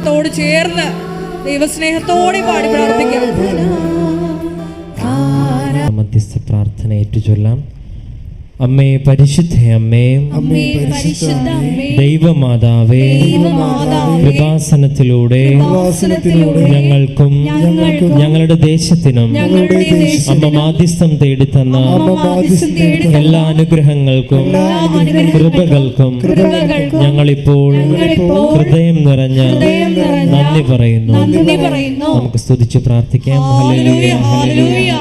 ോട് ചേർന്ന് ദൈവസ്നേഹത്തോടെ പാടി പ്രാർത്ഥിക്കാം. മധ്യസ്ഥ പ്രാർത്ഥന ഏറ്റുചൊല്ലാം. അമ്മേ, പരിശുദ്ധ അമ്മേ, ദൈവമാതാവേ, കൃപാസനത്തിലൂടെ ഞങ്ങൾക്കും ഞങ്ങളുടെ ദേശത്തിനും അമ്മ മാധ്യസ്ഥം തേടിത്തന്ന എല്ലാ അനുഗ്രഹങ്ങൾക്കും കൃപകൾക്കും ഞങ്ങളിപ്പോൾ ഹൃദയം നിറഞ്ഞ നന്ദി പറയുന്നു. നമുക്ക് സ്തുതിച്ച് പ്രാർത്ഥിക്കാം. Hallelujah, hallelujah.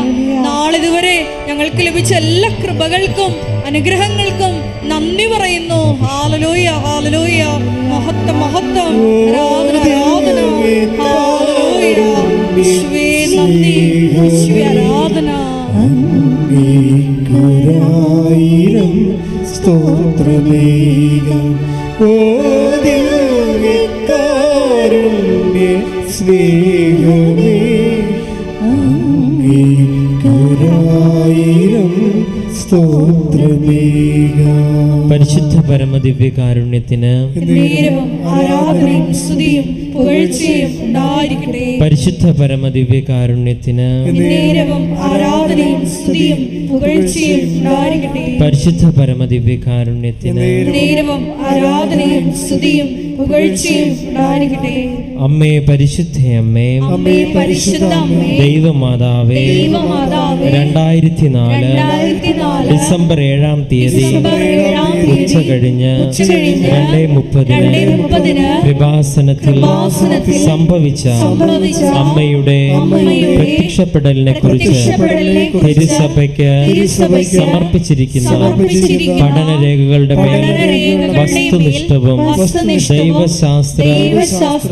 നാളിതുവരെ ഞങ്ങൾക്ക് ലഭിച്ച എല്ലാ കൃപകൾക്കും അനുഗ്രഹങ്ങൾക്കും നന്ദി പറയുന്നു. ഹല്ലേലൂയ, ഹല്ലേലൂയ. മഹത്വം, മഹത്വം, ആരാധന, ആരാധന. ഹല്ലേലൂയ. യേശുവേ നന്ദി, യേശുവേ ആരാധന. അങ്ങേയ്ക്കൊരായിരം സ്തോത്രമേകം. ഓ ദിവ്യകാരുണ്യ സ്നേഹമേ, അങ്ങേയ്ക്കൊരായിരം സ്തോത്രമേകം. പരിശുദ്ധ പരമദിവ്യകാരുണ്യത്തിന് ആരാധനയും സ്തുതിയും പുകഴ്ചയും ഉണ്ടായിരിക്കട്ടെ. പരിശുദ്ധ പരമദിവ്യകാരുണ്യത്തിന് ആരാധനയും സ്തുതിയും പുകഴ്ചയും ഉണ്ടായിരിക്കട്ടെ. പരിശുദ്ധ പരമദിവ്യകാരുണ്യത്തിന് ആരാധനയും സ്തുതിയും പുകഴ്ചയും ഉണ്ടായിരിക്കട്ടെ. അമ്മേ, പരിശുദ്ധ അമ്മേ, ദൈവമാതാവേ, 2004 ഡിസംബർ 7-ാം തീയതി ഉച്ച കഴിഞ്ഞ് 2:30 കൃപാസനത്തിൽ സംഭവിച്ച അമ്മയുടെ പ്രത്യക്ഷപ്പെടലിനെ കുറിച്ച് തിരുസഭയ്ക്ക് സമർപ്പിച്ചിരിക്കുന്ന പഠനരേഖകളുടെ മേൽ വസ്തുനിഷ്ഠവും ദൈവശാസ്ത്ര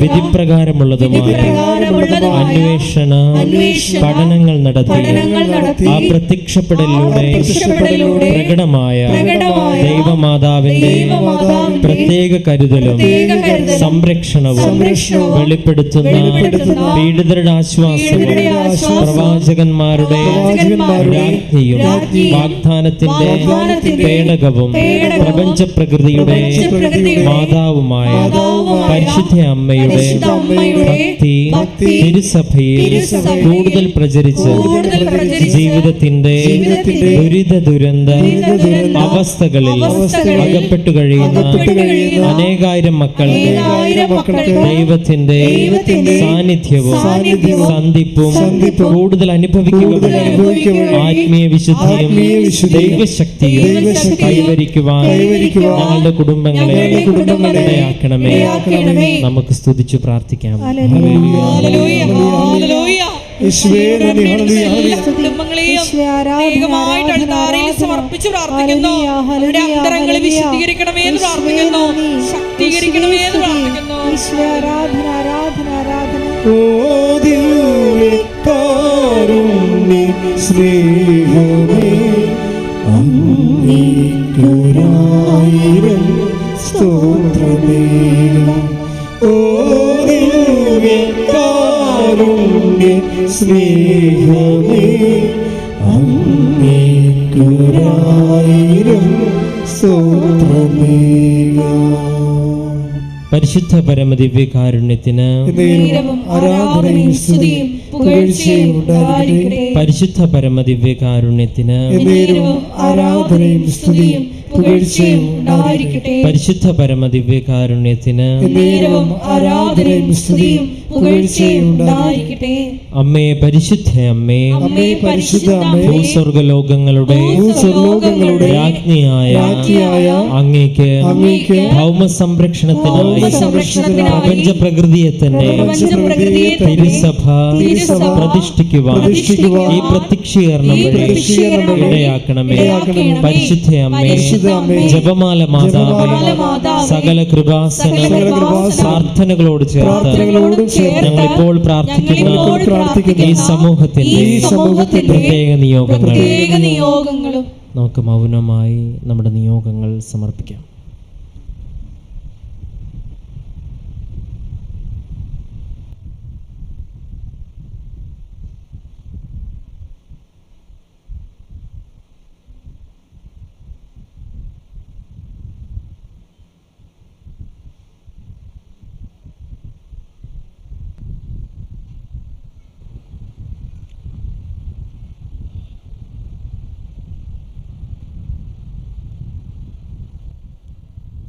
വിധിപ്രകാരമുള്ളതുമായ അന്വേഷണ പഠനങ്ങൾ നടത്തി ആ പ്രത്യക്ഷപ്പെടലിലൂടെ പ്രകടമായ ദൈവമാതാവിന്റെ പ്രത്യേക കരുതലും സംരക്ഷണവും വെളിപ്പെടുത്തുന്ന പീഡിതരുടെ ആശ്വാസവും പ്രവാചകന്മാരുടെ രാജ്ഞിയും വാഗ്ദാനത്തിന്റെ പേടകവും പ്രപഞ്ച പ്രകൃതിയുടെ മാതാവുമായ പരിശുദ്ധ അമ്മയുടെ ഭക്തി തിരുസഭയിൽ കൂടുതൽ പ്രചരിച്ച് ജീവിതത്തിന്റെ ദുരിത ദുരന്ത അവസ്ഥകളിൽ അകപ്പെട്ടു കഴിയുന്ന അനേകായിരം മക്കൾക്ക് ദൈവത്തിന്റെ സാന്നിധ്യവും സന്ധിപ്പും കൂടുതൽ അനുഭവിക്കുക ആത്മീയ വിശുദ്ധിയും ദൈവശക്തിയും കൈവരിക്കുവാൻ ഞങ്ങളുടെ കുടുംബങ്ങളെ ഇടയാക്കണമേ. നമുക്ക് സ്തുതിച്ചു പ്രാർത്ഥിക്കാം. സമർപ്പിച്ച് പ്രാർത്ഥിക്കുന്നു. അന്തരങ്ങളെ വിശുദ്ധീകരിക്കണമേ എന്ന് പ്രാർത്ഥിക്കുന്നു. ശക്തീകരിക്കണമേ എന്ന് പ്രാർത്ഥിക്കുന്നു. ഓ ദിവ്യകാരുണ്യ സ്നേഹമേ, അങ്ങേയ്ക്കൊരായിരം സ്തോത്രമേകം. ഓ ദിവ്യകാരുണ്യ സ്നേഹമേ, അങ്ങേയ്ക്കൊരായിരം സ്തോത്രമേകം. പരിശുദ്ധ പരമദിവ്യകാരുണ്യത്തിന് ആരാധനയും സ്തുതിയും പുകഴ്ചയും ഉണ്ടായിരിക്കട്ടെ. പരിശുദ്ധ പരമദിവ്യകാരുണ്യത്തിന് ആരാധനയും സ്തുതിയും പുകഴ്ചയും ഉണ്ടായിരിക്കട്ടെ. പരിശുദ്ധ പരമദിവ്യകാരുണ്യത്തിന് ആരാധനയും സ്തുതിയും പുകഴ്ചയും ഉണ്ടായിരിക്കട്ടെ. അമ്മേ, പരിശുദ്ധ അമ്മേ, ഭൂസ്വർഗലോകങ്ങളുടെ രാജ്ഞിയായ അങ്ങേക്ക് ഭൗമ സംരക്ഷണത്തിനായി പ്രപഞ്ച പ്രകൃതിയെ തന്നെ തിരുസഭ പ്രതിഷ്ഠിക്കുവാൻ ഈ പ്രത്യക്ഷീകരണം ഇടയാക്കണമേ. പരിശുദ്ധ അമ്മേ, ജപമാല മാതാവേ, സകല കൃപാസന പ്രാർത്ഥനകളോട് ചേർത്ത് ഞങ്ങളിപ്പോൾ പ്രാർത്ഥിക്കുന്ന ഈ സമൂഹത്തിന്റെ പ്രത്യേക നിയോഗങ്ങളും നമുക്ക് മൗനമായി നമ്മുടെ നിയോഗങ്ങൾ സമർപ്പിക്കാം.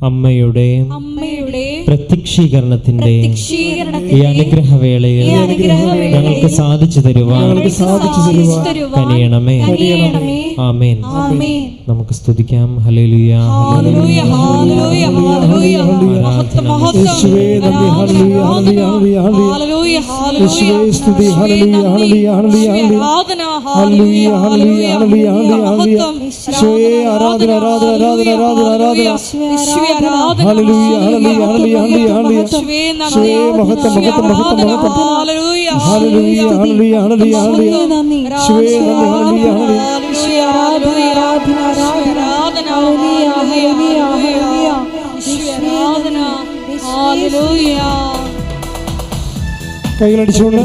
അമ്മയുടെ പ്രത്യക്ഷീകരണത്തിന്റെ ഈ അനുഗ്രഹവേളയിൽ ഞങ്ങൾക്ക് സാധിച്ചു തരുവാൻ കനിയണമേ. ആമേൻ. നമുക്ക് സ്തുതിക്കാം. ഹല്ലേലൂയ, ഹല്ലേലൂയ, ഹല്ലേലൂയ, ഹല്ലേലൂയ. യേശുവേ നന്ദി. ഹല്ലേലൂയ, ഹല്ലേലൂയ, ഹല്ലേലൂയ. യേശുവേ സ്തുതി. ഹല്ലേലൂയ, ഹല്ലേലൂയ, ഹല്ലേലൂയ. ഹല്ലേലൂയ, ഹല്ലേലൂയ, ഹല്ലേലൂയ, ഹല്ലേലൂയ. യേശുവേ ആരാധന, ആരാധന, ആരാധന, ആരാധന, ആരാധന. ഹല്ലേലൂയ, ഹല്ലേലൂയ, ഹല്ലേലൂയ, ഹല്ലേലൂയ. യേശുവേ മഹത്വം, മഹത്വം, മഹത്വം, മഹത്വം. ഹല്ലേലൂയ, ഹല്ലേലൂയ, ഹല്ലേലൂയ, ഹല്ലേലൂയ. യേശുവേ നന്ദി. ഹല്ലേലൂയ, ഹല്ലേലൂയ. കൈകളടിച്ചുകൊണ്ട്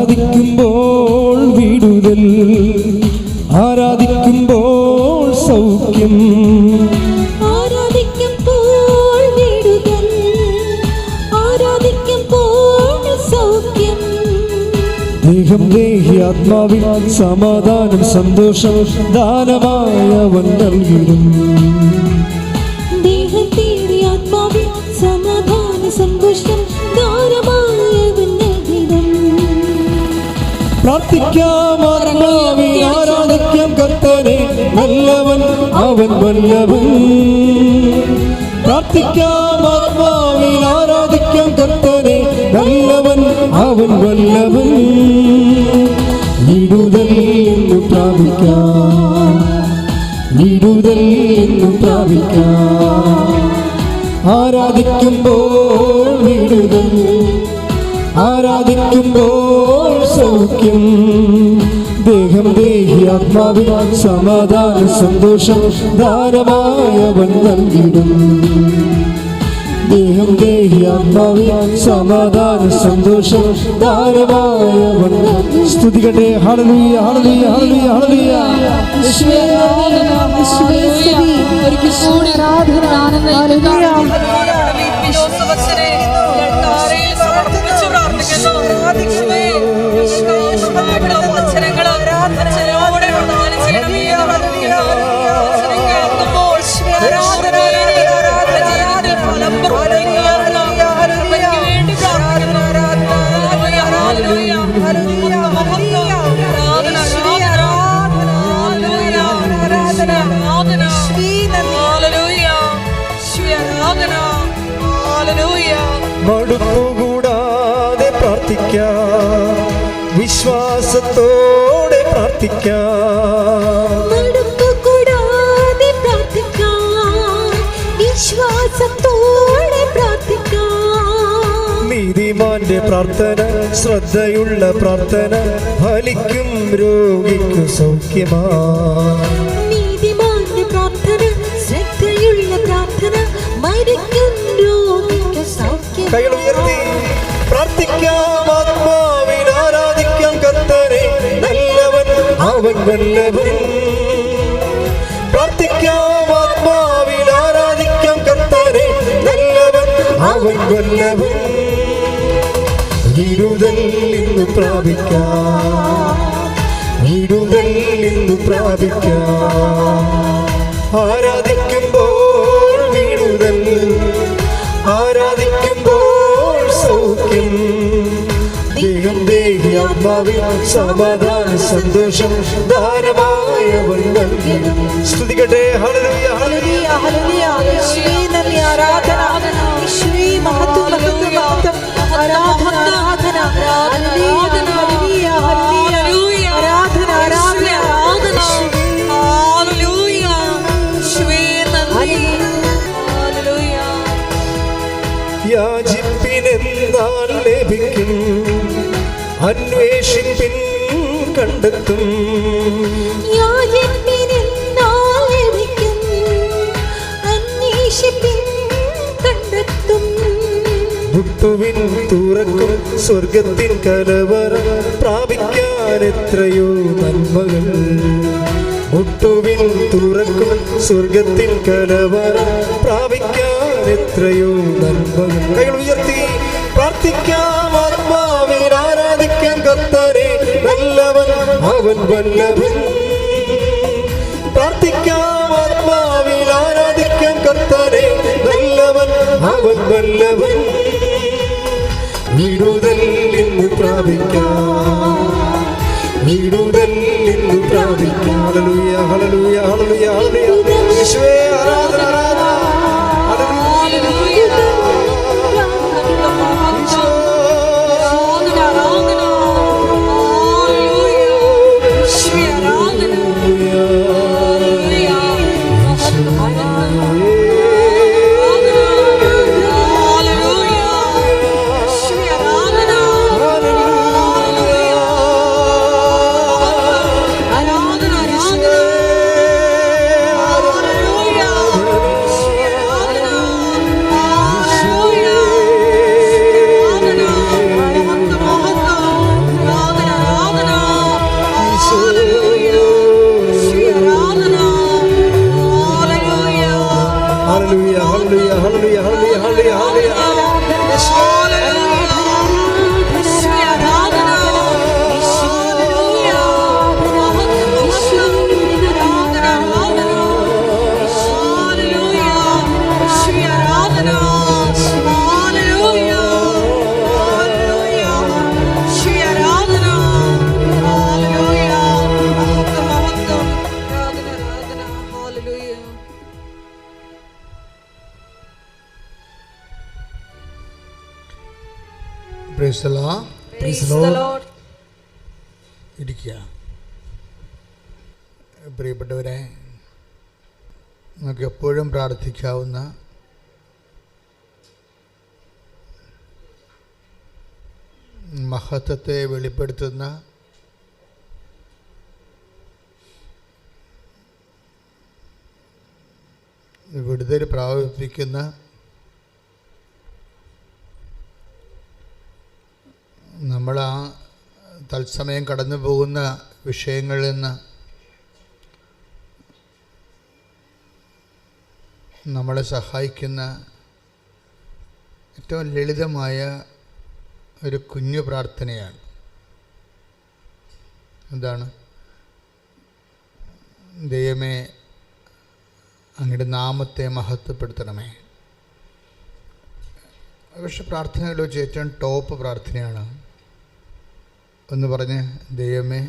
ആരാധിക്കുമ്പോൾ വിടുതൽ, ആരാധിക്കുമ്പോൾ സൗഖ്യം, ആരാധിക്കുമ്പോൾ വിടുതൽ, ആരാധിക്കുമ്പോൾ സൗഖ്യം. ദേഹം ദേഹി ആത്മാവിൽ സമാധാനം സന്തോഷം ദാനമായവൻ നൽകിടും. ദേഹത്തേറി ആത്മാവിൽ സമാധാന സന്തോഷം ദാനമായവൻ നൽകിടും. പ്രാർത്ഥിക്കാം ആത്മാവിൽ ആരാധിക്കാം കർത്താനെ, നല്ലവൻ അവൻ വല്ലവൻ. പ്രാർത്ഥിക്കാം ആത്മാവിൽ ആരാധിക്കാം കർത്താനെ, നല്ലവൻ അവൻ വല്ലവൻ. വിടുതൽ എന്ന് പ്രാപിക്കാം, വിടുതൽ എന്ന് പ്രാപിക്കാം. ആരാധിക്കുമ്പോൾ വിടുതൽ, ആരാധിക്കുമ്പോൾ സൗഖ്യം. ദേഹം ദേഹി ആത്മാവിൽ സമാധാന സന്തോഷം ദാനമായവൻ നൽകിടും. ദേഹം ദേഹി ആത്മാവിൽ സമാധാന സന്തോഷം ദാനമായവൻ. സ്തുതികട്ടെ. ഹല്ലേലൂയ, ഹല്ലേലൂയ, ഹല്ലേലൂയ, ഹല്ലേലൂയ. യേശുവേ യേശുവേ സ്തുതി. ഒരിക്കൽ കൂടി ആരാധന, മടുപ്പുകൂടാതെ പ്രാർത്ഥിക്കാം, വിശ്വാസത്തോടെ പ്രാർത്ഥിക്കാം. മടുപ്പുകൂടാതെ പ്രാർത്ഥിക്കാം, വിശ്വാസത്തോടെ പ്രാർത്ഥിക്കാം. നീതിമാന്റെ പ്രാർത്ഥന, ശ്രദ്ധയുള്ള പ്രാർത്ഥന ഫലിക്കും, രോഗിക്കു സൗഖ്യമാ. നീതിമാന്റെ പ്രാർത്ഥന, ശ്രദ്ധയുള്ള പ്രാർത്ഥന മരിക്കും, രോഗിക്കു സൗഖ്യം. കൈകൾ ഉയർത്തി പ്രാർത്ഥിക്കാം ആത്മാവിൽ ആരാധിക്കാം കർത്താനെ, നല്ലവൻ അവൻ വല്ലവൻ. പ്രാർത്ഥിക്കാം ആത്മാവിൽ ആരാധിക്കാം കർത്താനെ, നല്ലവൻ അവൻ വല്ലവൻ. വിടുതൽ ഇന്ന് പ്രാപിക്കാം, വിടുതൽ ഇന്ന് പ്രാപിക്കാം. ആരാധിക്കുമ്പോൾ വിടുതൽ, ആരാധിക്കുമ്പോൾ സൗഖ്യം. ദേഹം ദേഹി ആത്മാവിൽ സമാധാന സന്തോഷം ദാനമായവൻ നൽകിടും. സ്തുതികട്ടെ. ഹല്ലേലൂയ, ഹല്ലേലൂയ, ഹല്ലേലൂയ. യേശുവേ നന്ദി, ആരാധന. യേശുവേ മഹത്വം, മഹത്വം, മഹത്വം. ആരാധന, ആരാധന. ഹല്ലേലൂയ, ഹല്ലേലൂയ, ഹല്ലേലൂയ. ആരാധന, ആരാധന, ആരാധന. ഹല്ലേലൂയ. യേശുവേ നന്ദി. ഹല്ലേലൂയ. യാചിപ്പിനെന്നാൽ ലഭിക്കും, അന്വേഷിപ്പിൻ കണ്ടെത്തും. യാചിപ്പിനെന്നാൽ ലഭിക്കും, അന്വേഷിപ്പിൻ കണ്ടെത്തും. മുട്ടുവിൻ തുറക്കും സ്വർഗത്തിൻ കലവറ പ്രാപിക്കാൻ എത്രയോ നന്മകൾ. മുട്ടുവിൻ തുറക്കും സ്വർഗത്തിൻ കലവറ പ്രാപിക്കാൻ എത്രയോ നന്മകൾ. കൈകൾ ഉയർത്തി പ്രാർത്ഥിക്കാം. ആത്മാവിൽ ആരാധിക്കാൻ കർത്താനെ, നല്ലവൻ അവൻ വല്ലഭൻ. പ്രാർത്ഥിക്കാം. ആത്മാവിൽ ആരാധിക്കാൻ കർത്താനെ, നല്ലവൻ അവൻ വല്ലഭൻ. വിടുതൽ ഇന്ന് പ്രാപിക്കാം, വിടുതൽ ഇന്ന് പ്രാപിക്കാം. ഹല്ലേലൂയ, ഹല്ലേലൂയ, ഹല്ലേലൂയ, ഹല്ലേലൂയ. യേശുവേ ആരാധന, ആരാധന. ഇരിക്കുക. പ്രിയപ്പെട്ടവരെ, നമുക്ക് എപ്പോഴും പ്രാർത്ഥിക്കാവുന്ന മഹത്വത്തെ വെളിപ്പെടുത്തുന്ന വിടുതൽ പ്രാപിപ്പിക്കുന്ന നമ്മൾ ആ തത്സമയം കടന്നു പോകുന്ന വിഷയങ്ങളിൽ നിന്ന് നമ്മളെ സഹായിക്കുന്ന ഏറ്റവും ലളിതമായ ഒരു കുഞ്ഞു പ്രാർത്ഥനയാണ്. എന്താണ്? ദൈവമേ, അങ്ങയുടെ നാമത്തെ മഹത്വപ്പെടുത്തണമേ. പക്ഷെ പ്രാർത്ഥനയിൽ വെച്ച് ഏറ്റവും ടോപ്പ് പ്രാർത്ഥനയാണ്. ഒന്ന് പറഞ്ഞ്, ദൈവമേ,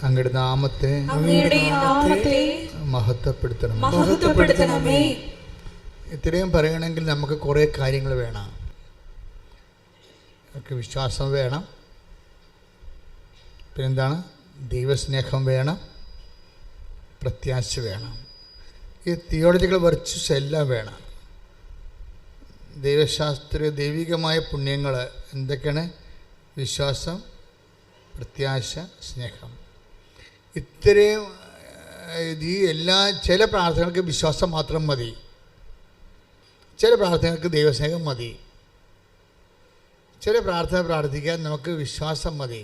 അങ്ങയുടെ നാമത്തെ മഹത്വപ്പെടുത്തണമേ. ഇത്രയും പറയണമെങ്കിൽ നമുക്ക് കുറേ കാര്യങ്ങൾ വേണം. നമുക്ക് വിശ്വാസം വേണം, പിന്നെന്താണ്, ദൈവസ്നേഹം വേണം, പ്രത്യാശ വേണം. ഈ തിയോളജിക്കൽ വെർച്യൂസ് എല്ലാം വേണം. ദൈവികമായ പുണ്യങ്ങൾ എന്തൊക്കെയാണ്? വിശ്വാസം, പ്രത്യാശ, സ്നേഹം. ഇത്രയും ഈ ചില പ്രാർത്ഥനകൾക്ക് വിശ്വാസം മാത്രം മതി, ചില പ്രാർത്ഥനകൾക്ക് ദൈവസ്നേഹം മതി. ചില പ്രാർത്ഥന പ്രാർത്ഥിക്കാൻ നമുക്ക് വിശ്വാസം മതി,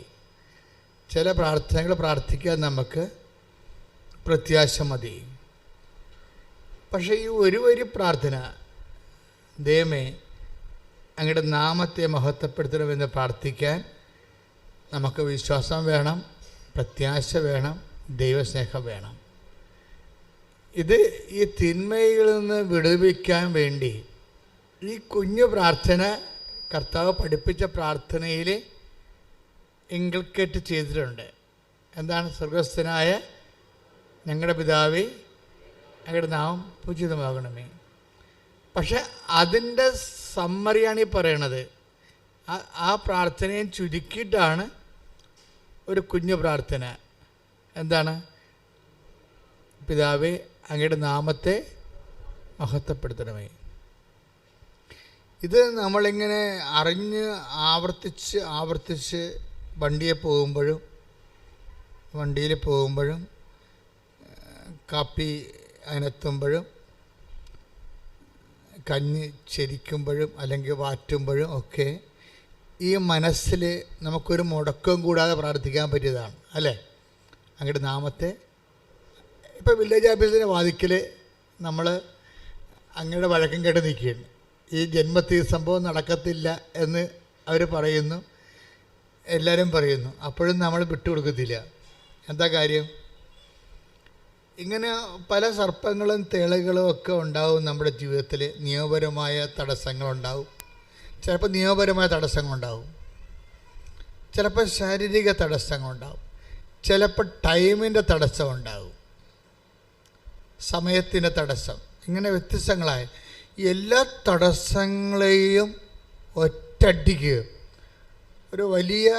ചില പ്രാർത്ഥനകൾ പ്രാർത്ഥിക്കാൻ നമുക്ക് പ്രത്യാശ മതി. പക്ഷേ ഈ ഒരു വരി പ്രാർത്ഥന, ദൈവമേ അങ്ങയുടെ നാമത്തെ മഹത്വപ്പെടുത്തണമെന്ന് പ്രാർത്ഥിക്കാൻ നമുക്ക് വിശ്വാസം വേണം, പ്രത്യാശ വേണം, ദൈവസ്നേഹം വേണം. ഇത് ഈ തിന്മയിൽ നിന്ന് വിടുവിക്കാൻ വേണ്ടി ഈ കുഞ്ഞു പ്രാർത്ഥന കർത്താവ് പഠിപ്പിച്ച പ്രാർത്ഥനയിൽ ഇൻകൾക്കേറ്റ് ചെയ്തിട്ടുണ്ട്. എന്താണ്? സ്വർഗസ്ഥനായ ഞങ്ങളുടെ പിതാവേ, അങ്ങയുടെ നാമം പൂജിതമാകണമേ. പക്ഷെ അതിൻ്റെ സമ്മറിയാണ് ഈ പറയണത്. ആ പ്രാർത്ഥനയും ചുരുക്കിയിട്ടാണ് ഒരു കുഞ്ഞു പ്രാർത്ഥന. എന്താണ്? പിതാവേ, അങ്ങയുടെ നാമത്തെ മഹത്വപ്പെടുത്തണമേ. ഇത് നമ്മളിങ്ങനെ അറിഞ്ഞ് ആവർത്തിച്ച് വണ്ടിയിൽ പോകുമ്പോഴും കാപ്പി അതിനെത്തുമ്പോഴും കഞ്ഞി ചെരിക്കുമ്പോഴും അല്ലെങ്കിൽ വാറ്റുമ്പോഴും ഒക്കെ ഈ മനസ്സിൽ നമുക്കൊരു മുടക്കവും കൂടാതെ പ്രാർത്ഥിക്കാൻ പറ്റിയതാണ് അല്ലേ? അങ്ങയുടെ നാമത്തെ ഇപ്പോൾ വില്ലേജ് ഓഫീസിൻ്റെ വാതിക്കൽ നമ്മൾ അങ്ങയുടെ വഴക്കം കേട്ട് നിൽക്കുകയാണ്. ഈ ജന്മത്തിൽ സംഭവം നടക്കത്തില്ല എന്ന് അവർ പറയുന്നു, എല്ലാവരും പറയുന്നു. അപ്പോഴും നമ്മൾ വിട്ടുകൊടുക്കത്തില്ല. എന്താ കാര്യം? ഇങ്ങനെ പല സർപ്പങ്ങളും തേളുകളും ഒക്കെ ഉണ്ടാവും നമ്മുടെ ജീവിതത്തിൽ. നിയമപരമായ തടസ്സങ്ങളുണ്ടാവും. ചിലപ്പോൾ നിയമപരമായ തടസ്സങ്ങളുണ്ടാവും, ചിലപ്പോൾ ശാരീരിക തടസ്സങ്ങളുണ്ടാവും, ചിലപ്പോൾ ടൈമിൻ്റെ തടസ്സമുണ്ടാവും, സമയത്തിൻ്റെ തടസ്സം, ഇങ്ങനെ വ്യത്യസ്തങ്ങളായ എല്ലാ തടസ്സങ്ങളെയും ഒറ്റയടിക്ക് ഒരു വലിയ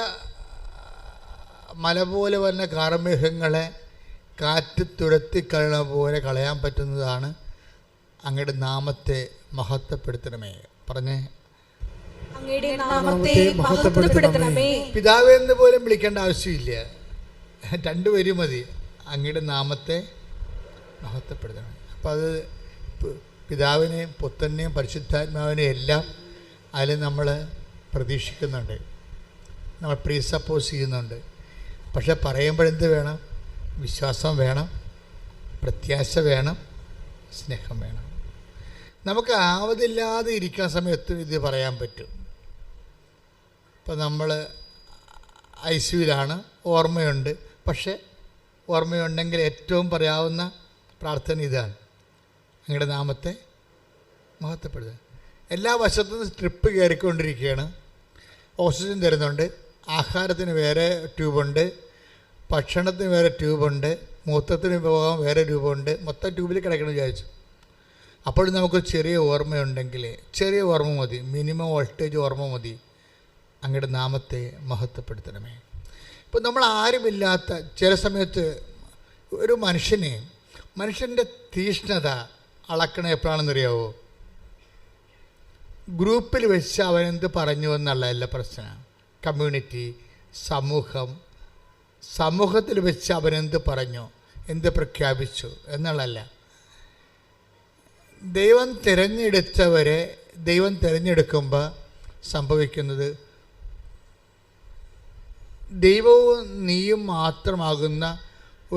മല പോലെ വരുന്ന കാർമേഘങ്ങളെ കാറ്റ് തുരത്തി കളയുന്ന പോലെ കളയാൻ പറ്റുന്നതാണ് അങ്ങയുടെ നാമത്തെ മഹത്വപ്പെടുത്തണമേ. പറഞ്ഞേ, അങ്ങയുടെ നാമത്തെ മഹത്വപ്പെടുത്തണമേ. പിതാവേ എന്ന് പോലും വിളിക്കേണ്ട ആവശ്യമില്ല, രണ്ടുപേരും മതി. അങ്ങയുടെ നാമത്തെ മഹത്വപ്പെടുത്തണം. അപ്പം അത് പിതാവിനെയും പുത്രനെയും പരിശുദ്ധാത്മാവിനെയും എല്ലാം അതിൽ നമ്മൾ പ്രതീക്ഷിക്കുന്നുണ്ട്, നമ്മൾ പ്രീസപ്പോസ് ചെയ്യുന്നുണ്ട്. പക്ഷെ പറയുമ്പോഴെന്ത് വേണം? വിശ്വാസം വേണം, പ്രത്യാശ വേണം, സ്നേഹം വേണം. നമുക്ക് ആവതില്ലാതെ ഇരിക്കുന്ന സമയത്ത് ഇത് പറയാൻ പറ്റും. ഇപ്പം നമ്മൾ ICUവിലാണ്, ഓർമ്മയുണ്ട്. പക്ഷേ ഓർമ്മയുണ്ടെങ്കിൽ ഏറ്റവും പറയാവുന്ന പ്രാർത്ഥന ഇതാണ്: അങ്ങയുടെ നാമത്തെ മഹത്വപ്പെടുത്തുക. എല്ലാ വശത്തു നിന്ന് സ്ട്രിപ്പ് കയറിക്കൊണ്ടിരിക്കുകയാണ്. ഓക്സിജൻ തരുന്നുണ്ട്, ആഹാരത്തിന് വേറെ ട്യൂബുണ്ട്, ഭക്ഷണത്തിന് വേറെ ട്യൂബുണ്ട്, മൂത്രത്തിന് പോകാൻ വേറെ ട്യൂബുണ്ട്, മൊത്തം ട്യൂബിൽ കിടക്കണം വിചാരിച്ചു. അപ്പോഴും നമുക്കൊരു ചെറിയ ഓർമ്മയുണ്ടെങ്കിൽ, ചെറിയ ഓർമ്മ മതി, മിനിമം വോൾട്ടേജ് ഓർമ്മ മതി. അങ്ങയുടെ നാമത്തെ മഹത്വപ്പെടുത്തണമേ. ഇപ്പം നമ്മൾ ആരുമില്ലാത്ത ചില സമയത്ത് ഒരു മനുഷ്യൻ്റെ തീഷ്ണത അളക്കണ എപ്പോഴാണെന്നറിയാവോ? ഗ്രൂപ്പിൽ വെച്ച് അവനെന്ത് പറഞ്ഞു എന്നുള്ളതല്ല പ്രശ്നം. കമ്മ്യൂണിറ്റി, സമൂഹത്തിൽ വെച്ച് അവനെന്ത് പറഞ്ഞു, എന്ത് പ്രഖ്യാപിച്ചു എന്നുള്ളതല്ല. ദൈവം തിരഞ്ഞെടുത്തവരെ ദൈവം തിരഞ്ഞെടുക്കുമ്പോൾ സംഭവിക്കുന്നത്, ദൈവവും നീയും മാത്രമാകുന്ന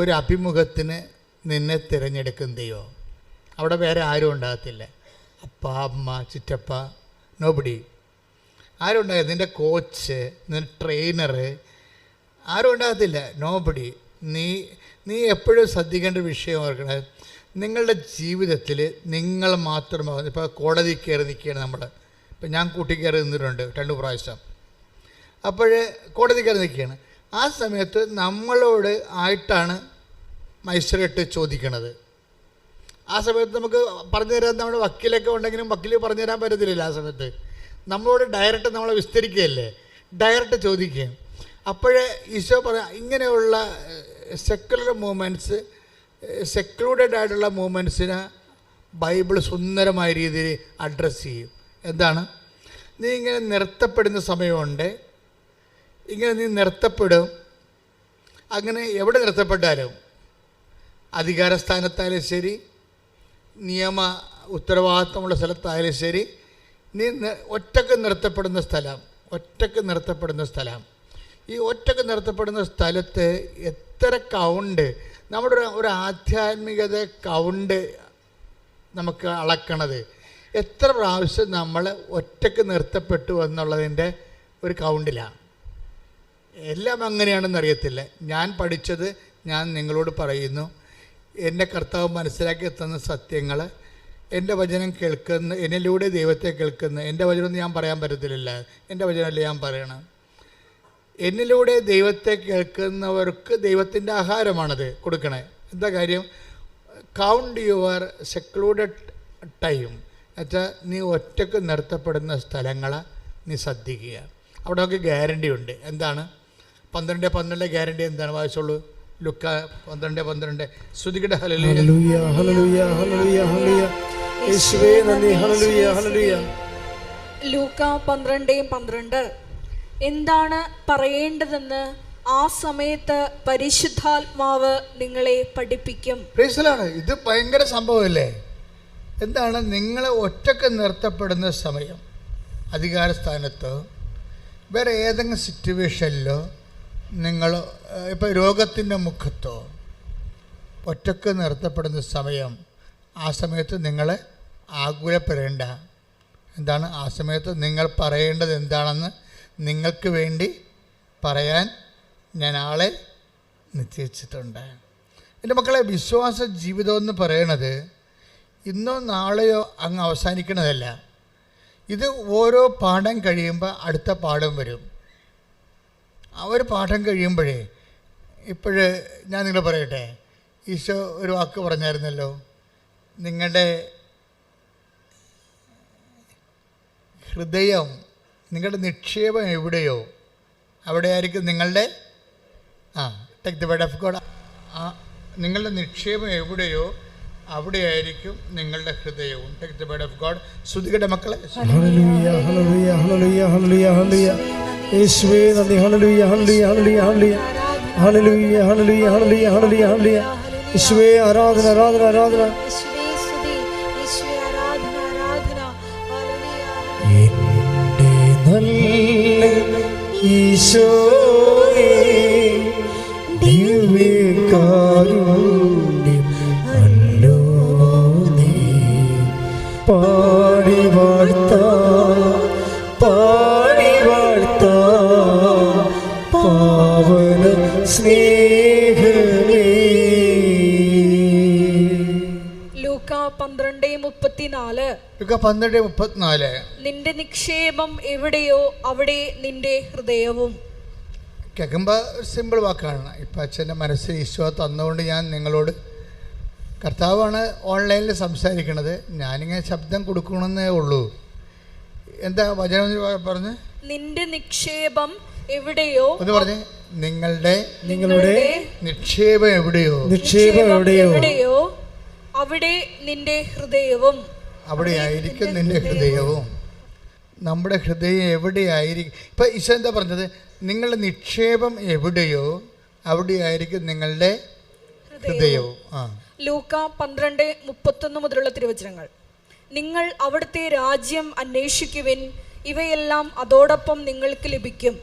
ഒരു അഭിമുഖത്തിന് നിന്നെ തിരഞ്ഞെടുക്കും ദൈവം. അവിടെ വേറെ ആരും ഉണ്ടാകത്തില്ല. അപ്പ, അമ്മ, ചിറ്റപ്പ, നോബഡി ആരും ഉണ്ടാകത്തില്ല. നിൻ്റെ കോച്ച്, നിൻ്റെ ട്രെയിനർ ആരും ഉണ്ടാകത്തില്ല. നോബഡി. നീ എപ്പോഴും ശ്രദ്ധിക്കേണ്ട വിഷയം ഓർക്കണേ, നിങ്ങളുടെ ജീവിതത്തിൽ നിങ്ങൾ മാത്രമാകുന്നു. ഇപ്പോൾ കോടതി കയറി നിൽക്കുകയാണ് നമ്മൾ. ഇപ്പം ഞാൻ കൂട്ടി കയറി നിന്നിട്ടുണ്ട് 2 പ്രാവശ്യം. അപ്പോൾ കോടതി കയറി നിൽക്കുകയാണ്. ആ സമയത്ത് നമ്മളോട് ആയിട്ടാണ് മജിസ്ട്രേറ്റ് ചോദിക്കണത്. ആ സമയത്ത് നമുക്ക് പറഞ്ഞു തരാൻ നമ്മുടെ വക്കീലൊക്കെ ഉണ്ടെങ്കിലും വക്കീൽ പറഞ്ഞു തരാൻ പറ്റത്തില്ല. ആ സമയത്ത് നമ്മളോട് ഡയറക്റ്റ് നമ്മളെ വിസ്തരിക്കുകയല്ലേ, ഡയറക്റ്റ് ചോദിക്കുകയും. അപ്പോഴേ ഈശോ പറയാം, ഇങ്ങനെയുള്ള സെക്കുലർ മൂവ്മെൻറ്റ്സ്, സെക്ലൂഡഡ് ആയിട്ടുള്ള മൂവ്മെൻറ്റ്സിനെ ബൈബിൾ സുന്ദരമായ രീതിയിൽ അഡ്രസ്സ് ചെയ്യും. എന്താണ്? നീ ഇങ്ങനെ നിർത്തപ്പെടുന്ന സമയമുണ്ട്, ഇങ്ങനെ നീ നിർത്തപ്പെടും. അങ്ങനെ എവിടെ നിർത്തപ്പെട്ടാലും, അധികാരസ്ഥാനത്തായാലും ശരി, നിയമ ഉത്തരവാദിത്തമുള്ള സ്ഥലത്തായാലും ശരി, നീ ഒറ്റക്ക് നിർത്തപ്പെടുന്ന സ്ഥലം, ഈ ഒറ്റക്ക് നിർത്തപ്പെടുന്ന സ്ഥലത്ത് എത്ര കൗണ്ട്, നമ്മുടെ ഒരു ആധ്യാത്മികത കൗണ്ട് നമുക്ക് അളക്കണത്, എത്ര പ്രാവശ്യം നമ്മൾ ഒറ്റക്ക് നിർത്തപ്പെട്ടു എന്നുള്ളതിൻ്റെ ഒരു കൗണ്ടിലാണ്. എല്ലാം അങ്ങനെയാണെന്ന് അറിയത്തില്ല. ഞാൻ പഠിച്ചത് ഞാൻ നിങ്ങളോട് പറയുന്നു. എൻ്റെ കർത്താവ് മനസ്സിലാക്കി തന്ന സത്യങ്ങൾ, എൻ്റെ വചനം കേൾക്കുന്ന, എന്നിലൂടെ ദൈവത്തെ കേൾക്കുന്ന, എൻ്റെ വചനം ഞാൻ പറയാൻ പറ്റത്തില്ല, എൻ്റെ വചനമല്ല ഞാൻ പറയണം. എന്നിലൂടെ ദൈവത്തെ കേൾക്കുന്നവർക്ക് ദൈവത്തിൻ്റെ ആഹാരമാണത് കൊടുക്കണേ. എന്താ കാര്യം? Count your secluded time. എന്നുവെച്ചാൽ നീ ഒറ്റക്ക് നിർത്തപ്പെടുന്ന സ്ഥലങ്ങളെ നീ ശ്രദ്ധിക്കുക. അവിടെ നമുക്ക് ഗ്യാരണ്ടി ഉണ്ട്. എന്താണ്? 12:12 ഗ്യാരണ്ടി എന്താണ്? വായിച്ചോളൂ. ലുക്ക 12:12. ശ്രുതികട ഹല്ലേലൂയ ഹല്ലേലൂയ ഹല്ലേലൂയ ഹല്ലേലൂയ യേശുവേ നന്ദി ഹല്ലേലൂയ ഹല്ലേലൂയ. ലൂക്ക 12:12. എന്താണ് പറയേണ്ടതെന്ന് ആ സമയത്ത് പരിശുദ്ധാത്മാവ് നിങ്ങളെ പഠിപ്പിക്കും. ഇത് ഭയങ്കര സംഭവമല്ലേ? എന്താണ് നിങ്ങൾ ഒറ്റക്ക് നിർത്തപ്പെടുന്ന സമയം, അധികാരസ്ഥാനത്തോ വേറെ ഏതെങ്കിലും സിറ്റുവേഷനിലോ നിങ്ങൾ ഇപ്പോൾ രോഗത്തിൻ്റെ മുഖത്തോ ഒറ്റക്ക് നിർത്തപ്പെടുന്ന സമയം, ആ സമയത്ത് നിങ്ങൾ ആകുലപ്പെടേണ്ട. എന്താണ് ആ സമയത്ത് നിങ്ങൾ പറയേണ്ടത് എന്താണെന്ന് നിങ്ങൾക്ക് വേണ്ടി പറയാൻ ഞാൻ ആളെ നിശ്ചയിച്ചിട്ടുണ്ട്. എൻ്റെ മക്കളെ, വിശ്വാസ ജീവിതം എന്ന് പറയണത് ഇന്നോ നാളെയോ അങ്ങ് അവസാനിക്കണതല്ല. ഇത് ഓരോ പാഠം കഴിയുമ്പോൾ അടുത്ത പാഠം വരും. ആ ഒരു പാഠം കഴിയുമ്പോഴേ, ഇപ്പോഴ് ഞാൻ നിങ്ങൾ പറയട്ടെ, ഈശോ ഒരു വാക്ക് പറഞ്ഞായിരുന്നല്ലോ, നിങ്ങളുടെ ഹൃദയം, നിങ്ങളുടെ നിക്ഷേപം എവിടെയോ അവിടെ ആയിരിക്കും നിങ്ങളുടെ take the word of God. നിങ്ങളുടെ നിക്ഷേപം എവിടെയോ അവിടെയായിരിക്കും നിങ്ങളുടെ ഹൃദയവും. Take the word of God. ശ്രുതികയുടെ മക്കളെ, ഹല്ലേലൂയ ഹല്ലേലൂയ ഹല്ലേലൂയ ഹല്ലേലൂയ ഹല്ലേലൂയ. യേശുവേ നന്ദി. ഹല്ലേലൂയ ഹല്ലേലൂയ ഹല്ലേലൂയ ഹല്ലേലൂയ ഹല്ലേലൂയ ഹല്ലേലൂയ ഹല്ലേലൂയ ഹല്ലേലൂയ ഹല്ലേലൂയ. യേശുവേ ആരാധന ആരാധന ആരാധന. യേശുവേ സ്തുതി, യേശുവേ ആരാധന ആരാധന. ഹല്ലേലൂയ. എന്റെ നല്ല ഈശോയേ, ദിവ്യകാരുണ്യം അല്ലോ നീ. പാടി വാഴ്ത്താം പാടി വാഴ്ത്താം പാവന സ്നേഹമേ. ലൂക്ക 12:34. ലൂക്ക 12:34. നിന്റെ നിക്ഷേപം എവിടെയോ അവിടെ നിന്റെ ഹൃദയവും. കേൾക്കുമ്പോൾ സിമ്പിൾ വാക്കാണ്. ഇപ്പം അച്ഛൻ്റെ മനസ്സിൽ ഈശോ തന്നുകൊണ്ട് ഞാൻ നിങ്ങളോട്, കർത്താവാണ് ഓൺലൈനിൽ സംസാരിക്കണത്, ഞാനിങ്ങനെ ശബ്ദം കൊടുക്കണമെന്നേ ഉള്ളൂ. എന്താ വചനം പറഞ്ഞ്? നിന്റെ നിക്ഷേപം എവിടെയോ എന്ന് പറഞ്ഞ്, നിങ്ങളുടെ നിങ്ങളുടെ നിക്ഷേപം എവിടെയോ എവിടെയോ അവിടെ നിന്റെ ഹൃദയവും. അവിടെയായിരിക്കും നിന്റെ ഹൃദയവും. നമ്മുടെ ഹൃദയം എവിടെയായിരിക്കും? ഇപ്പം ഈശോ എന്താ പറഞ്ഞത്? നിങ്ങളുടെ നിക്ഷേപം എവിടെയോ അവിടെയായിരിക്കും നിങ്ങളുടെ ഹൃദയവും. ലൂക്ക 12:31 മുതലുള്ള തിരുവചനങ്ങൾ. നിങ്ങൾ അവിടുത്തെ രാജ്യം അന്വേഷിക്കുവിൻ, ഇവയെല്ലാം അതോടൊപ്പം നിങ്ങൾക്ക് ലഭിക്കും.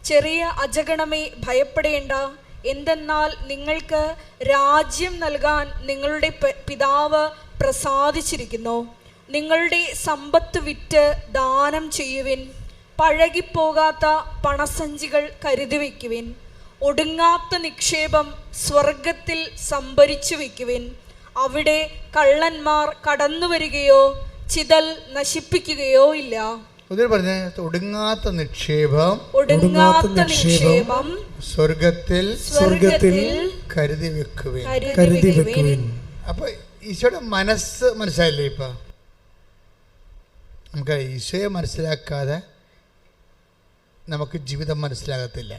ചെറിയ അജഗണമേ, ഭയപ്പെടേണ്ട. എന്തെന്നാൽ നിങ്ങൾക്ക് രാജ്യം നൽകാൻ നിങ്ങളുടെ പിതാവ് പ്രസാദിച്ചിരിക്കുന്നു. നിങ്ങളുടെ സമ്പത്ത് വിറ്റ് ദാനം ചെയ്യുവിൻ. പഴകിപ്പോകാത്ത പണസഞ്ചികൾ കരുതി വയ്ക്കുവിൻ. ഒടുങ്ങാത്ത നിക്ഷേപം സ്വർഗത്തിൽ സംഭരിച്ചു വയ്ക്കുവിൻ. അവിടെ കള്ളന്മാർ കടന്നു വരികയോ ചിതൽ നശിപ്പിക്കുകയോ ഇല്ല. ഒടുങ്ങാത്ത നിക്ഷേപം സ്വർഗത്തിൽ കരുതി വെക്കുവിൻ. അപ്പൊ ഈശോയുടെ മനസ്സ് മനസ്സിലായില്ലേ? ഇപ്പൊ നമുക്ക് ഈശോയെ മനസ്സിലാക്കാതെ നമുക്ക് ജീവിതം മനസ്സിലാകത്തില്ല.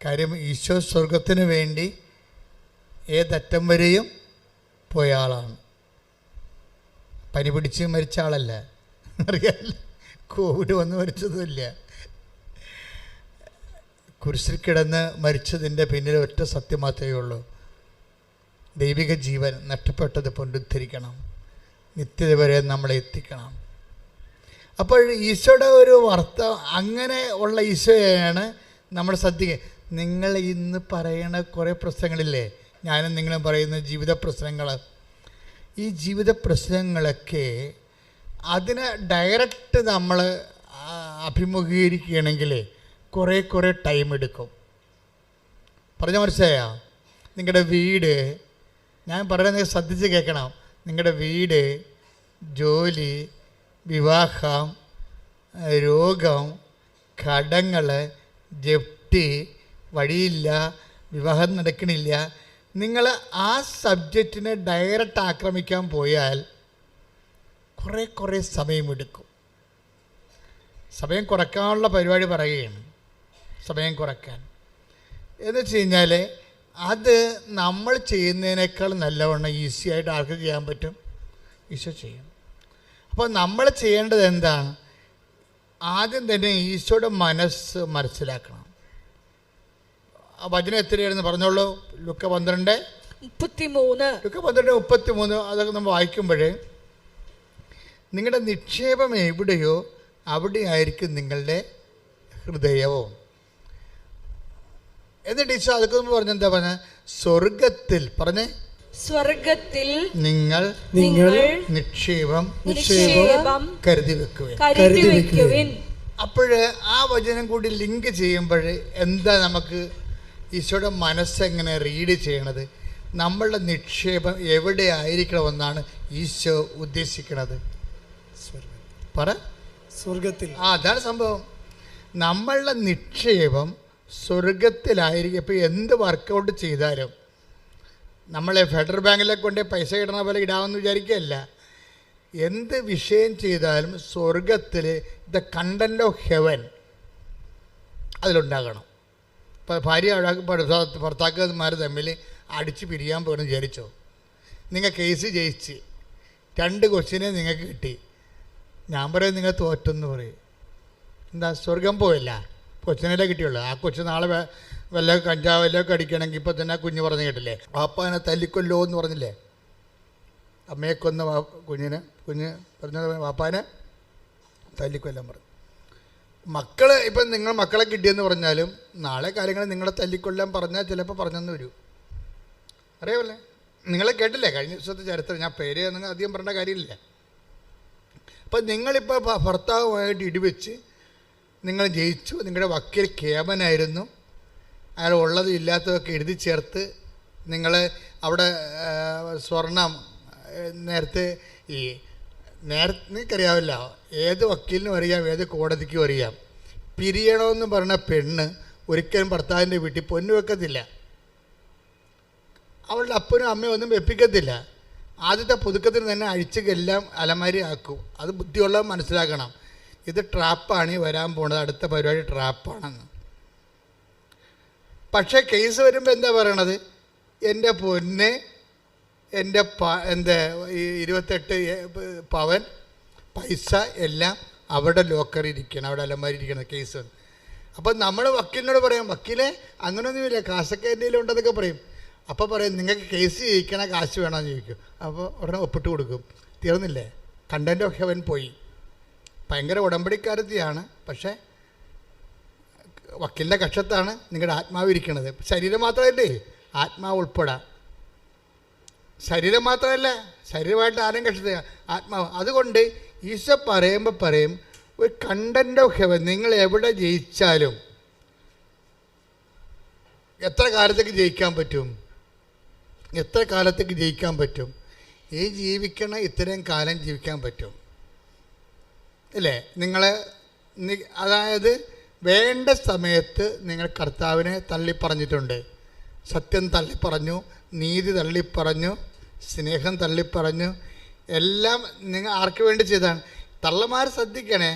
കാര്യം ഈശോ സ്വർഗത്തിന് വേണ്ടി ഏതറ്റം വരെയും പോയ ആളാണ്. പനി പിടിച്ച് മരിച്ച ആളല്ല, അറിയാമല്ല. കോവിഡ് വന്ന് മരിച്ചതുമില്ല. കുരിശിൽ കിടന്ന് മരിച്ചതിൻ്റെ പിന്നിൽ ഒറ്റ സത്യം മാത്രമേ ഉള്ളൂ: ദൈവിക ജീവൻ നഷ്ടപ്പെട്ടത് പുനരുദ്ധരിക്കണം, നിത്യത വരെ നമ്മളെ എത്തിക്കണം. അപ്പോൾ ഈശോയുടെ ഒരു അങ്ങനെ ഉള്ള ഈശോയാണ് നമ്മൾ ശ്രദ്ധിക്കുക. നിങ്ങൾ ഇന്ന് പറയണ കുറേ പ്രശ്നങ്ങളില്ലേ, ഞാനും നിങ്ങളും പറയുന്ന ജീവിത പ്രശ്നങ്ങൾ, ഈ ജീവിത പ്രശ്നങ്ങളൊക്കെ അതിനെ ഡയറക്റ്റ് നമ്മൾ അഭിമുഖീകരിക്കുകയാണെങ്കിൽ കുറേ ടൈം എടുക്കും. പറഞ്ഞ മനസ്സിലായോ? നിങ്ങളുടെ വീട്, ഞാൻ പറയുന്നത് ശ്രദ്ധിച്ച് കേൾക്കണം. നിങ്ങളുടെ വീട്, ജോലി, വിവാഹം, രോഗം, കടങ്ങൾ, ജപ്തി, വഴിയില്ല, വിവാഹം നടക്കണില്ല, നിങ്ങൾ ആ സബ്ജക്റ്റിനെ ഡയറക്റ്റ് ആക്രമിക്കാൻ പോയാൽ കുറേ സമയമെടുക്കും. സമയം കുറയ്ക്കാനുള്ള പരിപാടി പറയുകയാണ്. സമയം കുറയ്ക്കാൻ എന്ന് വെച്ച് കഴിഞ്ഞാൽ അത് നമ്മൾ ചെയ്യുന്നതിനേക്കാൾ നല്ലവണ്ണം ഈസിയായിട്ട് ആർക്ക് ചെയ്യാൻ പറ്റും? ഈശോ ചെയ്യും. അപ്പോൾ നമ്മൾ ചെയ്യേണ്ടത് എന്താണ്? ആദ്യം തന്നെ ഈശോയുടെ മനസ്സ് മനസ്സിലാക്കണം. ആ വചനം എത്രയായിരുന്നു പറഞ്ഞോളൂ. ലൂക്ക 12. 33. 12:33 അതൊക്കെ നമ്മൾ വായിക്കുമ്പോൾ നിങ്ങളുടെ നിക്ഷേപം എവിടെയോ അവിടെ ആയിരിക്കും നിങ്ങളുടെ ഹൃദയവും. എന്നിട്ട് ഈശോ അതൊക്കെ പറഞ്ഞെന്താ പറഞ്ഞ? സ്വർഗത്തിൽ പറഞ്ഞേ, സ്വർഗത്തിൽ നിങ്ങൾ നിക്ഷേപം കരുതി വെക്കുവിൻ. അപ്പോഴ് ആ വചനം കൂടി ലിങ്ക് ചെയ്യുമ്പോൾ എന്താ നമുക്ക് ഈശോയുടെ മനസ്സെങ്ങനെ റീഡ് ചെയ്യണത്? നമ്മളുടെ നിക്ഷേപം എവിടെ ആയിരിക്കണമെന്നാണ് ഈശോ ഉദ്ദേശിക്കുന്നത്? പറ, സ്വർഗത്തിൽ. അതാണ് സംഭവം. നമ്മളുടെ നിക്ഷേപം സ്വർഗത്തിലായിരിക്കും. ഇപ്പോൾ എന്ത് വർക്കൗട്ട് ചെയ്താലും നമ്മളെ ഫെഡറൽ ബാങ്കിലൊക്കെ കൊണ്ട് പൈസ ഇടണ പോലെ ഇടാമെന്ന് വിചാരിക്കുകയല്ല. എന്ത് വിഷയം ചെയ്താലും സ്വർഗത്തിൽ ദ കണ്ടന്റ് ഓഫ് ഹെവൻ അതിലുണ്ടാകണം. ഇപ്പോൾ ഭാര്യ ഭർത്താക്കന്മാർ തമ്മിൽ അടിച്ച് പിരിയാൻ പോകണം വിചാരിച്ചോ? നിങ്ങൾ കേസ് ജയിച്ച് 2 കൊച്ചിനെ നിങ്ങൾക്ക് കിട്ടി, ഞാൻ പറയും നിങ്ങൾ തോറ്റെന്ന് പറയും. എന്താ, സ്വർഗം പോയല്ല, കൊച്ചിനെ കിട്ടിയുള്ളൂ. ആ കൊച്ചു നാളെ വല്ല കഞ്ചാവല്ലൊക്കെ അടിക്കണമെങ്കിൽ ഇപ്പോൾ തന്നെ കുഞ്ഞ് പറഞ്ഞു കേട്ടില്ലേ, വാപ്പാനെ തല്ലിക്കൊല്ലോ എന്ന് പറഞ്ഞില്ലേ? അമ്മയെ കൊന്ന കുഞ്ഞ് പറഞ്ഞത് വാപ്പാനെ തല്ലിക്കൊല്ലാൻ പറഞ്ഞു. മക്കൾ ഇപ്പം നിങ്ങൾ മക്കളെ കിട്ടിയെന്ന് പറഞ്ഞാലും നാളെ കാര്യങ്ങൾ നിങ്ങളെ തല്ലിക്കൊല്ലാൻ പറഞ്ഞാൽ ചിലപ്പോൾ പറഞ്ഞെന്ന് വരൂ. അറിയാമല്ലേ? നിങ്ങളെ കേട്ടില്ലേ കഴിഞ്ഞ ദിവസത്തെ ചരിത്രം? ഞാൻ പേര് നിങ്ങൾ അധികം പറയേണ്ട കാര്യമില്ല. അപ്പം നിങ്ങളിപ്പോൾ ഭർത്താവുമായിട്ട് ഇടിവെച്ച് നിങ്ങൾ ജയിച്ചു. നിങ്ങളുടെ വക്കീൽ കേമനായിരുന്നു. അയാൾ ഉള്ളതും ഇല്ലാത്തതൊക്കെ എഴുതി ചേർത്ത് നിങ്ങൾ അവിടെ സ്വർണം നേരത്തെ നിങ്ങൾക്കറിയാവില്ല, ഏത് വക്കീലിനും അറിയാം, ഏത് കോടതിക്കും അറിയാം, പിരിയണമെന്ന് പറഞ്ഞ പെണ്ണ് ഒരിക്കലും ഭർത്താവിൻ്റെ വീട്ടിൽ പൊന്നു വെക്കത്തില്ല. അവളുടെ അപ്പനും അമ്മയും ഒന്നും വെപ്പിക്കത്തില്ല. ആദ്യത്തെ പുതുക്കത്തിന് തന്നെ അഴിച്ചെല്ലാം അലമാരി ആക്കും. അത് ബുദ്ധിയുള്ളവർ മനസ്സിലാക്കണം. ഇത് ട്രാപ്പാണ് ഈ വരാൻ പോണത്, അടുത്ത പരിപാടി ട്രാപ്പാണെന്ന്. പക്ഷേ കേസ് വരുമ്പോൾ എന്താ പറയണത്? എൻ്റെ പൊന്നെ, എൻ്റെ 28 പവൻ പൈസ എല്ലാം അവിടെ ലോക്കറിൽ ഇരിക്കണം, അവിടെ അലമാരി ഇരിക്കണം കേസ്. അപ്പം നമ്മൾ വക്കീലിനോട് പറയാം, വക്കീലെ അങ്ങനെയൊന്നുമില്ല, കാശൊക്കെ എൻ്റെ ഉണ്ടെന്നൊക്കെ പറയും. അപ്പോൾ പറയും നിങ്ങൾക്ക് കേസ് ജയിക്കണ കാശ് വേണമെന്ന് ചോദിക്കും. അപ്പോൾ ഉടനെ ഒപ്പിട്ട് കൊടുക്കും. തീർന്നില്ലേ? കണ്ടന്റ് ഓഫ് ഹെവൻ പോയി. ഭയങ്കര ഉടമ്പടിക്കാരത്തിയാണ്, പക്ഷേ വക്കീലിൻ്റെ കക്ഷത്താണ് നിങ്ങളുടെ ആത്മാവ് ഇരിക്കണത്. ശരീരം മാത്രമല്ലേ, ആത്മാവ് ഉൾപ്പെടാം. ശരീരം മാത്രമല്ല, ശരീരമായിട്ട് ആരും കക്ഷത, ആത്മാവ്. അതുകൊണ്ട് ഈശോ പറയുമ്പോൾ പറയും ഒരു കണ്ടന്റ് ഓഫ് ഹെവൻ. നിങ്ങൾ എവിടെ ജയിച്ചാലും എത്ര കാലത്തേക്ക് ജയിക്കാൻ പറ്റും? എത്ര കാലത്തേക്ക് ജയിക്കാൻ പറ്റും? ഈ ജീവിക്കണ ഇത്രയും കാലം ജീവിക്കാൻ പറ്റും അല്ലേ? അതായത് വേണ്ട സമയത്ത് നിങ്ങൾ കർത്താവിനെ തള്ളിപ്പറഞ്ഞിട്ടുണ്ട്. സത്യം തള്ളിപ്പറഞ്ഞു, നീതി തള്ളിപ്പറഞ്ഞു, സ്നേഹം തള്ളിപ്പറഞ്ഞു. എല്ലാം നിങ്ങൾ ആർക്ക് വേണ്ടി ചെയ്താണ്? തള്ളമാർ ശ്രദ്ധിക്കണേ.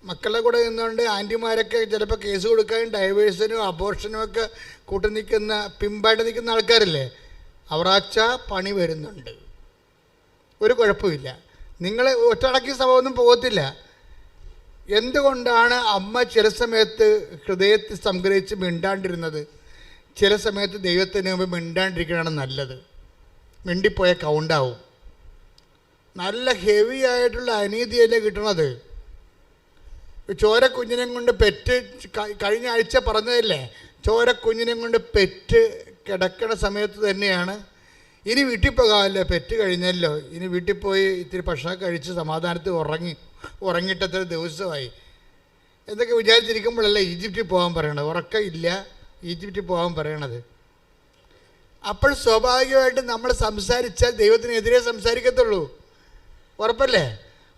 മക്കളുടെ കൂടെ നിന്നുകൊണ്ട് ആൻറ്റിമാരൊക്കെ ചിലപ്പോൾ കേസ് കൊടുക്കാനും ഡൈവേഴ്സിനും അബോർഷനും ഒക്കെ കൂട്ടി നിൽക്കുന്ന, പിമ്പായിട്ട് നിൽക്കുന്ന ആൾക്കാരില്ലേ, അവറാച്ച പണി വരുന്നുണ്ട്. ഒരു കുഴപ്പമില്ല. നിങ്ങൾ ഒറ്റടക്കി സഭയൊന്നും പോകത്തില്ല. എന്തുകൊണ്ടാണ് അമ്മ ചില സമയത്ത് ഹൃദയത്തിൽ സംഗ്രഹിച്ച് മിണ്ടാണ്ടിരുന്നത്? ചില സമയത്ത് ദൈവത്തിന് മുമ്പ് മിണ്ടാണ്ടിരിക്കണതാണ് നല്ലത്. മിണ്ടിപ്പോയ കൗണ്ടാവും. നല്ല ഹെവി ആയിട്ടുള്ള അനീതിയല്ലേ കിട്ടണത്. ചോരക്കുഞ്ഞിനെ കൊണ്ട് പെറ്റ് കഴിഞ്ഞ ആഴ്ച പറഞ്ഞതല്ലേ, ചോരക്കുഞ്ഞിനെ കൊണ്ട് പെറ്റ് കിടക്കണ സമയത്ത് തന്നെയാണ് ഇനി വീട്ടിൽ പോകാമല്ലോ, പെറ്റ് കഴിഞ്ഞല്ലോ, ഇനി വീട്ടിൽ പോയി ഇത്തിരി ഭക്ഷണം കഴിച്ച് സമാധാനത്തിൽ ഉറങ്ങിയിട്ടത്ര ദിവസമായി എന്തൊക്കെ വിചാരിച്ചിരിക്കുമ്പോഴല്ലേ ഈജിപ്തിൽ പോകാൻ പറയണത്. ഉറക്കമില്ല, ഈജിപ്തിൽ പോകാൻ പറയണത്. അപ്പോൾ സ്വാഭാവികമായിട്ട് നമ്മൾ സംസാരിച്ചാൽ ദൈവത്തിനെതിരെ സംസാരിക്കത്തുള്ളൂ. ഉറപ്പല്ലേ?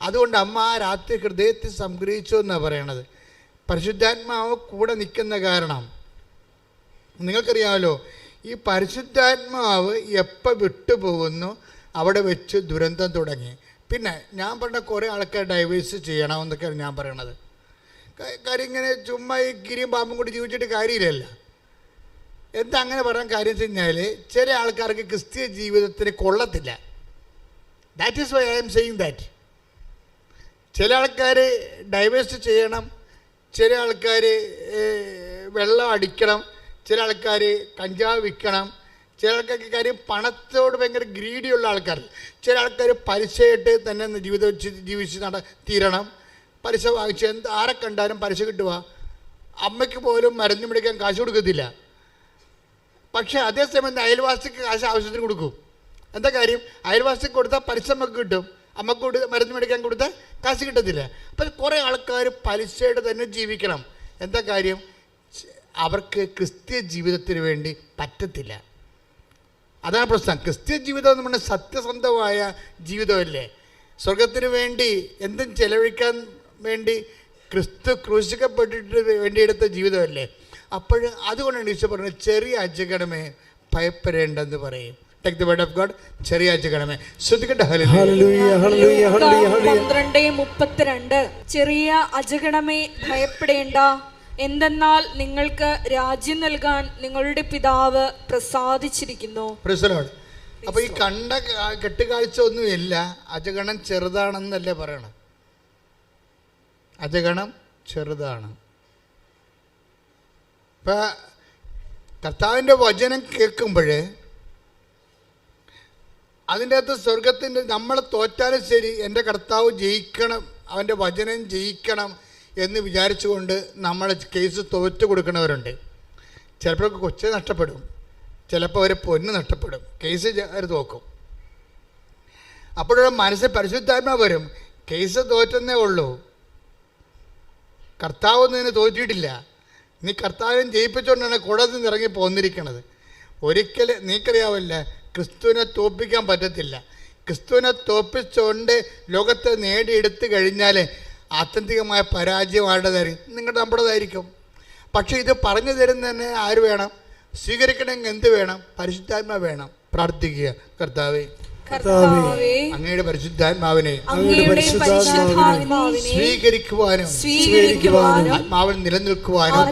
അതുകൊണ്ട് അമ്മ ആ രാത്രി ഹൃദയത്തിൽ സംഗ്രഹിച്ചു എന്നാണ് പറയണത്. പരിശുദ്ധാത്മാവ് കൂടെ നിൽക്കുന്ന കാരണം നിങ്ങൾക്കറിയാമല്ലോ. ഈ പരിശുദ്ധാത്മാവ് എപ്പോൾ വിട്ടുപോകുന്നു അവിടെ വെച്ച് ദുരന്തം തുടങ്ങി. പിന്നെ ഞാൻ പറഞ്ഞ കുറേ ആൾക്കാർ ഡൈവേഴ്സ് ചെയ്യണമെന്നൊക്കെയാണ് ഞാൻ പറയണത്. കാര്യം ഇങ്ങനെ ചുമ്മാ ഈ ഗിരിയും പാമ്പും കൂടി ജീവിച്ചിട്ട് കാര്യമില്ലല്ലോ. എന്താ അങ്ങനെ പറയാൻ കാര്യം വെച്ച് കഴിഞ്ഞാൽ ചില ആൾക്കാർക്ക് ക്രിസ്തീയ ജീവിതത്തിന് കൊള്ളത്തില്ല. That is why I am saying that. ചില ആൾക്കാർ ഡൈവേഴ്സ് ചെയ്യണം, ചില ആൾക്കാർ വെള്ളം അടിക്കണം, ചില ആൾക്കാർ കഞ്ചാവ് വിൽക്കണം, ചില ആൾക്കാർക്ക് കാര്യം പണത്തോട് ഭയങ്കര ഗ്രീഡിയുള്ള ആൾക്കാർ. ചില ആൾക്കാർ പലിശയായിട്ട് തന്നെ ജീവിച്ച് തീരണം. പലിശ വാങ്ങിച്ച് ആരെ കണ്ടാലും പലിശ കിട്ടുക. അമ്മയ്ക്ക് പോലും മരുന്ന് മേടിക്കാൻ കാശ് കൊടുക്കത്തില്ല. പക്ഷേ അതേസമയം അയൽവാസിക്ക് കാശ് ആവശ്യത്തിന് കൊടുക്കും. എന്താ കാര്യം? അയൽവാസിക്ക് കൊടുത്താൽ പലിശ നമുക്ക് കിട്ടും, അമ്മക്ക് മരുന്ന് മേടിക്കാൻ കൊടുത്താൽ കാശ് കിട്ടത്തില്ല. അപ്പം കുറേ ആൾക്കാർ പലിശയുടെ തന്നെ ജീവിക്കണം. എന്താ കാര്യം? അവർക്ക് ക്രിസ്തീയ ജീവിതത്തിന് വേണ്ടി പറ്റത്തില്ല. അതാണ് പ്രശ്നം. ക്രിസ്തീയ ജീവിതം എന്ന് പറഞ്ഞാൽ സത്യസന്ധമായ ജീവിതമല്ലേ. സ്വർഗത്തിന് വേണ്ടി എന്തും ചെലവഴിക്കാൻ വേണ്ടി ക്രിസ്തു ക്രൂശിക്കപ്പെട്ടിട്ട് വേണ്ടിയെടുത്ത ജീവിതമല്ലേ. അപ്പോൾ അതുകൊണ്ടാണ് ഈശോ പറഞ്ഞത് ചെറിയ അജഗണമേ ഭയപ്പെടേണ്ടെന്ന് പറയും. Take the word of God. ചെറിയ അജഗണമേ ശ്രദ്ധിക്കട്ടെ. 12:32 ചെറിയ അജഗണമേ ഭയപ്പെടേണ്ട, എന്തെന്നാൽ നിങ്ങൾക്ക് രാജ്യം നൽകാൻ നിങ്ങളുടെ പിതാവ് പ്രസാദിച്ചിരിക്കുന്നു. അപ്പൊ ഈ കണ്ട കെട്ടുകാഴ്ച ഒന്നുമില്ല. അജഗണം ചെറുതാണെന്നല്ലേ പറയണം. അജഗണം ചെറുതാണ്. ഇപ്പൊ കർത്താവിൻ്റെ വചനം കേൾക്കുമ്പോൾ അതിൻ്റെ അകത്ത് സ്വർഗത്തിൻ്റെ നമ്മൾ തോറ്റാലും ശരി എൻ്റെ കർത്താവ് ജയിക്കണം, അവൻ്റെ വചനം ജയിക്കണം എന്ന് വിചാരിച്ചുകൊണ്ട് നമ്മൾ കേസ് തോറ്റു കൊടുക്കുന്നവരുണ്ട്. ചിലപ്പോൾ കൊച്ചു നഷ്ടപ്പെടും, ചിലപ്പോൾ ഒരു പൊന്ന് നഷ്ടപ്പെടും, കേസ് അവർ തോക്കും. അപ്പോഴൊരു മനസ്സിൽ പരിശുദ്ധാത്മാ വരും, കേസ് തോറ്റെന്നേ ഉള്ളൂ, കർത്താവ് നിന്നെ തോറ്റിട്ടില്ല, നീ കർത്താവിനെ ജയിപ്പിച്ചുകൊണ്ടാണ് കുടത്തിൽ നിന്ന് ഇറങ്ങി പോന്നിരിക്കണത്. ഒരിക്കലും നീക്കറിയാവില്ല, ക്രിസ്തുവിനെ തോൽപ്പിക്കാൻ പറ്റത്തില്ല. ക്രിസ്തുവിനെ തോൽപ്പിച്ചുകൊണ്ട് ലോകത്തെ നേടിയെടുത്ത് കഴിഞ്ഞാൽ ആത്യന്തികമായ പരാജയം ആരുടേതായിരിക്കും? നമ്മുടേതായിരിക്കും. പക്ഷേ ഇത് പറഞ്ഞു തരുന്നതന്നെ ആര് വേണം? സ്വീകരിക്കണമെങ്കിൽ എന്ത് വേണം? പരിശുദ്ധാത്മാ വേണം. പ്രാർത്ഥിക്കുക, കർത്താവേ അങ്ങയുടെ പരിശുദ്ധാത്മാവിനെ സ്വീകരിക്കുവാനും ആത്മാവിൽ നിലനിൽക്കുവാനും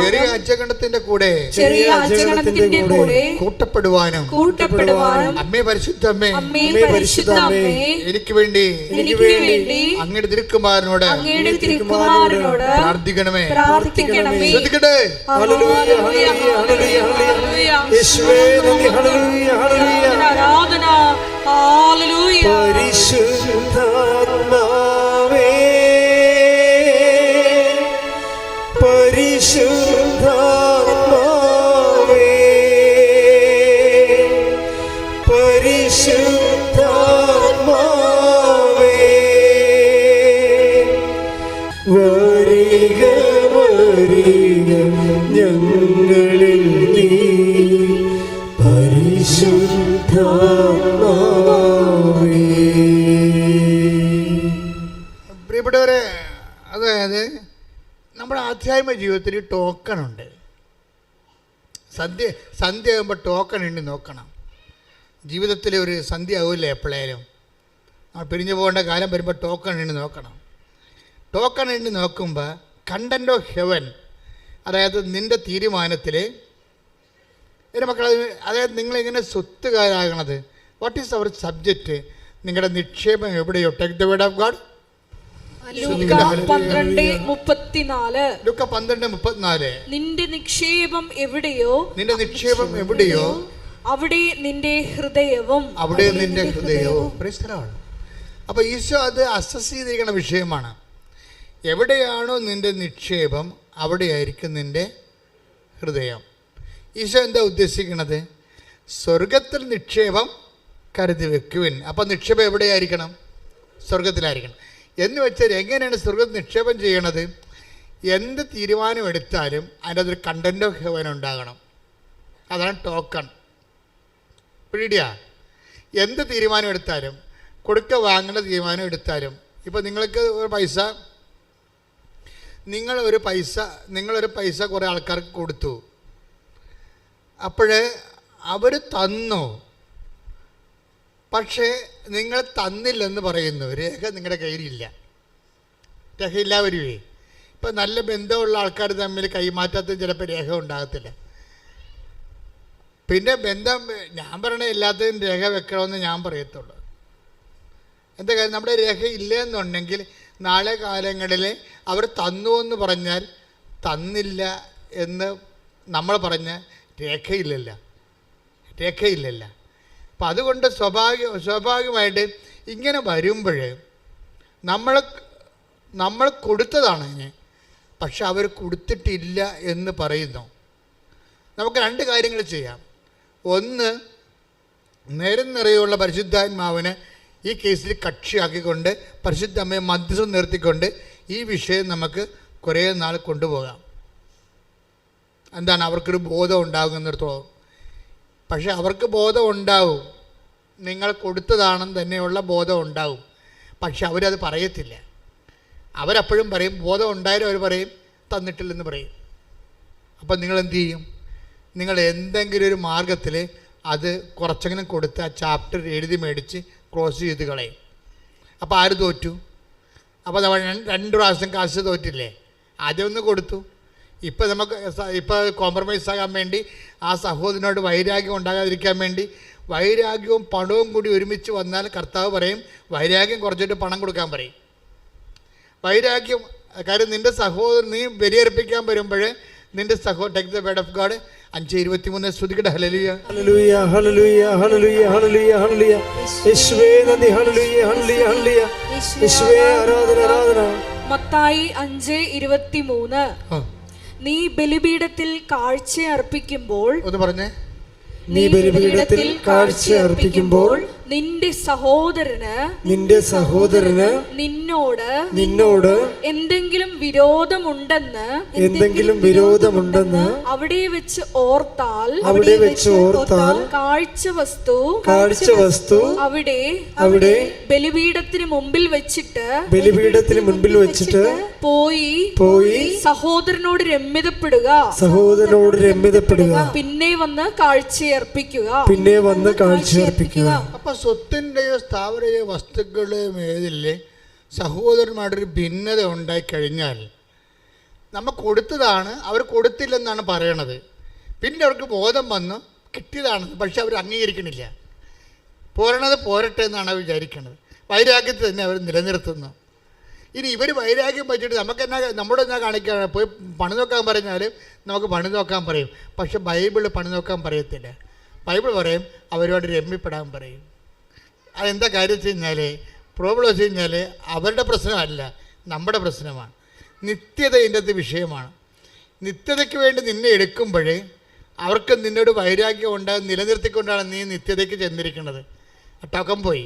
ചെറിയ അജഗണത്തിന്റെ കൂടെ കൂട്ടപ്പെടുവാനും അമ്മേ പരിശുദ്ധമ്മേ എനിക്ക് വേണ്ടി അങ്ങയുടെ തിരുക്കുമാരനോട് പ്രാർത്ഥിക്കണമേ. ശ്രദ്ധിക്കട്ടെ. പരിശുദ്ധാത്മാവേ പരിശുദ്ധാത്മാവേ പരിശുദ്ധാത്മാവേ വരിക വരിക ഞങ്ങളിൽ നീ പ്രിയപ്പെട്ടവരെ, അതായത് നമ്മുടെ ആധ്യാത്മിക ജീവിതത്തിൽ ടോക്കണുണ്ട്. സന്ധ്യ ആകുമ്പോൾ ടോക്കൺ എണ്ണി നോക്കണം. ജീവിതത്തിൽ ഒരു സന്ധ്യ ആവില്ല, എപ്പോഴേലും നമ്മൾ പിരിഞ്ഞു പോകേണ്ട കാലം വരുമ്പോൾ ടോക്കൺ എണ്ണി നോക്കണം. ടോക്കൺ എണ്ണി നോക്കുമ്പോൾ കണ്ടന്റ് ഓഫ് ഹെവൻ, അതായത് നിൻ്റെ തീരുമാനത്തിൽ എൻ്റെ മക്കൾ, അതായത് നിങ്ങളിങ്ങനെ സ്വത്തുകാരാകണത്, വാട്ട് ഈസ് അവർ സബ്ജക്റ്റ്? നിങ്ങളുടെ നിക്ഷേപം എവിടെയോ? Take the word of God. ലൂക്ക 12:34 നിന്റെ നിക്ഷേപം എവിടെയോ അവിടെ നിന്റെ ഹൃദയവും. അപ്പൊ ഈശോ അത് അസസ് ചെയ്തിരിക്കുന്ന വിഷയമാണ്. എവിടെയാണോ നിന്റെ നിക്ഷേപം അവിടെയായിരിക്കും നിന്റെ ഹൃദയം. ഈശോ എന്താ ഉദ്ദേശിക്കുന്നത്? സ്വർഗത്തിൽ നിക്ഷേപം കരുതി വെക്കുവിൻ. അപ്പം നിക്ഷേപം എവിടെയായിരിക്കണം? സ്വർഗത്തിലായിരിക്കണം. എന്ന് വെച്ചാൽ എങ്ങനെയാണ് സ്വർഗത്തിൽ നിക്ഷേപം ചെയ്യണത്? എന്ത് തീരുമാനമെടുത്താലും അതിൻ്റെ അതൊരു കണ്ടന്റ് ഓഫ് ഹെവൻ ഉണ്ടാകണം. അതാണ് ടോക്കൺ. പിടിയാ. എന്ത് തീരുമാനം എടുത്താലും, കൊടുക്ക വാങ്ങേണ്ട തീരുമാനം എടുത്താലും, ഇപ്പോൾ നിങ്ങൾക്ക് നിങ്ങളൊരു പൈസ കുറേ ആൾക്കാർക്ക് കൊടുത്തു, അപ്പോഴേ അവർ തന്നു, പക്ഷേ നിങ്ങൾ തന്നില്ലെന്ന് പറയുന്നു. രേഖ നിങ്ങളുടെ കയ്യിലില്ല. രേഖയില്ല വരുവേ. ഇപ്പം നല്ല ബന്ധമുള്ള ആൾക്കാർ തമ്മിൽ കൈമാറ്റത്തിന് ചിലപ്പോൾ രേഖ ഉണ്ടാകത്തില്ല. പിന്നെ ബന്ധം, ഞാൻ പറയണ എല്ലാത്തിനും രേഖ വെക്കണമെന്ന് ഞാൻ പറയത്തുള്ളൂ. എന്താ കാര്യം? നമ്മുടെ രേഖ ഇല്ലയെന്നുണ്ടെങ്കിൽ നാളെ കാലങ്ങളിൽ അവർ തന്നു എന്ന് പറഞ്ഞാൽ തന്നില്ല എന്ന് നമ്മൾ പറഞ്ഞ രേഖയില്ലല്ല. രേഖയില്ലല്ല. അപ്പം അതുകൊണ്ട് സ്വാഭാവികമായിട്ട് ഇങ്ങനെ വരുമ്പോൾ നമ്മൾ കൊടുത്തതാണ് ഇതിന്, പക്ഷെ അവർ കൊടുത്തിട്ടില്ല എന്ന് പറയുന്നു. നമുക്ക് രണ്ട് കാര്യങ്ങൾ ചെയ്യാം. ഒന്ന്, നേരം നിറയുള്ള പരിശുദ്ധാത്മാവിനെ ഈ കേസിൽ കക്ഷിയാക്കിക്കൊണ്ട് പരിശുദ്ധ അമ്മയെ മധ്യസ്ഥം നിർത്തിക്കൊണ്ട് ഈ വിഷയം നമുക്ക് കുറേ നാൾ കൊണ്ടുപോകാം. എന്താണ്, അവർക്കൊരു ബോധം ഉണ്ടാകുന്നിടത്തോളം. പക്ഷെ അവർക്ക് ബോധം ഉണ്ടാവും, നിങ്ങൾ കൊടുത്തതാണെന്ന് തന്നെയുള്ള ബോധം ഉണ്ടാവും. പക്ഷെ അവരത് പറയത്തില്ല. അവരപ്പോഴും പറയും, ബോധം ഉണ്ടായാലും അവർ പറയും തന്നിട്ടില്ലെന്ന് പറയും. അപ്പം നിങ്ങൾ എന്തു ചെയ്യും? നിങ്ങൾ എന്തെങ്കിലും ഒരു മാർഗത്തിൽ അത് കുറച്ചെങ്കിലും കൊടുത്ത് ആ ചാപ്റ്റർ എഴുതി മേടിച്ച് ക്ലോസ് ചെയ്ത് കളയും. അപ്പോൾ ആര് തോറ്റു? അപ്പോൾ നമ്മൾ 2 പ്രാവശ്യം കാശ് തോറ്റില്ലേ? ആദ്യം ഒന്ന് കൊടുത്തു. ഇപ്പോൾ കോംപ്രമൈസ് ആകാൻ വേണ്ടി ആ സഹോദരനോട് വൈരാഗ്യം ഉണ്ടാകാതിരിക്കാൻ വേണ്ടി വൈരാഗ്യവും പണവും കൂടി ഒരുമിച്ച് വന്നാൽ കർത്താവ് പറയും വൈരാഗ്യം കുറച്ചിട്ട് പണം കൊടുക്കാൻ പറയും. വൈരാഗ്യം, കാര്യം നിൻ്റെ സഹോദരൻ നീ ബലിയർപ്പിക്കാൻ വരുമ്പോൾ നിൻ്റെ take the word of God 5:23 സ്തുതിക്കട്ടെ. ഹല്ലേലൂയ ഹല്ലേലൂയ ഹല്ലേലൂയ ഹല്ലേലൂയ ഹല്ലേലൂയ ഹല്ലേലൂയ. യേശുവേ നന്ദി. ഹല്ലേലൂയ ഹല്ലേലൂയ ഹല്ലേലൂയ. യേശുവേ ആരാധന ആരാധന. മത്തായി 5:23 നീ ബലിപീഠത്തിൽ കാഴ്ച അർപ്പിക്കുമ്പോൾ, ഒന്ന് പറഞ്ഞേ, നീ ബലിപീഠത്തിൽ കാഴ്ച അർപ്പിക്കുമ്പോൾ നിന്റെ സഹോദരന് നിന്നോട് എന്തെങ്കിലും വിരോധമുണ്ടെന്ന് അവിടെ വെച്ച് ഓർത്താൽ കാഴ്ച വസ്തു അവിടെ ബലിപീഠത്തിന് മുമ്പിൽ വെച്ചിട്ട് പോയി സഹോദരനോട് രമ്യതപ്പെടുക പിന്നെ വന്ന് കാഴ്ചയർപ്പിക്കുക. അപ്പം സ്വത്തിൻ്റെയോ സ്ഥാവരയോ വസ്തുക്കളുടെയോ മേലിലെ സഹോദരന്മാരുടെ ഭിന്നത ഉണ്ടായിക്കഴിഞ്ഞാൽ നമ്മൾ കൊടുത്തതാണ്, അവർ കൊടുത്തില്ലെന്നാണ് പറയണത്. പിന്നെ അവർക്ക് ബോധം വന്നു കിട്ടിയതാണെന്ന്, പക്ഷെ അവർ അംഗീകരിക്കണില്ല. പോരട്ടെ എന്നാണ് അവർ വിചാരിക്കുന്നത്. വൈരാഗ്യത്തിൽ തന്നെ അവർ നിലനിർത്തുന്നു. ഇനി ഇവർ വൈരാഗ്യം വെച്ചിട്ട് നമ്മുടെ കാണിക്കാൻ പോയി പണി നോക്കാൻ പറഞ്ഞാൽ നമുക്ക് പണി നോക്കാൻ പറയും. പക്ഷെ ബൈബിൾ പണി നോക്കാൻ പറയത്തില്ല. ബൈബിൾ പറയും അവരോട് രമ്യപ്പെടാൻ പറയും. അതെന്താ കാര്യം വെച്ച് കഴിഞ്ഞാൽ, പ്രോബ്ലം വെച്ച് കഴിഞ്ഞാൽ അവരുടെ പ്രശ്നമല്ല, നമ്മുടെ പ്രശ്നമാണ്. നിത്യത ഇതിൻ്റെ അകത്ത് വിഷയമാണ്. നിത്യതയ്ക്ക് വേണ്ടി നിന്നെ എടുക്കുമ്പോഴേ അവർക്ക് നിന്നോട് വൈരാഗ്യം ഉണ്ടാകും, നിലനിർത്തിക്കൊണ്ടാണ് നീ നിത്യതയ്ക്ക് ചെന്നിരിക്കുന്നത്. ടോക്കം പോയി.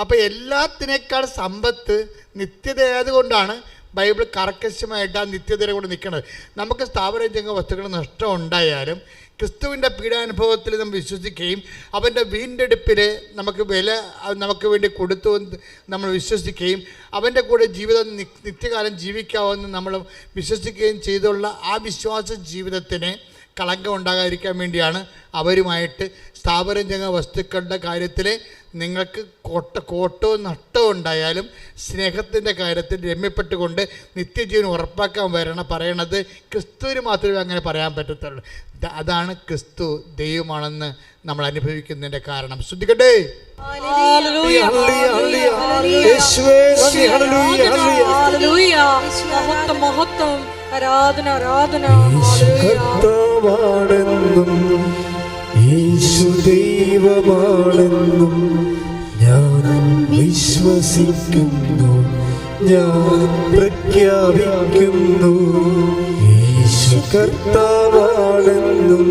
അപ്പോൾ എല്ലാത്തിനേക്കാൾ സമ്പത്ത് നിത്യതയായതുകൊണ്ടാണ് ബൈബിൾ കർക്കശമായിട്ട് ആ നിത്യതയുടെ കൂടെ നിൽക്കുന്നത്. നമുക്ക് സ്ഥാപനജംഗ വസ്തുക്കൾ നഷ്ടം ഉണ്ടായാലും ക്രിസ്തുവിൻ്റെ പീഡാനുഭവത്തിൽ നമ്മൾ വിശ്വസിക്കുകയും അവൻ്റെ വീണ്ടെടുപ്പിൽ നമുക്ക് വേണ്ടി കൊടുത്തു നമ്മൾ വിശ്വസിക്കുകയും അവൻ്റെ കൂടെ ജീവിതം നിത്യകാലം ജീവിക്കാമെന്ന് നമ്മൾ വിശ്വസിക്കുകയും ചെയ്തുള്ള ആ വിശ്വാസ ജീവിതത്തിന് കളങ്കം ഉണ്ടാകാതിരിക്കാൻ വേണ്ടിയാണ് അവരുമായിട്ട് സ്ഥാപനജംഗ വസ്തുക്കളുടെ കാര്യത്തിൽ നിങ്ങൾക്ക് കോട്ടവും നഷ്ടവും ഉണ്ടായാലും സ്നേഹത്തിൻ്റെ കാര്യത്തിൽ രമ്യപ്പെട്ടുകൊണ്ട് നിത്യജീവൻ ഉറപ്പാക്കാൻ പറയണത് ക്രിസ്തുവിന് മാത്രമേ അങ്ങനെ പറയാൻ പറ്റത്തുള്ളൂ. അതാണ് ക്രിസ്തു ദൈവമാണെന്ന് നമ്മൾ അനുഭവിക്കുന്നതിൻ്റെ കാരണം. ശ്രദ്ധിക്കട്ടെ. യേശു ദൈവമാണെന്നും ഞാൻ വിശ്വസിക്കുന്നു, ഞാൻ പ്രഖ്യാപിക്കുന്നു. യേശു കർത്താവാണെന്നും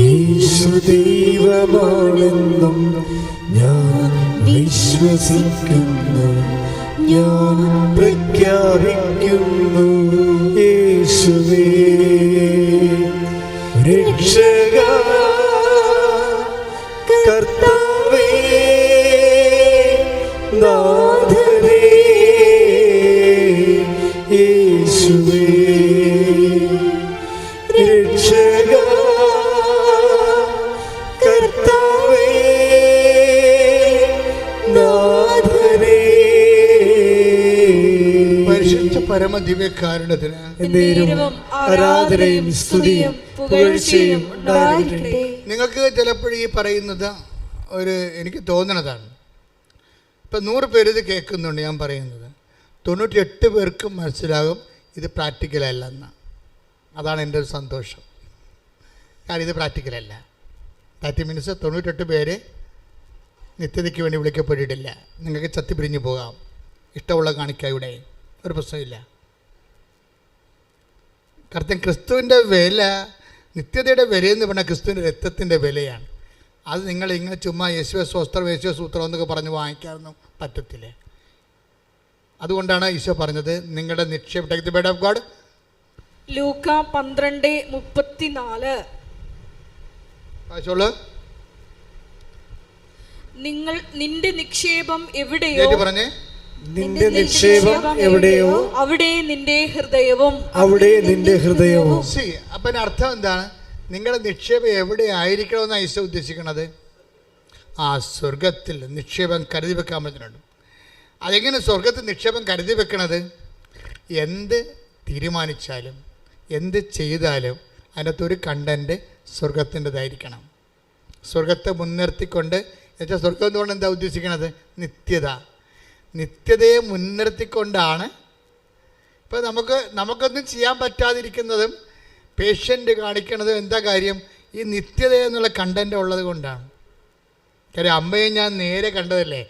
യേശു ദൈവമാണെന്നും ഞാൻ വിശ്വസിക്കുന്നു, ഞാൻ പ്രഖ്യാപിക്കുന്നു. യേശുവേ രക്ഷക കർത്താവേ നാഥനേ യേശുവേ രക്ഷക കർത്താവേ നാഥനേ. പരിശുദ്ധ പരമദിവ്യകാരുണ്യത്തിന് ആരാധനയും സ്തുതിയും പുകഴ്ചയും ഉണ്ടാകട്ടെ. നിങ്ങൾക്ക് ചിലപ്പോൾ ഈ പറയുന്നത് എനിക്ക് തോന്നണതാണ്. ഇപ്പം 100 പേര് ഇത് കേൾക്കുന്നുണ്ട് ഞാൻ പറയുന്നത്. 98 പേർക്കും മനസ്സിലാകും ഇത് പ്രാക്ടിക്കലല്ലെന്ന്. അതാണ് എൻ്റെ ഒരു സന്തോഷം. കാരണം ഇത് പ്രാക്ടിക്കലല്ല. 30 മിനിറ്റ്സ് 98 പേര് നിത്യതയ്ക്ക് വേണ്ടി വിളിക്കപ്പെട്ടിട്ടില്ല. നിങ്ങൾക്ക് ചത്തി പിരിഞ്ഞു പോകാം, ഇഷ്ടമുള്ള കാണിക്കുക, ഇവിടെ ഒരു പ്രശ്നമില്ല. കാരണം ക്രിസ്തുവിൻ്റെ വില, നിത്യതയുടെ വിലയെന്ന് പറഞ്ഞാൽ ക്രിസ്തുവിൻ്റെ രക്തത്തിൻ്റെ വിലയാണ്. അത് നിങ്ങൾ ഇങ്ങനെ ചുമ്മാ യേശുവെ സ്വസ്ത്രം യേശുവെ സൂത്രം എന്നൊക്കെ പറഞ്ഞ് വാങ്ങിക്കാനൊന്നും പറ്റത്തില്ല. അതുകൊണ്ടാണ് ഈശോ പറഞ്ഞത് നിങ്ങളുടെ നിക്ഷേപം. Take the word of God. ലൂക്ക 12:34. വായിച്ചോളൂ. നിന്റെ നിക്ഷേപം എവിടെയോ പറഞ്ഞേ, നിന്റെ നിക്ഷേപം എവിടെയോ അവിടെ നിന്റെ ഹൃദയവും. അവിടെ നിന്റെ ഹൃദയവും. അപ്പം അർത്ഥം എന്താണ്? നിങ്ങളുടെ നിക്ഷേപം എവിടെ ആയിരിക്കണമെന്നാണ് ഈശോ ഉദ്ദേശിക്കുന്നത്? ആ സ്വർഗത്തിൽ നിക്ഷേപം കരുതി വെക്കാൻ പറ്റുന്നുണ്ട്. അതെങ്ങനെ സ്വർഗത്തിൽ നിക്ഷേപം കരുതി വെക്കണത്? എന്ത് തീരുമാനിച്ചാലും എന്ത് ചെയ്താലും അതിനകത്തൊരു കണ്ടൻറ്റ് സ്വർഗത്തിൻ്റെതായിരിക്കണം. സ്വർഗത്തെ മുൻനിർത്തിക്കൊണ്ട്, എന്നുവെച്ചാൽ സ്വർഗം എന്തുകൊണ്ട് എന്താ ഉദ്ദേശിക്കണത്? നിത്യത. നിത്യതയെ മുൻനിർത്തിക്കൊണ്ടാണ്. ഇപ്പോൾ നമുക്കൊന്നും ചെയ്യാൻ പറ്റാതിരിക്കുന്നതും പേഷ്യൻ്റ് കാണിക്കണതും എന്താ കാര്യം? ഈ നിത്യത എന്നുള്ള കണ്ടൻറ്റ് ഉള്ളത് കൊണ്ടാണ്. കാര്യം അമ്മയെ ഞാൻ നേരെ കണ്ടതല്ലേ,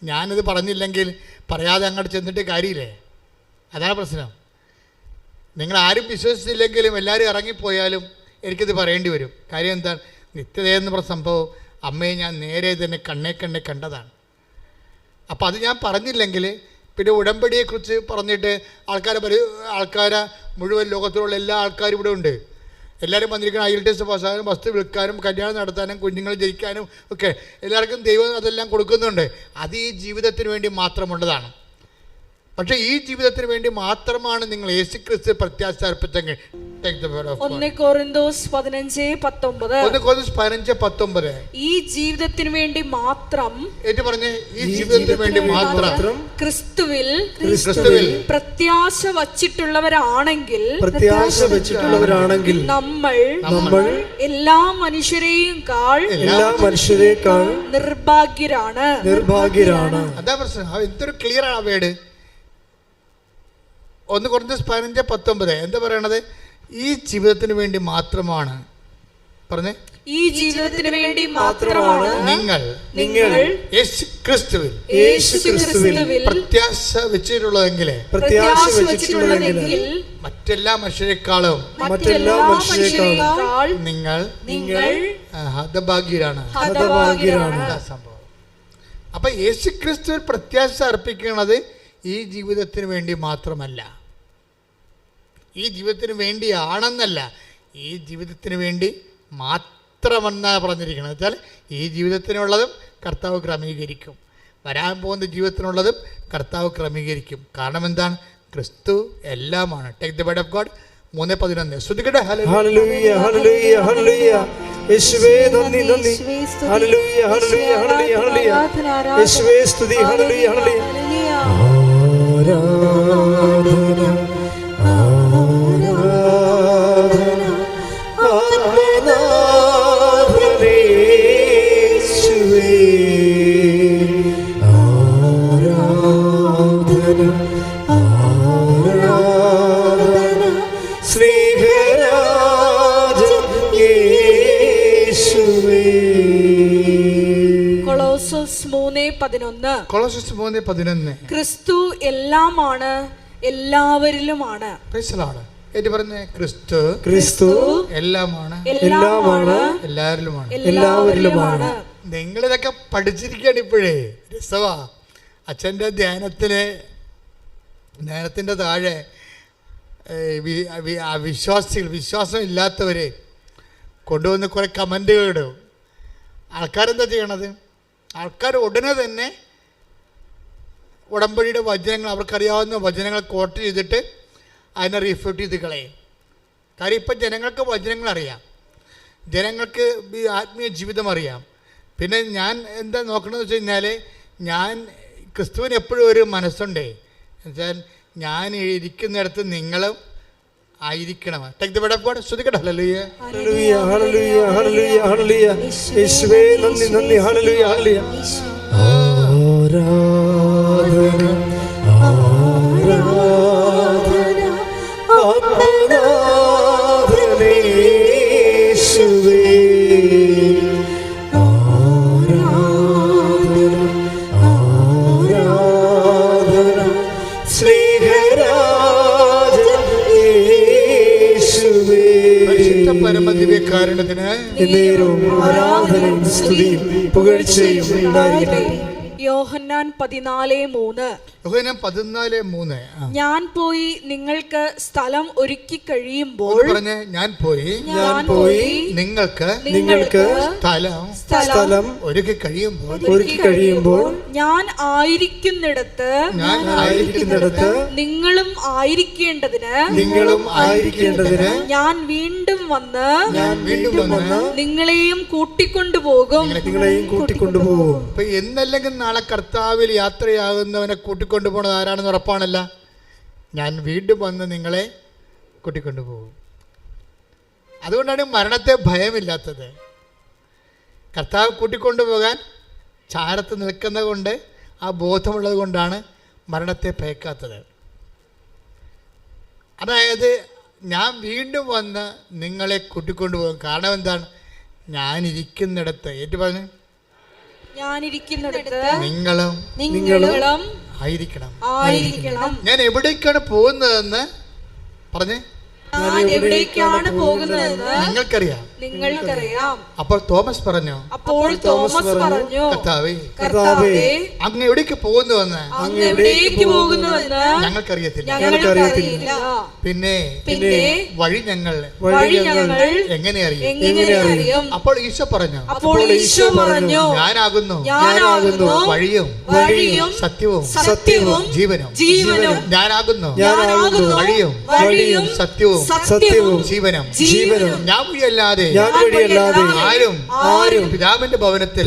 ഞാനിത് പറഞ്ഞില്ലെങ്കിൽ പറയാതെ അങ്ങോട്ട് ചെന്നിട്ട് കാര്യമില്ലേ? അതാണ് പ്രശ്നം. നിങ്ങൾ ആരും വിശ്വസിച്ചില്ലെങ്കിലും എല്ലാവരും ഇറങ്ങിപ്പോയാലും എനിക്കിത് പറയേണ്ടി വരും. കാര്യം എന്താണ്? നിത്യതയെന്ന് പറഞ്ഞ സംഭവം അമ്മയെ ഞാൻ നേരെ തന്നെ കണ്ണേ കണ്ടതാണ്. അപ്പം അത് ഞാൻ പറഞ്ഞില്ലെങ്കിൽ പിന്നെ ഉടമ്പടിയെക്കുറിച്ച് പറഞ്ഞിട്ട് ആൾക്കാരെ മുഴുവൻ ലോകത്തിലുള്ള എല്ലാ ആൾക്കാരും ഇവിടെ ഉണ്ട്. എല്ലാവരും വന്നിരിക്കണം. IELTS പാസ്സാകാനും വസ്തു വിൽക്കാനും കല്യാണം നടത്താനും കുഞ്ഞുങ്ങൾ ജയിക്കാനും ഒക്കെ എല്ലാവർക്കും ദൈവം അതെല്ലാം കൊടുക്കുന്നുണ്ട്. അത് ഈ ജീവിതത്തിന് വേണ്ടി മാത്രമുള്ളതാണ്. പക്ഷേ ഈ ജീവിതത്തിന് വേണ്ടി മാത്രമാണ് നിങ്ങൾ യേശുക്രിസ്തു പ്രത്യാശ അർപ്പിച്ചെങ്കിൽ. 1 കൊരിന്തോസ് 15:19. ഈ ജീവിതത്തിന് വേണ്ടി മാത്രം, ഏറ്റു പറഞ്ഞേ, ഈ ജീവിതത്തിന് വേണ്ടി മാത്രം ക്രിസ്തുവിൽ പ്രത്യാശ വച്ചിട്ടുള്ളവരാണെങ്കിൽ നമ്മൾ എല്ലാ മനുഷ്യരെക്കാൾ നിർഭാഗ്യരാണ്. അതാ പ്രശ്നം. എന്തൊരു ക്ലിയർ ആണ് വേട്. 1 കൊരിന്തോസ് 15:19 എന്താ പറയണത്? ഈ ജീവിതത്തിന് വേണ്ടി മാത്രമാണ്. പറഞ്ഞേ, ഈ ജീവിതത്തിന് വേണ്ടി മാത്രമാണ് നിങ്ങൾ യേശുക്രിസ്തുവിൽ പ്രത്യാശ വെച്ചിട്ടുള്ളതെങ്കിൽ മറ്റെല്ലാ മനുഷ്യരെക്കാളും നിങ്ങൾ ഹതഭാഗ്യരാണ്. സംഭവം. അപ്പൊ യേശുക്രിസ്തുവിൽ പ്രത്യാശ അർപ്പിക്കുന്നത് ഈ ജീവിതത്തിന് വേണ്ടി മാത്രമല്ല, ഈ ജീവിതത്തിന് വേണ്ടിയാണെന്നല്ല, ഈ ജീവിതത്തിന് വേണ്ടി മാത്രമെന്നാണ് പറഞ്ഞിരിക്കുന്നത്. വെച്ചാൽ ഈ ജീവിതത്തിനുള്ളതും കർത്താവ് ക്രമീകരിക്കും, വരാൻ പോകുന്ന ജീവിതത്തിനുള്ളതും കർത്താവ് ക്രമീകരിക്കും. കാരണം എന്താണ്? ക്രിസ്തു എല്ലാമാണ്. Take the word of God. 3:11. ശ്രുതികട്ടെ. ഹല്ലേലൂയ ഹല്ലേലൂയ ഹല്ലേലൂയ. യേശുവേ നന്ദി നന്ദി. ഹല്ലേലൂയ ഹല്ലേലൂയ ഹല്ലേലൂയ ഹല്ലേലൂയ. യേശുവേ സ്തുതി. ഹല്ലേലൂയ ഹല്ലേലൂയ. ആരാധന ആരാധന ആരാധനേശുവേ ആരാധന ആരാധന സ്നേഹരാജൻ യേശുവേ. കൊളോസോസ് 3:11. ക്രിസ്തു എല്ലാമാണ്, എല്ലാവരിലുമാണ്. ഏറ്റു പറഞ്ഞേ, ക്രിസ്തു എല്ലാമാണ്, എല്ലാവരിലുമാണ്. നിങ്ങളിതൊക്കെ പഠിച്ചിരിക്കുകയാണ് ഇപ്പോഴേ. രസവാ. അച്ഛൻ്റെ ധ്യാനത്തിൻ്റെ താഴെ വിശ്വാസം ഇല്ലാത്തവരെ കൊണ്ടുവന്ന് കുറേ കമൻറ്റുകൾ ഇടും. ആൾക്കാരെന്താ ചെയ്യണത്? ആൾക്കാർ ഉടനെ തന്നെ ഉടമ്പടിയുടെ വചനങ്ങൾ, അവർക്കറിയാവുന്ന വചനങ്ങൾ കോട്ട് ചെയ്തിട്ട് അതിനെ റീഫ്യൂട്ട് ചെയ്ത് കളയും. കാര്യം ഇപ്പം ജനങ്ങൾക്ക് വചനങ്ങൾ അറിയാം, ജനങ്ങൾക്ക് ഈ ആത്മീയ ജീവിതം അറിയാം. പിന്നെ ഞാൻ എന്താ നോക്കണമെന്ന് വെച്ച് കഴിഞ്ഞാൽ, ഞാൻ ക്രിസ്തുവിന് എപ്പോഴും ഒരു മനസ്സുണ്ടേ. എന്നുവെച്ചാൽ ഞാൻ ഇരിക്കുന്നിടത്ത് നിങ്ങളും ആയിരിക്കണം. Take the word of God. ശ്രുതികട്ടെ. ഹല്ലേലൂയ ഹല്ലേലൂയ ഹല്ലേലൂയ ഹല്ലേലൂയ ഹല്ലേലൂയ. യേശുവേ നന്ദി നന്ദി. ഹല്ലേലൂയ ഹല്ലേലൂയ. ആരാധന ആരാധന ആരാധനേശുവേ സ്നേഹരാജൻ യേശുവേ. പരിശുദ്ധ പരമദിവ്യകാരുണ്യത്തിന് എന്നേരവും ആരാധനയും സ്തുതിയും പുകഴ്ചയും ഉണ്ടായിരിക്കട്ടെ. യോഹന്നാൻ 14:3. യോഹന്നാൻ 14:3. ഞാൻ പോയി നിങ്ങൾക്ക് സ്ഥലം ഒരുക്കി കഴിയുമ്പോൾ പറഞ്ഞേ, ഞാൻ പോയി നിങ്ങൾക്ക് സ്ഥലം ഒരുക്കി കഴിയുമ്പോൾ ഞാൻ ആയിരിക്കുന്നിടത്ത് നിങ്ങളും ആയിരിക്കേണ്ടതിന് ഞാൻ വീണ്ടും വന്ന് നിങ്ങളെയും കൂട്ടിക്കൊണ്ടുപോകും. അപ്പൊ എന്നല്ലെങ്കിൽ നാളെ കർത്താവിൽ യാത്രയാകുന്നവനെ കൂട്ടിക്കൊണ്ടുപോകുന്നത് ആരാണെന്ന് ഉറപ്പാണല്ല. ഞാൻ വീണ്ടും വന്ന് നിങ്ങളെ കൂട്ടിക്കൊണ്ടുപോകും. അതുകൊണ്ടാണ് മരണത്തെ ഭയമില്ലാത്തത്. കർത്താവ് കൂട്ടിക്കൊണ്ടുപോകാൻ ചാരത്ത് നിൽക്കുന്നത് കൊണ്ട്, ആ ബോധമുള്ളത് കൊണ്ടാണ് മരണത്തെ ഭയക്കാത്തത്. അതായത് ഞാൻ വീണ്ടും വന്ന് നിങ്ങളെ കൂട്ടിക്കൊണ്ടുപോകും. കാരണം എന്താണ്? ഞാനിരിക്കുന്നിടത്ത്, ഏറ്റു പറഞ്ഞു, ഞാനിരിക്കുന്നിടത്ത് നിങ്ങളും ആയിരിക്കണം. ഞാൻ എവിടേക്കാണ് പോകുന്നതെന്ന് പറഞ്ഞേ, എവിടേക്കാണ് പോകുന്നതെന്ന് നിങ്ങൾക്കറിയാം. അപ്പോൾ തോമസ് പറഞ്ഞു, കർത്താവേ, അങ്ങ് എവിടേക്ക് പോകുന്നുവെന്ന് ഞങ്ങൾക്കറിയത്തില്ല. പിന്നെ വഴി ഞങ്ങൾ എങ്ങനെ അറിയും? അപ്പോൾ ഈശോ പറഞ്ഞു, ഞാനാകുന്നു വഴിയും സത്യവും ജീവനും. ഞാനാകുന്നു വഴിയും സത്യവും ജീവനും. ഞാൻ വഴിയല്ലാതെ ആരും പിതാവിന്റെ ഭവനത്തിൽ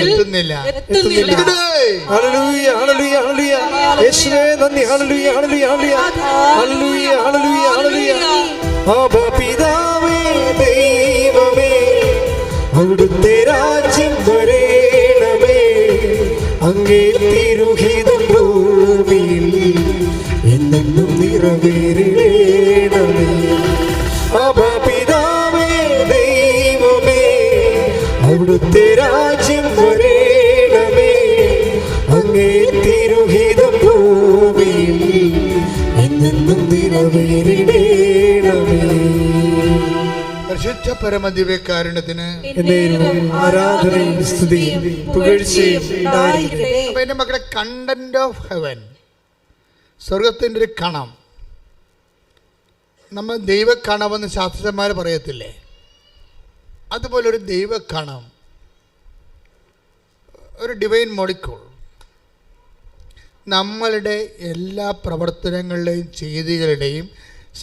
എത്തുന്നില്ല. ഹല്ലേലൂയ, ഹല്ലേലൂയ, ഹല്ലേലൂയ. യേശുവേ നന്ദി. ഹല്ലേലൂയ, ഹല്ലേലൂയ, ഹല്ലേലൂയ, ഹല്ലേലൂയ, ഹല്ലേലൂയ. ആബാ പിതാവേ, ദൈവമേ, അവിടുത്തെ രാജ്യം വരേണമേ. അങ്ങേ തിരുഹിതം ഭൂമിയിൽ എന്നെന്നും നിറവേറണമേ. ആബാ പിതാവേ, ദൈവമേ, അവിടുത്തെ രാജ്യം വരേണമേ. അങ്ങേ തിരുഹിതം ഭൂമിയിൽ എന്നെന്നും നിറവേറണമേ. പരിശുദ്ധ പരമദിവ്യകാരുണ്യത്തിന് ആരാധനയും സ്തുതിയും പുകഴ്ചയും ഉണ്ടായിരിക്കട്ടെ. അപ്പൊ എന്റെ മക്കളെ, കണ്ടന്റ് ഓഫ് ഹെവൻ, സ്വർഗത്തിൻ്റെ ഒരു കണം. നമ്മൾ ദൈവക്കണമെന്ന് ശാസ്ത്രജ്ഞന്മാർ പറയത്തില്ലേ, അതുപോലൊരു ദൈവക്കണം, ഒരു ഡിവൈൻ മോളിക്യൂൾ നമ്മളുടെ എല്ലാ പ്രവർത്തനങ്ങളുടെയും ചെയ്തികളുടെയും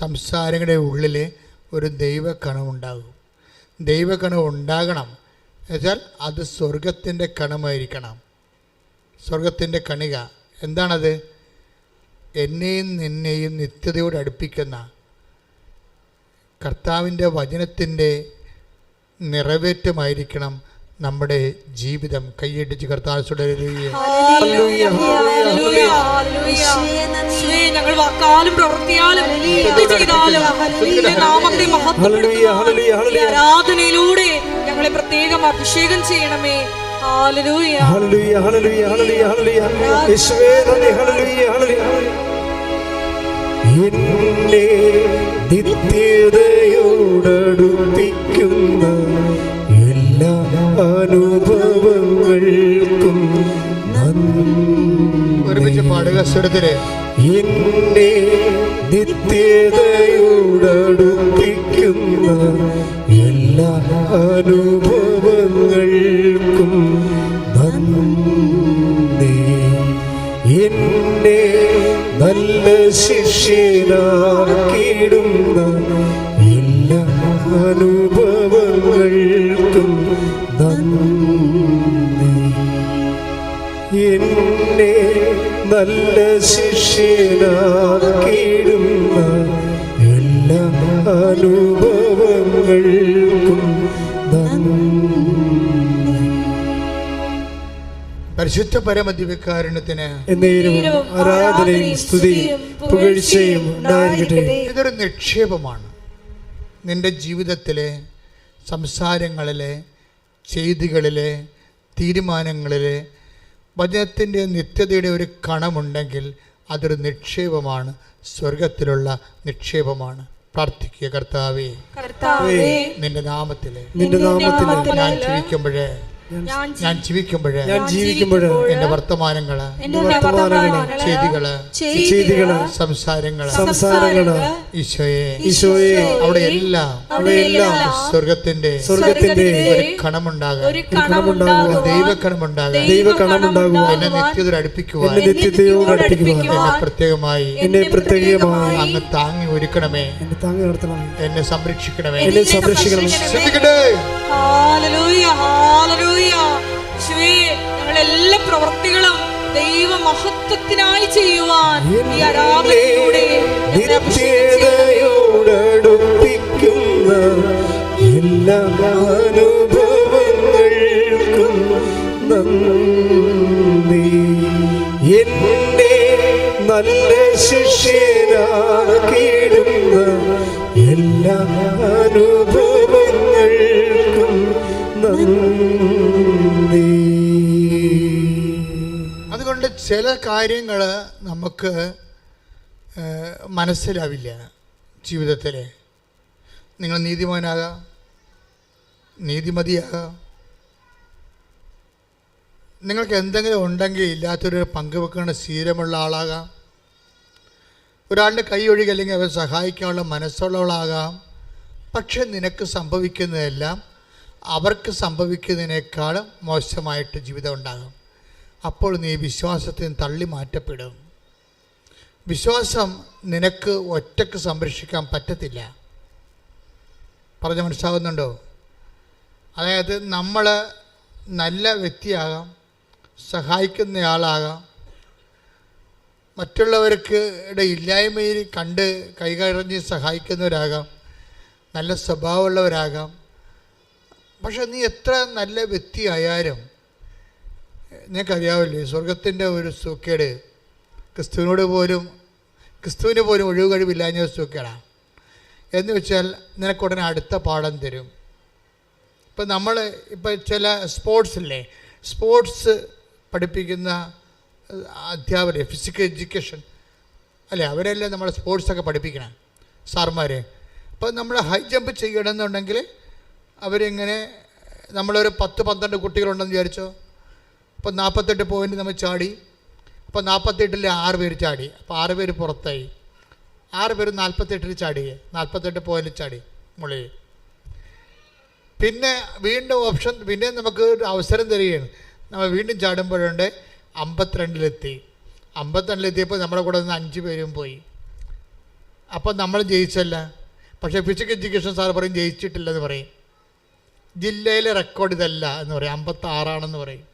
സംസാരങ്ങളുടെയും ഉള്ളിൽ ഒരു ദൈവക്കണം ഉണ്ടാകും. ദൈവക്കണം ഉണ്ടാകണം എന്നുവെച്ചാൽ അത് സ്വർഗത്തിൻ്റെ കണമായിരിക്കണം. സ്വർഗത്തിൻ്റെ കണിക എന്താണത്? എന്നെയും നിന്നെയും നിത്യതയോട് അടുപ്പിക്കുന്ന കർത്താവിൻ്റെ വചനത്തിൻ്റെ നിറവേറ്റമായിരിക്കണം നമ്മുടെ ജീവിതം. കൈയടിച്ച് കർത്താവിനോട് ഞങ്ങൾ വാക്കാലും പ്രവൃത്തിയാലും ചെയ്താലും നാമത്തെ ആരാധനയിലൂടെ ഞങ്ങളെ പ്രത്യേകം അഭിഷേകം ചെയ്യണമേ. ഹല്ലേലൂയ, ഹല്ലേലൂയ, ഹല്ലേലൂയ, ഹല്ലേലൂയ, ഹല്ലേലൂയ. യേശുവേ നന്ദി. ഹല്ലേലൂയ, ഹല്ലേലൂയ. എന്നെ നിത്യതയോടടുപ്പിക്കുന്ന എല്ലാ അനുഭവങ്ങൾക്കും ഒരുമിച്ച് പാടുക സ്വരത്തില്. എന്നെ നിത്യതയോടടുപ്പിക്കുന്ന എല്ലാ അനുഭവങ്ങൾക്കും നന്ദി. എന്നെ നല്ല ശിഷ്യനാക്കിയിടുന്ന എല്ലാ അനുഭവങ്ങൾക്കും നന്ദി. എന്നെ നല്ല ശിഷ്യനാക്കിയിടുന്ന എല്ലാ അനുഭവങ്ങൾക്കും നന്ദി. പരിശുദ്ധ പരമദിവ്യകാരുണ്യത്തിന് ആരാധനയും സ്തുതിയും പുകഴ്ചയും ഉണ്ടായിരിക്കട്ടെ. ഇതൊരു നിക്ഷേപമാണ്. നിന്റെ ജീവിതത്തിലെ സംസാരങ്ങളിലെ ചെയ്തികളിലെ തീരുമാനങ്ങളിലെ വചനത്തിൻ്റെ നിത്യതയുടെ ഒരു കണമുണ്ടെങ്കിൽ അതൊരു നിക്ഷേപമാണ്, സ്വർഗത്തിലുള്ള നിക്ഷേപമാണ്. പ്രാർത്ഥിക്കുക. കർത്താവേ, നിന്റെ നാമത്തിലെ ഞാൻ ജീവിക്കുമ്പോഴേ എന്റെ വർത്തമാനങ്ങള്, ചെയ്തികള്, സംസാരങ്ങള് ഈശോയെ അവിടെ എല്ലാം സ്വർഗത്തിന്റെ ഒരു കണമുണ്ടാകുക, ദൈവകണമുണ്ടാകുക, എന്നെ നിത്യതയോട് അടുപ്പിക്കുവാൻ എന്നെ പ്രത്യേകമായി അങ്ങ് താങ്ങി ഒരുക്കണമേ, എന്നെ സംരക്ഷിക്കണമേ. ശ്രദ്ധിക്കട്ടെ. ഞങ്ങളെല്ലാ പ്രവൃത്തികളും ദൈവ മഹത്വത്തിനായി ചെയ്യുവാൻ ഈ ആരാധനയിലൂടെ നിത്യതയോടടുപ്പിക്കുന്ന എല്ലാ അനുഭവങ്ങൾക്കും നന്ദി. എന്നെ നല്ല ശിഷ്യനാക്കിയിടുന്ന എല്ലാ അനുഭവങ്ങൾക്കും നന്ദി. അതുകൊണ്ട് ചില കാര്യങ്ങൾ നമുക്ക് മനസ്സിലാവില്ല ജീവിതത്തിൽ. നിങ്ങൾ നീതിമാനാകാം, നീതിമതിയാകാം, നിങ്ങൾക്ക് എന്തെങ്കിലും ഉണ്ടെങ്കിൽ ഇല്ലാത്തൊരു പങ്കുവെക്കുന്ന ശീലമുള്ള ആളാകാം, ഒരാളുടെ കൈ ഒഴുകി അല്ലെങ്കിൽ അവരെ സഹായിക്കാനുള്ള മനസ്സുള്ളവളാകാം. പക്ഷെ നിനക്ക് സംഭവിക്കുന്നതെല്ലാം അവർക്ക് സംഭവിക്കുന്നതിനേക്കാളും മോശമായിട്ട് ജീവിതം ഉണ്ടാകും. അപ്പോൾ നീ വിശ്വാസത്തിൽ നിന്ന് തള്ളി മാറ്റപ്പെടും. വിശ്വാസം നിനക്ക് ഒറ്റക്ക് സംരക്ഷിക്കാൻ പറ്റത്തില്ല. പറഞ്ഞ് മനസ്സിലാകുന്നുണ്ടോ? അതായത് നമ്മൾ നല്ല വ്യക്തിയാകാം, സഹായിക്കുന്നയാളാകാം, മറ്റുള്ളവർക്ക് ഇല്ലായ്മയിൽ കണ്ട് കൈകറിഞ്ഞ് സഹായിക്കുന്നവരാകാം, നല്ല സ്വഭാവമുള്ളവരാകാം. പക്ഷെ നീ എത്ര നല്ല വ്യക്തിയായാലും നിനക്കറിയാവില്ലേ, സ്വർഗത്തിൻ്റെ ഒരു സൂക്കേട് ക്രിസ്തുവിന് പോലും ഒഴിവ് കഴിവില്ലാഞ്ഞ സൂക്കേടാണ്. എന്ന് വെച്ചാൽ നിനക്കുടനെ അടുത്ത പാഠം തരും. ഇപ്പം ചില സ്പോർട്സില്ലേ, സ്പോർട്സ് പഠിപ്പിക്കുന്ന അധ്യാപകരെ, ഫിസിക്കൽ എഡ്യൂക്കേഷൻ അല്ലേ, അവരെല്ലാം നമ്മൾ സ്പോർട്സൊക്കെ പഠിപ്പിക്കണം സാർമാർ. അപ്പം നമ്മൾ ഹൈ ജമ്പ് ചെയ്യണമെന്നുണ്ടെങ്കിൽ അവരിങ്ങനെ, നമ്മളൊരു 10-12 കുട്ടികളുണ്ടെന്ന് വിചാരിച്ചോ. അപ്പോൾ 48 പോയിൻ്റ് നമ്മൾ ചാടി. അപ്പോൾ 48-ൽ 6 പേര് ചാടി. അപ്പോൾ 6 പേര് പുറത്തായി. 6 പേര് 48-ൽ ചാടി, 48 പോയിൻ്റ് ചാടി മുകളിൽ. പിന്നെ വീണ്ടും ഓപ്ഷൻ, പിന്നെ നമുക്ക് ഒരു അവസരം തരികയാണ്. നമ്മൾ വീണ്ടും ചാടുമ്പോഴുണ്ട് 52-ലെത്തി. 52-ലെത്തിയപ്പോൾ നമ്മുടെ കൂടെ നിന്ന് 5 പേരും പോയി. അപ്പോൾ നമ്മൾ ജയിച്ചല്ല. പക്ഷേ ഫിസിക്കൽ എഡ്യൂക്കേഷൻ സാർ പറയും ജയിച്ചിട്ടില്ലെന്ന് പറയും. ജില്ലയിലെ റെക്കോർഡ് ഇതല്ല എന്ന് പറയും, 56 പറയും.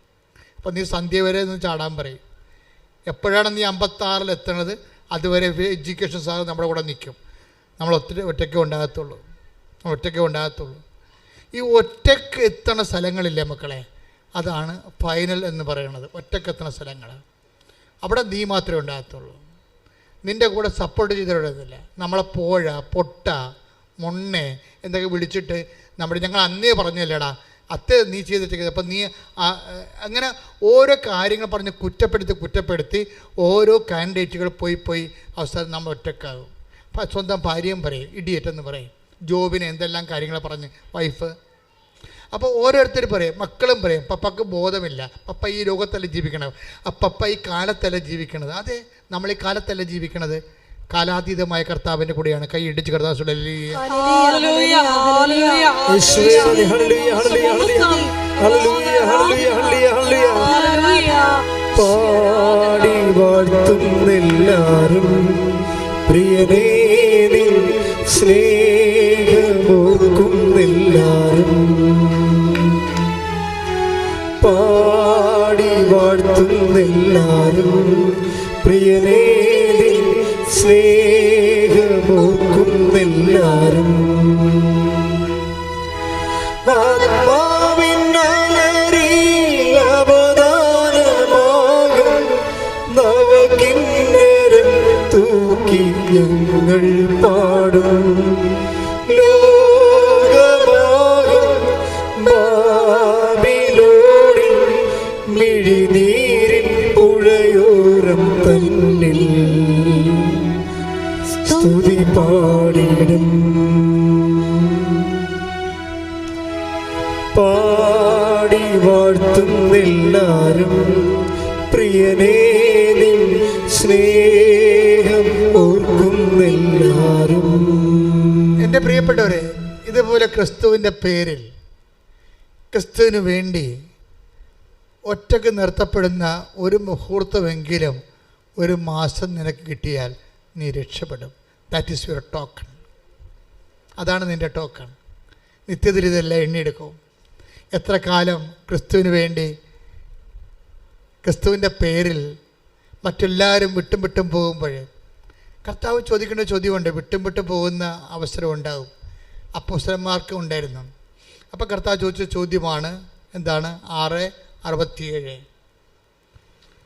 അപ്പോൾ നീ സന്ധ്യ വരെ ഒന്ന് ചാടാൻ പറയും. എപ്പോഴാണ് നീ 56-ൽ എത്തണത് അതുവരെ എഡ്യൂക്കേഷൻ സാർ നമ്മുടെ കൂടെ നിൽക്കും. നമ്മൾ ഒറ്റയ്ക്ക് ഉണ്ടാകത്തുള്ളൂ. ഈ ഒറ്റയ്ക്ക് എത്തണ സ്ഥലങ്ങളില്ലേ മക്കളെ, അതാണ് ഫൈനൽ എന്ന് പറയുന്നത്. ഒറ്റയ്ക്ക് എത്തണ സ്ഥലങ്ങൾ, അവിടെ നീ മാത്രമേ ഉണ്ടാകത്തുള്ളൂ. നിൻ്റെ കൂടെ സപ്പോർട്ട് ചെയ്തിട്ടില്ല. നമ്മളെ പൊട്ട മൊണ്ണെ എന്തൊക്കെ വിളിച്ചിട്ട് ഞങ്ങൾ അന്നേ പറഞ്ഞല്ലേടാ അത്തേ നീ ചെയ്തിട്ട്. അപ്പം നീ അങ്ങനെ ഓരോ കാര്യങ്ങൾ പറഞ്ഞ് കുറ്റപ്പെടുത്തി ഓരോ കാൻഡിഡേറ്റുകൾ പോയി അവസാനം നമ്മൾ ഒറ്റക്കാകും. സ്വന്തം ഭാര്യയും പറയും ഇഡിയറ്റ് എന്ന് പറയും, ജോബിനെ എന്തെല്ലാം കാര്യങ്ങൾ പറഞ്ഞ് വൈഫ്. അപ്പോൾ ഓരോരുത്തർ പറയും, മക്കളും പറയും പപ്പക്ക് ബോധമില്ല, പപ്പ ഈ ലോകത്തല്ല ജീവിക്കണത്, പപ്പ ഈ കാലത്തല്ല ജീവിക്കണത്. അതെ, നമ്മൾ ഈ കാലത്തല്ല ജീവിക്കണത്, കാലാതീതമായ കർത്താവിൻ്റെ കൂടെയാണ്. കൈ ഇടിച്ച് കർത്താവ് പാടി വാഴ്ത്തുന്നെല്ലാരും പ്രിയനേ സ്നേഹമോർക്കുന്നെല്ലാരും. പാടി വാഴ്ത്തുന്നെല്ലാരും പ്രിയനേ സ്നേഹമോർക്കുന്നെല്ലാരും. അവദാനമാകും നവകിന്നരം തൂക്കി ഞങ്ങൾ പാടും. ലോകമാകും ബാബിലോണിൽ മിഴിനീരിൻ പുഴയോരം തന്നിൽ സ്തുതി പാടിടും. പാടി വാഴ്ത്തുന്നെല്ലാരും പ്രിയനേ നിൻ സ്നേഹം ഓർക്കുന്നെല്ലാരും. എൻ്റെ പ്രിയപ്പെട്ടവരെ, ഇതുപോലെ ക്രിസ്തുവിൻ്റെ പേരിൽ ക്രിസ്തുവിന് വേണ്ടി ഒറ്റക്ക് നിർത്തപ്പെടുന്ന ഒരു മുഹൂർത്തമെങ്കിലും ഒരു മാസം നിനക്ക് കിട്ടിയാൽ നീ രക്ഷപ്പെടും. That is your token. അതാണ് നിൻ്റെ ടോക്കൺ. നിത്യത്തിൽ ഇതെല്ലാം എണ്ണിയെടുക്കും. എത്ര കാലം ക്രിസ്തുവിന് വേണ്ടി ക്രിസ്തുവിൻ്റെ പേരിൽ മറ്റെല്ലാവരും വിട്ടും പോകുമ്പോൾ കർത്താവ് ചോദിക്കേണ്ട ചോദ്യമുണ്ട്. വിട്ടും പോകുന്ന അവസരം ഉണ്ടാകും. അപ്പോസ്തലന്മാർക്ക് ഉണ്ടായിരുന്നു. അപ്പോൾ കർത്താവ് ചോദിച്ച ചോദ്യമാണ് എന്താണ്? 6:67.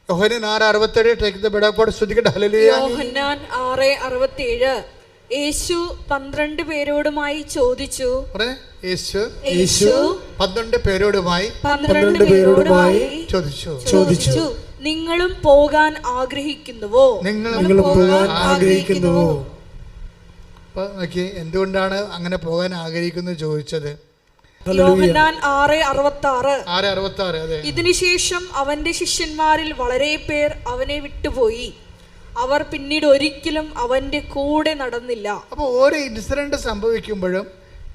യോഹന്നാൻ 6:67. ടേക്ക് ദ ബെഡ് ശ്രദ്ധിക്കട്ടെ. ഹല്ലേലൂയ. യോഹന്നാൻ 6:67. യേശു 12 പേരോടുമായി ചോദിച്ചു. യേശു 12 പേരോടുമായി ചോദിച്ചു, നിങ്ങളും പോകാൻ ആഗ്രഹിക്കുന്നുവോ? നിങ്ങൾ പോകാൻ ആഗ്രഹിക്കുന്നുവോ? അപ്പോൾ നോക്കി, എന്തുകൊണ്ടാണ് അങ്ങനെ പോകാൻ ആഗ്രഹിക്കുന്നത് ചോദിച്ചത്? യോഹന്നാൻ 6:66. അതെ. ഇതിനുശേഷം അവന്റെ ശിഷ്യന്മാരിൽ വളരെ പേർ അവനെ വിട്ടുപോയി. അവർ പിന്നീട് ഒരിക്കലും അവന്റെ കൂടെ നടന്നില്ല. അപ്പോൾ ഓരോ ഇൻസിഡന്റ് സംഭവിക്കുമ്പോഴും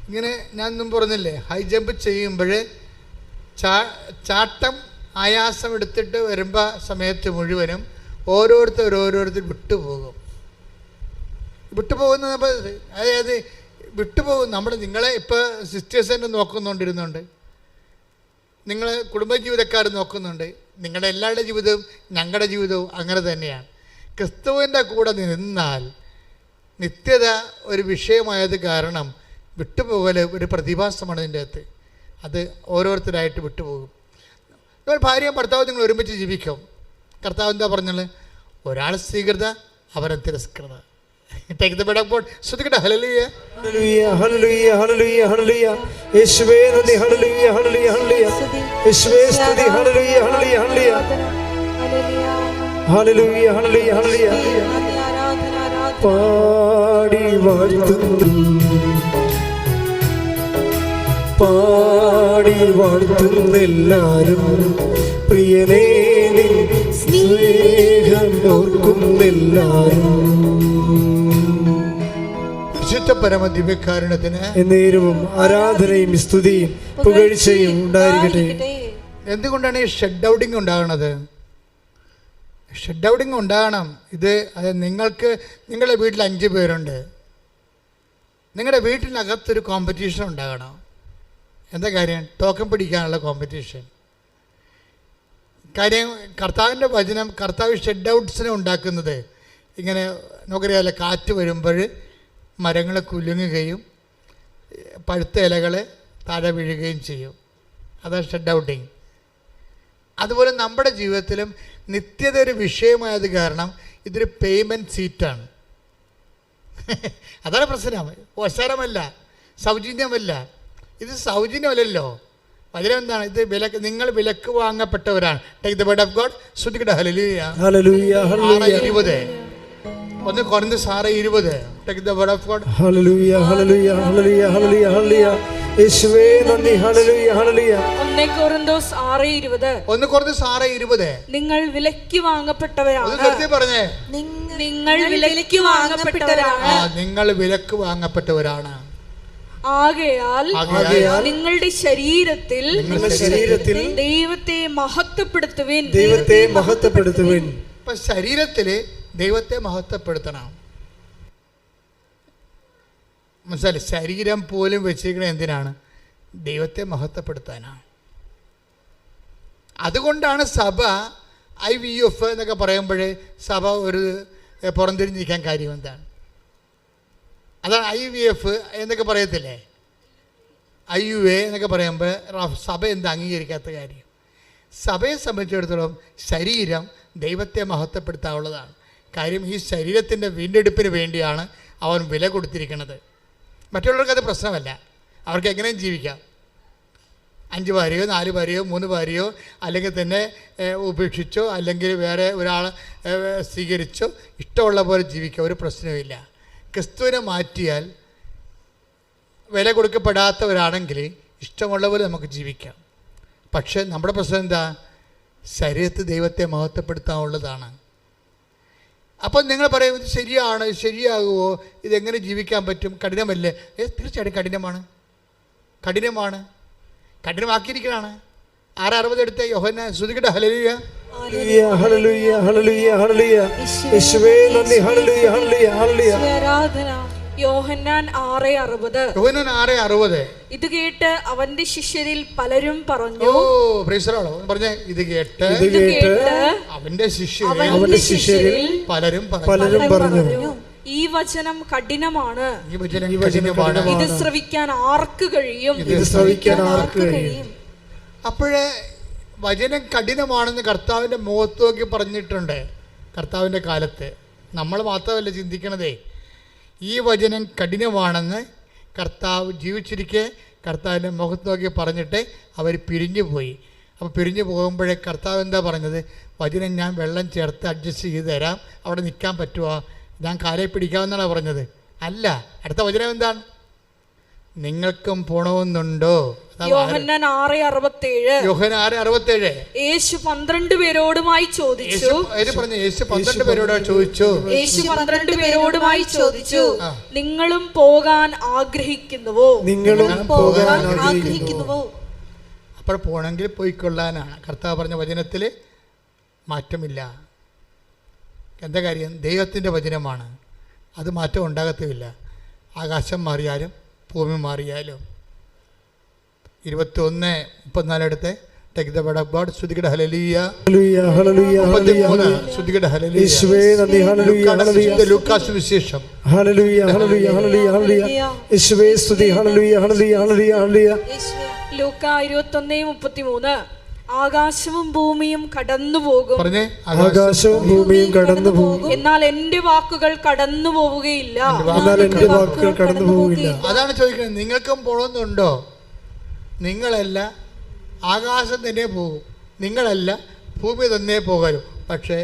ഇങ്ങനെ ഞാൻ ഒന്നും പറഞ്ഞില്ലേ, ഹൈ ജമ്പ് ചെയ്യുമ്പോൾ ചാട്ടം ആയാസം എടുത്തിട്ട് വരുമ്പോൾ സമയത്ത് മുഴുവനും ഓരോരുത്തർ വിട്ടുപോകുന്ന അതായത് വിട്ടുപോകും. നിങ്ങളെ ഇപ്പോൾ സിസ്റ്റേഴ്സ് തന്നെ നോക്കുന്നുണ്ടിരുന്നുണ്ട്, നിങ്ങളെ കുടുംബജീവിതക്കാർ നോക്കുന്നുണ്ട്. നിങ്ങളുടെ എല്ലാവരുടെ ജീവിതവും ഞങ്ങളുടെ ജീവിതവും അങ്ങനെ തന്നെയാണ്. ക്രിസ്തുവിൻ്റെ കൂടെ നിന്നാൽ നിത്യത ഒരു വിഷയമായത് കാരണം വിട്ടുപോകൽ ഒരു പ്രതിഭാസമാണ് ഇതിൻ്റെ അകത്ത്. അത് ഓരോരുത്തരായിട്ട് വിട്ടുപോകും. ഭാര്യയും ഭർത്താവും നിങ്ങൾ ഒരുമിച്ച് ജീവിക്കും. കർത്താവ് എന്താ പറഞ്ഞത്? ഒരാൾ സ്വീകൃത, അവരെ തിരസ്കൃത. ടേക്ക് ദ ബെഡ് അപ്പോൾ ശ്രദ്ധിക്കട്ടെ. ഹല്ലേലൂയ, ഹല്ലേലൂയ, ഹല്ലേലൂയ, ഹല്ലേലൂയ, ഹല്ലേലൂയ. യേശുവേ നന്ദി. ഹല്ലേലൂയ, ഹല്ലേലൂയ, ഹല്ലേലൂയ. യേശുവേ സ്തുതി. ഹല്ലേലൂയ, ഹല്ലേലൂയ, ഹല്ലേലൂയ. ഹല്ലേലൂയ, ഹല്ലേലൂയ, ഹല്ലേലൂയ. പാടി വാഴ്ത്തുന്നെല്ലാരും പ്രിയനേ നിൻ സ്നേഹം ഓർക്കുന്നെല്ലാരും. വിശുദ്ധ പരമ ദിവ്യകാരുണ്യത്തിന് എന്നേരവും ആരാധനയും സ്തുതിയും പുകഴ്ചയും ഉണ്ടായിരിക്കട്ടെ. എന്തുകൊണ്ടാണ് ഈ ഷട്ട് ഔട്ടിങ് ഉണ്ടാകണത്? ഷട്ട് ഔട്ടിങ് ഉണ്ടാകണം. അത് നിങ്ങൾക്ക് നിങ്ങളുടെ വീട്ടിൽ 5 പേരുണ്ട്. നിങ്ങളുടെ വീട്ടിനകത്തൊരു കോമ്പറ്റീഷൻ ഉണ്ടാകണം. എന്താ കാര്യം? ടോക്കൺ പിടിക്കാനുള്ള കോമ്പറ്റീഷൻ. കാര്യം കർത്താവിൻ്റെ വചനം, കർത്താവ് ഷട്ട് ഔട്ട്സിനെ ഉണ്ടാക്കുന്നത് ഇങ്ങനെ നമുക്കറിയാമല്ലോ, കാറ്റ് വരുമ്പോൾ മരങ്ങൾ കുലുങ്ങുകയും പഴുത്ത ഇലകൾ താഴെ വീഴുകയും ചെയ്യും. അതാണ് ഷട്ട് ഔട്ടിങ്. അതുപോലെ നമ്മുടെ ജീവിതത്തിലും നിത്യത ഒരു വിഷയമായത് കാരണം ഇതൊരു പേയ്മെൻറ്റ് സീറ്റാണ്. അതാണ് പ്രശ്നം. അവസരമല്ല, സൗജന്യമല്ല. ഇത് സൗജന്യമല്ലല്ലോ. വചനം എന്താണ്? ഇത് നിങ്ങൾ വിലക്ക് വാങ്ങപ്പെട്ടവരാണ്. Take the word of God. ശ്രദ്ധിക്കട്ടെ. ഹല്ലേലൂയ, ഹല്ലേലൂയ, ഹല്ലേലൂയ. 20 കൊരിന്ത്യർ 6:20. Take the word of God. ഹല്ലേലൂയ, ഹല്ലേലൂയ, ഹല്ലേലൂയ, ഹല്ലേലൂയ, ഹല്ലേലൂയ. യേശുവേ നന്ദി. ഹല്ലേലൂയ, ഹല്ലേലൂയ. 1 കൊരിന്ത്യർ 6:20. നിങ്ങൾ വിലക്ക് വാങ്ങപ്പെട്ടവരാണ്. പറഞ്ഞേ, നിങ്ങൾ വിലക്ക് വാങ്ങപ്പെട്ടവരാണ്. നിങ്ങൾ വിലക്ക് വാങ്ങപ്പെട്ടവരാണ്. ആകയാൽ നിങ്ങളുടെ ശരീരത്തിൽ ദൈവത്തെ മഹത്വപ്പെടുത്തുവിൻ. ഇപ്പൊ ശരീരത്തില് ദൈവത്തെ മഹത്വപ്പെടുത്തണം. മനസ്സിലായി? ശരീരം പോലും വെച്ചിരിക്കുന്നത് എന്തിനാണ്? ദൈവത്തെ മഹത്വപ്പെടുത്താനാണ്. അതുകൊണ്ടാണ് സഭ IVF എന്നൊക്കെ പറയുമ്പോൾ സഭ ഒരു പുറംതിരിഞ്ഞിരിക്കാൻ കാര്യം എന്താണ്? അതാണ് IVF എന്നൊക്കെ പറയത്തില്ലേ, IUA എന്നൊക്കെ പറയുമ്പോൾ സഭ എന്താ അംഗീകരിക്കാത്ത കാര്യം? സഭയെ സംബന്ധിച്ചിടത്തോളം ശരീരം ദൈവത്തെ മഹത്വപ്പെടുത്താനുള്ളതാണ്. കാര്യം ഈ ശരീരത്തിൻ്റെ വീണ്ടെടുപ്പിന് വേണ്ടിയാണ് അവൻ വില കൊടുത്തിരിക്കുന്നത്. മറ്റുള്ളവർക്ക് അത് പ്രശ്നമല്ല, അവർക്ക് എങ്ങനെയും ജീവിക്കാം. 5 ഭാര്യയോ 4 ഭാര്യയോ 3 ഭാര്യയോ അല്ലെങ്കിൽ തന്നെ ഉപേക്ഷിച്ചോ അല്ലെങ്കിൽ വേറെ ഒരാളെ സ്വീകരിച്ചോ ഇഷ്ടമുള്ള പോലെ ജീവിക്കുക, ഒരു പ്രശ്നവുമില്ല. ക്രിസ്തുവിനെ മാറ്റിയാൽ വില കൊടുക്കപ്പെടാത്തവരാണെങ്കിൽ ഇഷ്ടമുള്ള പോലെ നമുക്ക് ജീവിക്കാം. പക്ഷേ നമ്മുടെ പ്രശ്നം എന്താ? ശരീരത്തിൽ ദൈവത്തെ മഹത്വപ്പെടുത്താനുള്ളതാണ്. അപ്പം നിങ്ങൾ പറയും ഇത് ശരിയാണ്, ശരിയാകുമോ, ഇതെങ്ങനെ ജീവിക്കാൻ പറ്റും, കഠിനമല്ലേ? തീർച്ചയായിട്ടും കഠിനമാണ്, കഠിനമാക്കിയിരിക്കണാണ്. 6:60 എടുത്ത യോഹന്നാൻ ശ്രുതികട്ടെ. ഹല്ലേലൂയ ഹല്ലേലൂയ ഹല്ലേലൂയ ഹല്ലേലൂയ. യേശുവേ നന്ദി. ഹല്ലേലൂയ ഹല്ലേലൂയ ഹല്ലേലൂയ. ആരാധന. യോഹന്നാൻ 6:60. ഇത് കേട്ട് അവന്റെ ശിഷ്യരിൽ പലരും പറഞ്ഞു. പറഞ്ഞേ, ഇത് കേട്ട് അവന്റെ ശിഷ്യരിൽ പലരും പറഞ്ഞു, ഈ വചനം കഠിനമാണ്, ഇത് ശ്രവിക്കാൻ ആർക്ക് കഴിയും? അപ്പോഴേ വചനം കഠിനമാണെന്ന് കർത്താവിൻ്റെ മുഖത്ത് നോക്കി പറഞ്ഞിട്ടുണ്ട്. കർത്താവിൻ്റെ കാലത്ത് നമ്മൾ മാത്രമല്ല ചിന്തിക്കണതേ, ഈ വചനം കഠിനമാണെന്ന് കർത്താവ് ജീവിച്ചിരിക്കെ കർത്താവിൻ്റെ മുഖത്ത് നോക്കി പറഞ്ഞിട്ട് അവർ പിരിഞ്ഞു പോയി. അപ്പോൾ പിരിഞ്ഞു പോകുമ്പോഴേ കർത്താവ് എന്താ പറഞ്ഞത്? വചനം ഞാൻ വെള്ളം ചേർത്ത് അഡ്ജസ്റ്റ് ചെയ്ത് തരാം, അവിടെ നിൽക്കാൻ പറ്റുമോ, ഞാൻ കാലെ പിടിക്കാമെന്നാണ് പറഞ്ഞത്. അല്ല, അടുത്ത വചനം എന്താണ്? നിങ്ങൾക്കും പോണമെന്നുണ്ടോ? യോഹന്നാൻ 6:67. യേശു 12 പേരോടുമായി ചോദിച്ചു. യേശു 12 പേരോട് ചോദിച്ചു, നിങ്ങളും പോകാൻ ആഗ്രഹിക്കുന്നുവോ? അപ്പോൾ പോകണമെങ്കിൽ പോയിക്കൊള്ളാനാണ്. കർത്താവ് പറഞ്ഞ വചനത്തിൽ മാറ്റമില്ല. എന്താ കാര്യം? ദൈവത്തിൻ്റെ വചനമാണ്, അത് മാറ്റം ഉണ്ടാകത്തുമില്ല. ആകാശം മാറിയാലും ഭൂമി മാറിയാലും. 21:34 എടുത്ത് take the word of God. ശ്രുതികട ഹല്ലേലൂയ ഹല്ലേലൂയ ഹല്ലേലൂയ ഹല്ലേലൂയ. ശ്രുതികട ഹല്ലേലൂയ. യേശുവേ നന്ദി. ഹല്ലേലൂയ ഹല്ലേലൂയ. ലൂക്കാസ് വിശേഷം. ഹല്ലേലൂയ ഹല്ലേലൂയ ഹല്ലേലൂയ ഹല്ലേലൂയ. യേശുവേ സ്തുതി. ഹല്ലേലൂയ ഹല്ലേലൂയ ഹല്ലേലൂയ ഹല്ലേലൂയ. ലൂക്കാ 21:33. ആകാശവും ഭൂമിയും കടന്നുപോകും. പറഞ്ഞേ, ആകാശവും ഭൂമിയും കടന്നുപോകും, എന്നാൽ എന്റെ വാക്കുകൾ കടന്നു പോവുകയില്ല. അതാണ് ചോദിക്കുന്നത്. നിങ്ങൾക്കും പോകണമെന്നുണ്ടോ? നിങ്ങളല്ല, ആകാശം തന്നെ പോകും. നിങ്ങളല്ല, ഭൂമി തന്നെ പോകലും. പക്ഷേ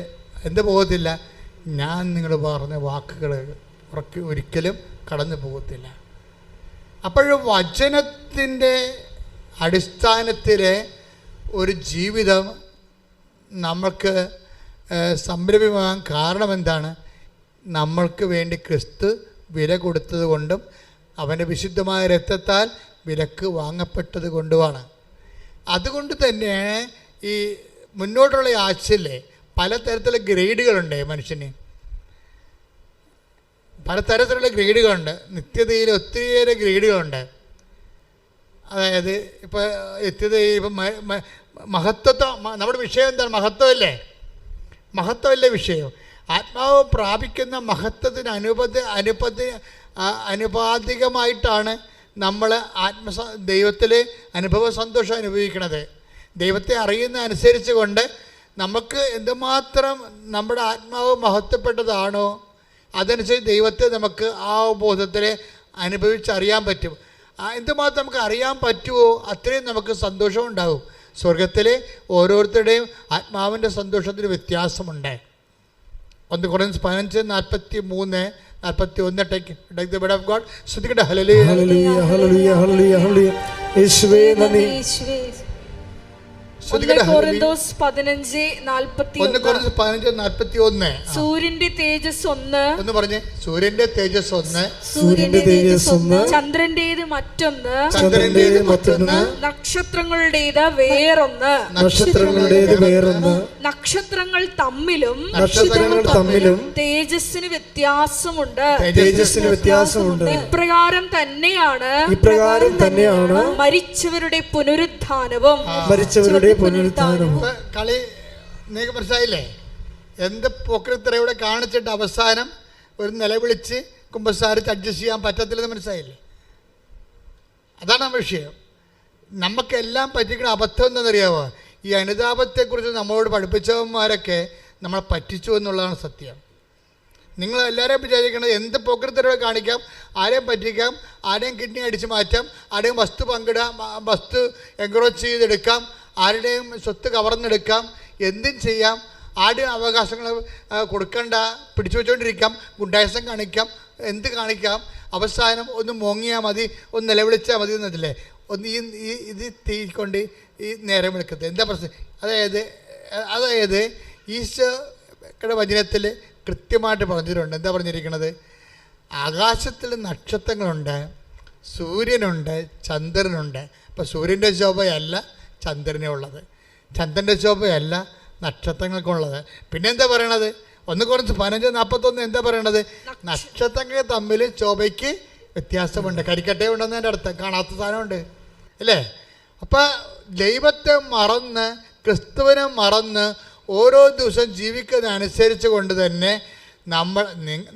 എന്ത് പോകത്തില്ല? ഞാൻ നിങ്ങൾ പറഞ്ഞ വാക്കുകൾ ഒരിക്കലും കടന്നു പോകത്തില്ല. അപ്പോഴും വചനത്തിൻ്റെ അടിസ്ഥാനത്തിലെ ഒരു ജീവിതം നമ്മൾക്ക് സംരംഭമാകാൻ കാരണം എന്താണ്? നമ്മൾക്ക് വേണ്ടി ക്രിസ്തു വില കൊടുത്തത് കൊണ്ടും അവൻ്റെ വിശുദ്ധമായ രക്തത്താൽ വിലക്ക് വാങ്ങപ്പെട്ടത് കൊണ്ടുമാണ്. അതുകൊണ്ട് തന്നെ ഈ മുന്നോട്ടുള്ള ആഴ്ചയിൽ പലതരത്തിലുള്ള ഗ്രേഡുകളുണ്ട്. മനുഷ്യന് പലതരത്തിലുള്ള ഗ്രേഡുകളുണ്ട്. നിത്യതയിൽ ഒത്തിരിയേറെ ഗ്രേഡുകളുണ്ട്. അതായത് ഇപ്പോൾ നിത്യതയിൽ ഇപ്പം മഹത്വത്വം, നമ്മുടെ വിഷയം എന്താണ്? മഹത്വമല്ലേ? മഹത്വമല്ലേ വിഷയം? ആത്മാവ് പ്രാപിക്കുന്ന മഹത്വത്തിന് അനുപാതികമായിട്ടാണ് നമ്മൾ ദൈവത്തിൽ അനുഭവ സന്തോഷം അനുഭവിക്കുന്നത്. ദൈവത്തെ അറിയുന്ന അനുസരിച്ച് കൊണ്ട് നമുക്ക് എന്തുമാത്രം നമ്മുടെ ആത്മാവ് മഹത്വപ്പെട്ടതാണോ അതനുസരിച്ച് ദൈവത്തെ നമുക്ക് ആ ബോധത്തിൽ അനുഭവിച്ചറിയാൻ പറ്റും. എന്തുമാത്രം നമുക്ക് അറിയാൻ പറ്റുമോ അത്രയും നമുക്ക് സന്തോഷം ഉണ്ടാകും. സ്വർഗത്തിലെ ഓരോരുത്തരുടെയും ആത്മാവിൻ്റെ സന്തോഷത്തിന് വ്യത്യാസമുണ്ട്. 1 Corinthians 15:43-41 take the word of God. ശ്രുതികട്ടെ. ഹല്ലേലൂയ ഹല്ലേലൂയ ഹല്ലേലൂയ ഹല്ലേലൂയ ഹല്ലേലൂയ. യേശുവേ നന്ദി. 1 Corinthians 15:41. സൂര്യന്റെ തേജസ് ഒന്ന്. ഒന്ന് പറഞ്ഞേ. സൂര്യന്റെ തേജസ് ഒന്ന്. ചന്ദ്രന്റേത് മറ്റൊന്ന്. മറ്റൊന്ന്. നക്ഷത്രങ്ങളുടേത് വേറൊന്ന്. നക്ഷത്രങ്ങൾ തമ്മിലും തേജസ്സിന് വ്യത്യാസമുണ്ട്. ഇപ്രകാരം തന്നെയാണ് മരിച്ചവരുടെ പുനരുത്ഥാനവും. കളി നിങ്ങൾക്ക് മനസ്സിലായില്ലേ? എന്ത് പോക്രിത്തറയുടെ കാണിച്ചിട്ട് അവസാനം ഒരു നിലവിളിച്ച് കുമ്പസാരിച്ച് അഡ്ജസ്റ്റ് ചെയ്യാൻ പറ്റത്തില്ലെന്ന് മനസ്സിലായില്ലേ? അതാണ് നമ്മുടെ വിഷയം. നമുക്കെല്ലാം പറ്റിക്കുന്ന അബദ്ധം എന്താണെന്നറിയാമോ? ഈ അനുതാപത്തെക്കുറിച്ച് നമ്മളോട് പഠിപ്പിച്ചവന്മാരൊക്കെ നമ്മളെ പറ്റിച്ചു എന്നുള്ളതാണ് സത്യം. നിങ്ങൾ എല്ലാവരെയും വിചാരിക്കുന്നത് എന്ത് പോക്രിത്തരവ് കാണിക്കാം, ആരെയും പറ്റിക്കാം, ആരെയും കിഡ്നി അടിച്ച് മാറ്റാം, ആരെയും വസ്തു പങ്കിടാം, വസ്തു എൻക്രോച്ച് ചെയ്തെടുക്കാം, ആരുടെയും സ്വത്ത് കവർന്നെടുക്കാം, എന്തും ചെയ്യാം. ആരുടെയും അവകാശങ്ങൾ കൊടുക്കണ്ട, പിടിച്ചു വെച്ചുകൊണ്ടിരിക്കാം, ഗുണ്ടായസം കാണിക്കാം, എന്ത് കാണിക്കാം, അവസാനം ഒന്ന് മോങ്ങിയാൽ മതി, ഒന്ന് നിലവിളിച്ചാൽ മതി എന്നതില്ലേ, ഒന്ന് ഇത് തീക്കൊണ്ട് ഈ നേരം വിളിക്കുന്നത് എന്താ പ്രശ്നം? അതായത് ഈശോയുടെ വചനത്തിൽ കൃത്യമായിട്ട് പറഞ്ഞിട്ടുണ്ട്. എന്താ പറഞ്ഞിരിക്കുന്നത്? ആകാശത്തിൽ നക്ഷത്രങ്ങളുണ്ട്, സൂര്യനുണ്ട്, ചന്ദ്രനുണ്ട്. അപ്പോൾ സൂര്യൻ്റെ ശോഭയല്ല ചന്ദ്രനെ ഉള്ളത്, ചന്ദ്രൻ്റെ ശോഭയല്ല നക്ഷത്രങ്ങൾക്കുള്ളത്. പിന്നെന്താ പറയണത്? 1 Corinthians 15:41 എന്താ പറയണത്? നക്ഷത്രങ്ങൾ തമ്മിൽ ശോഭയ്ക്ക് വ്യത്യാസമുണ്ട്. കരിക്കട്ടേ ഉണ്ടെന്ന് എൻ്റെ അർത്ഥം, കാണാത്ത സാധനമുണ്ട് അല്ലേ? അപ്പം ദൈവത്തെ മറന്ന് ക്രിസ്തുവിനെ മറന്ന് ഓരോ ദിവസം ജീവിക്കുന്നതനുസരിച്ച് കൊണ്ട് തന്നെ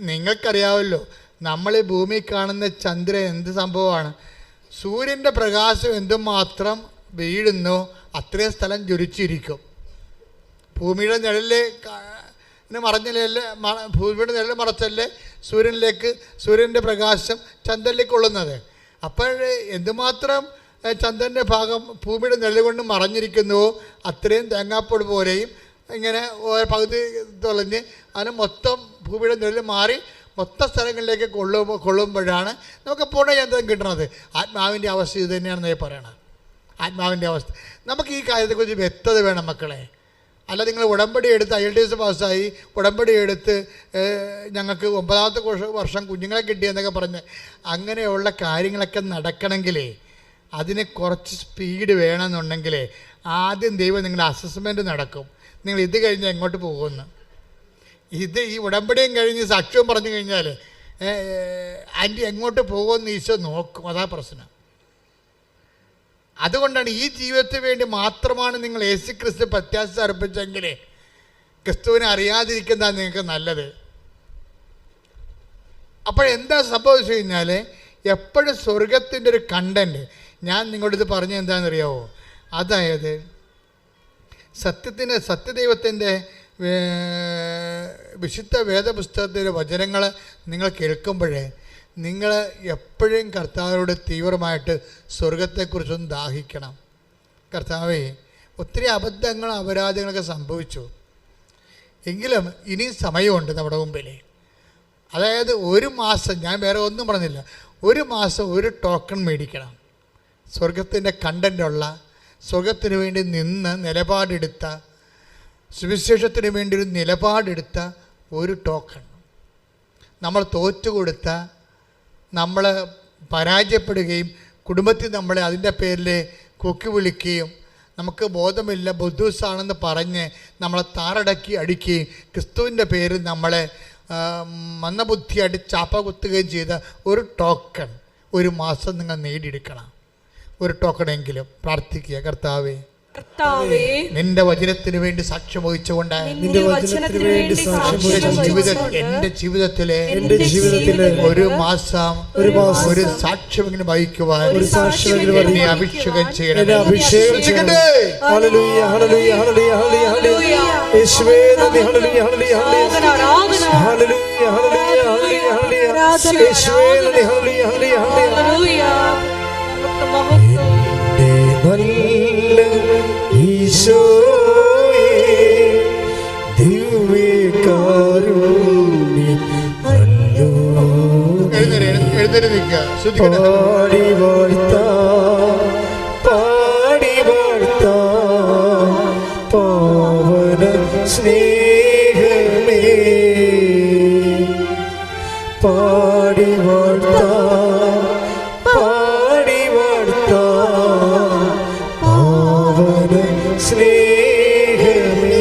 നിങ്ങൾക്കറിയാമല്ലോ, നമ്മൾ ഈ ഭൂമി കാണുന്ന ചന്ദ്രൻ എന്ത് സംഭവമാണ്? സൂര്യൻ്റെ പ്രകാശം എന്തുമാത്രം വീഴുന്നോ അത്രയും സ്ഥലം ജ്വലിച്ചിരിക്കും. ഭൂമിയുടെ നിഴലിൽ മറഞ്ഞല്ലേ, ഭൂമിയുടെ നിഴൽ മറച്ചല്ലേ സൂര്യൻ്റെ പ്രകാശം ചന്ദ്രനിലേക്ക് കൊള്ളുന്നത്. അപ്പോൾ എന്തുമാത്രം ചന്ദ്രൻ്റെ ഭാഗം ഭൂമിയുടെ നിഴൽ കൊണ്ട് മറഞ്ഞിരിക്കുന്നുവോ അത്രയും തേങ്ങാപ്പൊടി പോലെയും ഇങ്ങനെ പകുതി തുളഞ്ഞ് അതിന് മൊത്തം ഭൂമിയുടെ നിഴൽ മാറി മൊത്തം സ്ഥലങ്ങളിലേക്ക് കൊള്ളുമ്പോഴാണ് നമുക്ക് പൂർണ്ണചന്ദ്രൻ കിട്ടുന്നത്. ആത്മാവിൻ്റെ അവസ്ഥ ഇത് തന്നെയാണെന്ന് പറയണത്. ആത്മാവിൻ്റെ അവസ്ഥ നമുക്ക് ഈ കാര്യത്തെക്കുറിച്ച് വ്യക്തത വേണം മക്കളെ. അല്ല നിങ്ങൾ ഉടമ്പടി എടുത്ത് IELTS പാസ്സായി ഉടമ്പടി എടുത്ത് ഞങ്ങൾക്ക് 9ാമത്തെ വർഷം കുഞ്ഞുങ്ങളെ കിട്ടിയെന്നൊക്കെ പറഞ്ഞ് അങ്ങനെയുള്ള കാര്യങ്ങളൊക്കെ നടക്കണമെങ്കിലേ അതിന് കുറച്ച് സ്പീഡ് വേണമെന്നുണ്ടെങ്കിൽ ആദ്യം ദൈവം നിങ്ങളുടെ അസസ്മെൻറ്റ് നടക്കും. നിങ്ങൾ ഇത് കഴിഞ്ഞ് എങ്ങോട്ട് പോകുമെന്ന്. ഈ ഉടമ്പടിയും കഴിഞ്ഞ് സാക്ഷ്യവും പറഞ്ഞു കഴിഞ്ഞാൽ ആൻറ്റി എങ്ങോട്ട് പോകുമെന്ന് ഈശോ നോക്കും. അതാ പ്രശ്നം. അതുകൊണ്ടാണ് ഈ ജീവിതത്തിന് വേണ്ടി മാത്രമാണ് നിങ്ങൾ യേശുക്രിസ്തു പ്രത്യാശ അർപ്പിച്ചെങ്കിൽ ക്രിസ്തുവിനെ അറിയാതിരിക്കുന്നതാണ് നിങ്ങൾക്ക് നല്ലത്. അപ്പോഴെന്താ സംഭവിച്ചു കഴിഞ്ഞാൽ എപ്പോഴും സ്വർഗത്തിൻ്റെ ഒരു കണ്ടൻറ്റ് ഞാൻ നിങ്ങളോട് ഇത് പറഞ്ഞത് എന്താണെന്നറിയാമോ? അതായത് സത്യദൈവത്തിൻ്റെ വിശുദ്ധ വേദപുസ്തകത്തിൻ്റെ വചനങ്ങൾ നിങ്ങൾ കേൾക്കുമ്പോഴേ നിങ്ങൾ എപ്പോഴും കർത്താവിനോട് തീവ്രമായിട്ട് സ്വർഗത്തെക്കുറിച്ചൊന്ന് ദാഹിക്കണം. കർത്താവേ, ഒത്തിരി അബദ്ധങ്ങൾ അപരാധങ്ങളൊക്കെ സംഭവിച്ചു, എങ്കിലും ഇനിയും സമയമുണ്ട് നമ്മുടെ മുമ്പിൽ. അതായത് 1 മാസം, ഞാൻ വേറെ ഒന്നും പറഞ്ഞില്ല, 1 മാസം ഒരു ടോക്കൺ മേടിക്കണം. സ്വർഗത്തിൻ്റെ കണ്ടൻ്റുള്ള, സ്വർഗത്തിന് വേണ്ടി നിന്ന് നിലപാടെടുത്ത, സുവിശേഷത്തിന് വേണ്ടി ഒരു നിലപാടെടുത്ത ഒരു ടോക്കൺ. നമ്മൾ തോറ്റുകൊടുത്ത, നമ്മൾ പരാജയപ്പെടുകയും കുടുംബത്തിൽ നമ്മളെ അതിൻ്റെ പേരിൽ കൊക്കി വിളിക്കുകയും നമുക്ക് ബോധമില്ല ബുദ്ധൂസാണെന്ന് പറഞ്ഞ് നമ്മളെ താറടക്കി അടിക്കുകയും ക്രിസ്തുവിൻ്റെ പേരിൽ നമ്മളെ മന്ദബുദ്ധിയായിട്ട് ചാപ്പ കുത്തുകയും ചെയ്ത ഒരു ടോക്കൺ 1 മാസം നിങ്ങൾ നേടിയെടുക്കണം. ഒരു ടോക്കണെങ്കിലും പ്രാർത്ഥിക്കുക. കർത്താവേ, നിന്റെ വചനത്തിന് വേണ്ടി സാക്ഷ്യം വഹിച്ചുകൊണ്ട് എന്റെ ജീവിതത്തിലെ 1 മാസം ഒരു സാക്ഷ്യം ഇങ്ങനെ വഹിക്കുവാൻ എന്നെ അഭിഷേകം ചെയ്യണം. ഈശോയേ ദിവ്യകാരുണ്യം അല്ലോ പാടി വാഴ്ത്താം പാവന സ്നേഹമേ, പാടി വാഴ്ത്താം സ്നേഹമേ.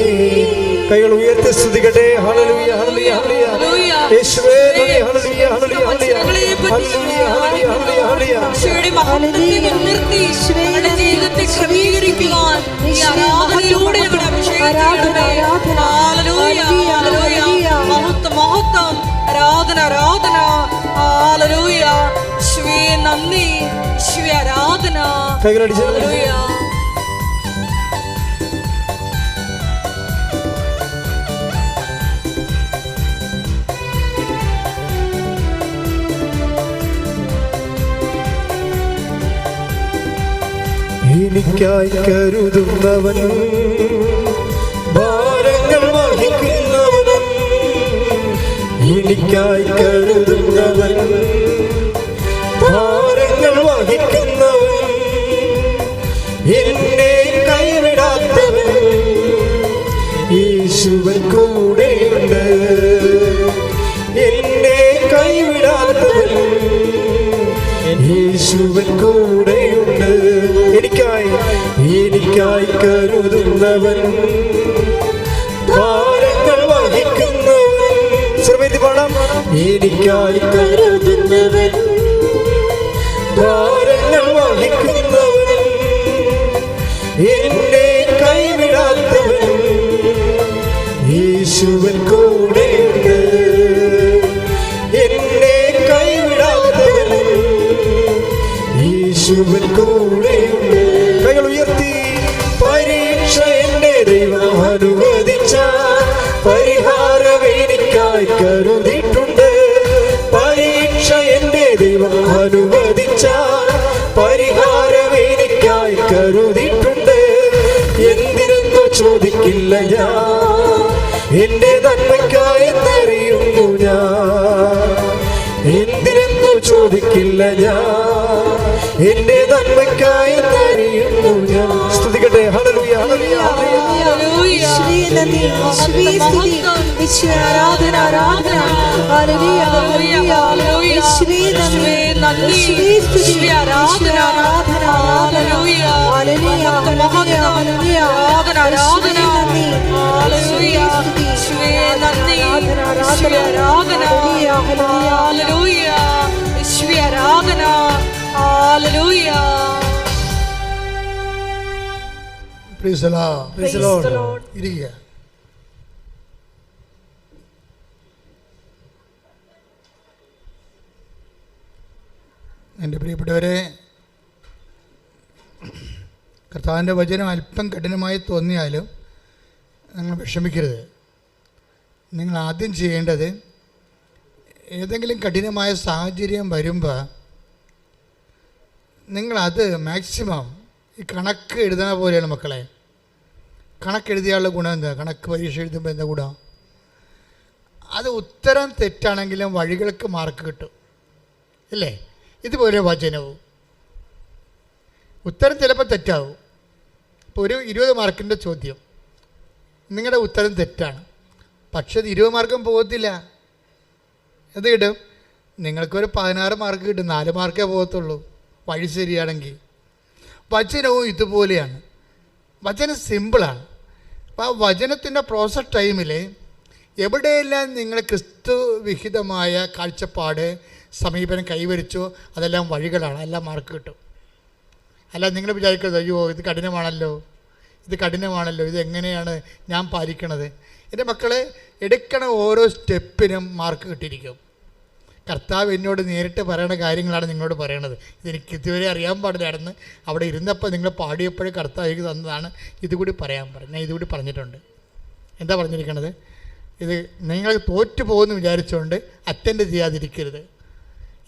കൈകൾ ഉയർത്തി സ്തുതിക്കട്ടെ. ഹല്ലേലൂയ, ഹല്ലേലൂയ, ഹല്ലേലൂയ. യേശുവേ നന്ദി. ഹല്ലേലൂയ, ഹല്ലേലൂയ, ഹല്ലേലൂയ, ഹല്ലേലൂയ, ഹല്ലേലൂയ, ഹല്ലേലൂയ. ഈശോയുടെ മഹത്വത്തെ മുൻനിർത്തി ഞങ്ങളുടെ ജീവിതത്തെ ക്രമീകരിക്കുവാൻ ഈ ആരാധനയിലൂടെ ഞങ്ങളുടെ അഭിഷേകം ചെയ്യണമേ. ഹല്ലേലൂയ, ഹല്ലേലൂയ. മഹത്വം, മഹത്വം. ആരാധന, ആരാധന. ഹല്ലേലൂയ. ഈശോയെ നന്ദി. ഈശോയെ ആരാധന. കൈകളടിച്ച് ഹല്ലേലൂയ. എനിക്കായി കരുതുന്നവനും ഭാരങ്ങൾ വഹിക്കുന്നവനും എനിക്കായി കരുതുന്നവൻ, ഭാരങ്ങൾ വഹിക്കുന്നവൻ, എന്നെ കൈവിടാത്തവൻ, യേശുവൻ കൂടെയുണ്ട്. എന്നെ കൈവിടാത്തവൻ, യേശുവൻ കൂടെയുണ്ട്. എനിക്കായി കരുതുന്നവൻ, ഭാരങ്ങൾ വഹിക്കുന്നവൻ. ശ്രമിച്ച് പാടാം. എനിക്കായി കരുതുന്നവൻ, ഭാരങ്ങൾ വഹിക്കുന്നവൻ, എന്നെ കൈവിടാത്തവൻ, യേശുവൻ കൂടെയുണ്ട്. എന്നെ കൈവിടാത്തവൻ, യേശുവൻ കൂടെയുണ്ട്. കൈകൾ ഉയർത്തി. പരീക്ഷ എന്റെ ദൈവം അനുവദിച്ച പരിഹാരം എനിക്കായി കരുതിയിട്ടുണ്ട്. പരീക്ഷ എന്റെ ദൈവം അനുവദിച്ച പരിഹാരം എനിക്കായി കരുതിയിട്ടുണ്ട്. എന്തിനെന്നു ചോദിക്കില്ല ഞാൻ, എന്റെ നന്മയ്ക്കായി എന്നറിയുന്നു ഞാൻ. എന്തിനെന്നു ചോദിക്കില്ല ഞാൻ, എന്റെ നന്മയ്ക്കായി എന്നറിയുന്നു ഞാൻ. സ്തുതിക്കട്ടെ. ഹല്ലേലൂയ, ഹല്ലേലൂയ, ഹല്ലേലൂയ. ആരാധന ആരാധന. ഹല്ലേലൂയ ഹല്ലേലൂയ ഹല്ലേലൂയ. യേശുവേ നന്ദി. യേശുവേ ആരാധന ആരാധന. ഹല്ലേലൂയ ഹല്ലേലൂയ ഹല്ലേലൂയ ഹല്ലേലൂയ. ആരാധന ആരാധന. ഹല്ലേലൂയ. യേശുവേ നന്ദി. യേശുവേ ആരാധന. ഹല്ലേലൂയ. യേശുവേ ആരാധന. Hallelujah. Praise the Lord. Praise the Lord. ഇരിക്കുക. എൻ്റെ പ്രിയപ്പെട്ടവരെ, കർത്താവിൻ്റെ വചനം അല്പം കഠിനമായി തോന്നിയാലും നിങ്ങൾ വിഷമിക്കരുത്. നിങ്ങൾ ആദ്യം ചെയ്യേണ്ടത്, ഏതെങ്കിലും കഠിനമായ സാഹചര്യം വരുമ്പോൾ നിങ്ങളത് മാക്സിമം ഈ കണക്ക് എഴുതുന്ന പോലെയാണ് മക്കളെ. കണക്കെഴുതിയാലുള്ള ഗുണം എന്താ? കണക്ക് പരീക്ഷ എഴുതുമ്പോൾ എന്താ ഗുണം? അത് ഉത്തരം തെറ്റാണെങ്കിലും വഴികൾക്ക് മാർക്ക് കിട്ടും, അല്ലേ? ഇതുപോലെ വചനവും ഉത്തരം ചിലപ്പോൾ തെറ്റാവും. ഇപ്പോൾ ഒരു 20 മാർക്കിൻ്റെ ചോദ്യം, നിങ്ങളുടെ ഉത്തരം തെറ്റാണ്, പക്ഷേ 20 മാർക്കും പോകത്തില്ല. എന്ത് കിട്ടും? നിങ്ങൾക്കൊരു 16 മാർക്ക് കിട്ടും. 4 മാർക്കേ പോകത്തുള്ളൂ വഴി ശരിയാണെങ്കിൽ. വചനവും ഇതുപോലെയാണ്. വചനം സിമ്പിളാണ്. അപ്പോൾ ആ വചനത്തിൻ്റെ പ്രോസസ് ടൈമിൽ എവിടെയെല്ലാം നിങ്ങൾ ക്രിസ്തു വിഹിതമായ കാഴ്ചപ്പാട് സമീപനം കൈവരിച്ചോ അതെല്ലാം വഴികളാണ്, എല്ലാം മാർക്ക് കിട്ടും. അല്ല നിങ്ങൾ വിചാരിക്കുന്നത്, അയ്യോ ഇത് കഠിനമാണല്ലോ, ഇത് എങ്ങനെയാണ് ഞാൻ പാലിക്കണത്? എൻ്റെ മക്കളെ, എടുക്കണ ഓരോ സ്റ്റെപ്പിനും മാർക്ക് കിട്ടിയിരിക്കും. കർത്താവ് എന്നോട് നേരിട്ട് പറയണ കാര്യങ്ങളാണ് നിങ്ങളോട് പറയണത്. ഇതെനിക്ക് ഇതുവരെ അറിയാൻ പാടില്ലായിരുന്നു. അവിടെ ഇരുന്നപ്പോൾ നിങ്ങൾ പാടിയപ്പോഴും കർത്താവ് എനിക്ക് തന്നതാണ്. ഇതുകൂടി പറയാൻ പറഞ്ഞു. ഞാൻ ഇതുകൂടി പറഞ്ഞിട്ടുണ്ട്. എന്താ പറഞ്ഞിരിക്കണത്? ഇത് നിങ്ങൾ തോറ്റു പോകുമെന്ന് വിചാരിച്ചുകൊണ്ട് അറ്റൻഡ് ചെയ്യാതിരിക്കരുത്.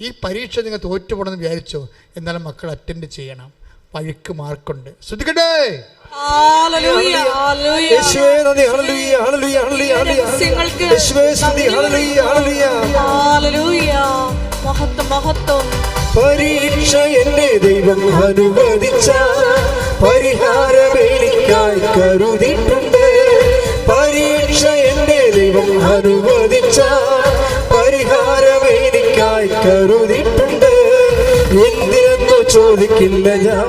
ഈ പരീക്ഷ നിങ്ങൾ തോറ്റു പോകണമെന്ന് വിചാരിച്ചോ, എന്നാലും മക്കൾ അറ്റൻഡ് ചെയ്യണം. വഴിക്ക് മാർക്കുണ്ട്. ശ്രദ്ധിക്കട്ടെ. ഹല്ലേലൂയ ഹല്ലേലൂയ. യേശുവേ നന്ദി. ഹല്ലേലൂയ ഹല്ലേലൂയ ഹല്ലേലൂയ. യേശുവേ സ്തുതി. ഹല്ലേലൂയ ഹല്ലേലൂയ ഹല്ലേലൂയ. മഹത്വം മഹത്വം. പരീക്ഷ എന്റെ ദൈവം അനുവദിച്ച പരിഹാരം എനിക്കായി കരുതിയിട്ടുണ്ട്. പരീക്ഷ എന്റെ ദൈവം അനുവദിച്ച പരിഹാരം എനിക്കായി കരുതിയിട്ടുണ്ട്. എന്തിനെന്നു ചോദിക്കില്ല ഞാൻ,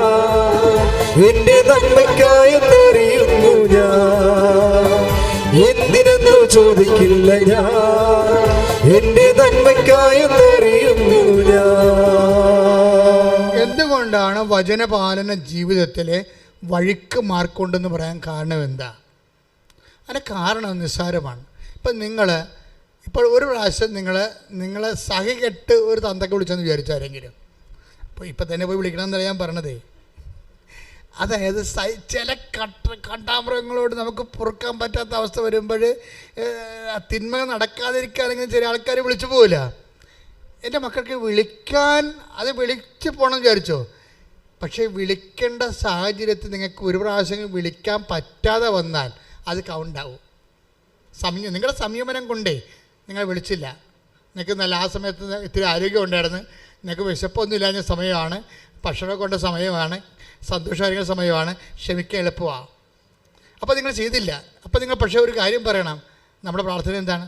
എന്റെ നന്മയ്ക്കായി എന്നറിയുന്നു ഞാൻ. എന്തിനെന്നു ചോദിക്കില്ല ഞാൻ, എന്റെ നന്മയ്ക്കായി എന്നറിയുന്നു ഞാൻ. എന്തുകൊണ്ടാണ് വചനപാലന ജീവിതത്തിലെ വഴിക്ക് മാർക്കുണ്ടെന്ന് പറയാൻ കാരണം എന്താ? അതിന് കാരണം നിസ്സാരമാണ്. ഇപ്പോൾ ഒരു പ്രാവശ്യം നിങ്ങളെ സഹികെട്ട് ഒരു തന്തക്ക് വിളിച്ചെന്ന് വിചാരിച്ചാരെങ്കിലും, അപ്പോൾ ഇപ്പം തന്നെ പോയി വിളിക്കണമെന്നല്ല ഞാൻ പറഞ്ഞതേ. അതായത് ചില കണ്ടാമൃഗങ്ങളോട് നമുക്ക് പൊറുക്കാൻ പറ്റാത്ത അവസ്ഥ വരുമ്പോൾ തിന്മ നടക്കാതിരിക്കാനെങ്കിലും ചില ആൾക്കാർ വിളിച്ചു പോവില്ല. എൻ്റെ മക്കൾക്ക് വിളിച്ച് പോകണമെന്ന് വിചാരിച്ചോ, പക്ഷേ വിളിക്കേണ്ട സാഹചര്യത്തിൽ നിങ്ങൾക്ക് ഒരു പ്രാവശ്യം വിളിക്കാൻ പറ്റാതെ വന്നാൽ അത് കൗണ്ടാവും. നിങ്ങളുടെ സംയമനം കൊണ്ടേ നിങ്ങൾ വിളിച്ചില്ല, നിനക്ക് നല്ല ആ സമയത്ത് ഇത്തിരി ആരോഗ്യം ഉണ്ടായിരുന്നു, നിനക്ക് വിശപ്പൊന്നും ഇല്ലാഞ്ഞ സമയമാണ്, ഭക്ഷണം കൊണ്ട സമയമാണ്, സന്തോഷമായിരിക്കുന്ന സമയമാണ്, ക്ഷമിക്കാൻ എളുപ്പമാണ്. അപ്പോൾ നിങ്ങൾ ചെയ്തില്ല. അപ്പോൾ നിങ്ങൾ പക്ഷേ ഒരു കാര്യം പറയണം, നമ്മുടെ പ്രാർത്ഥന എന്താണ്?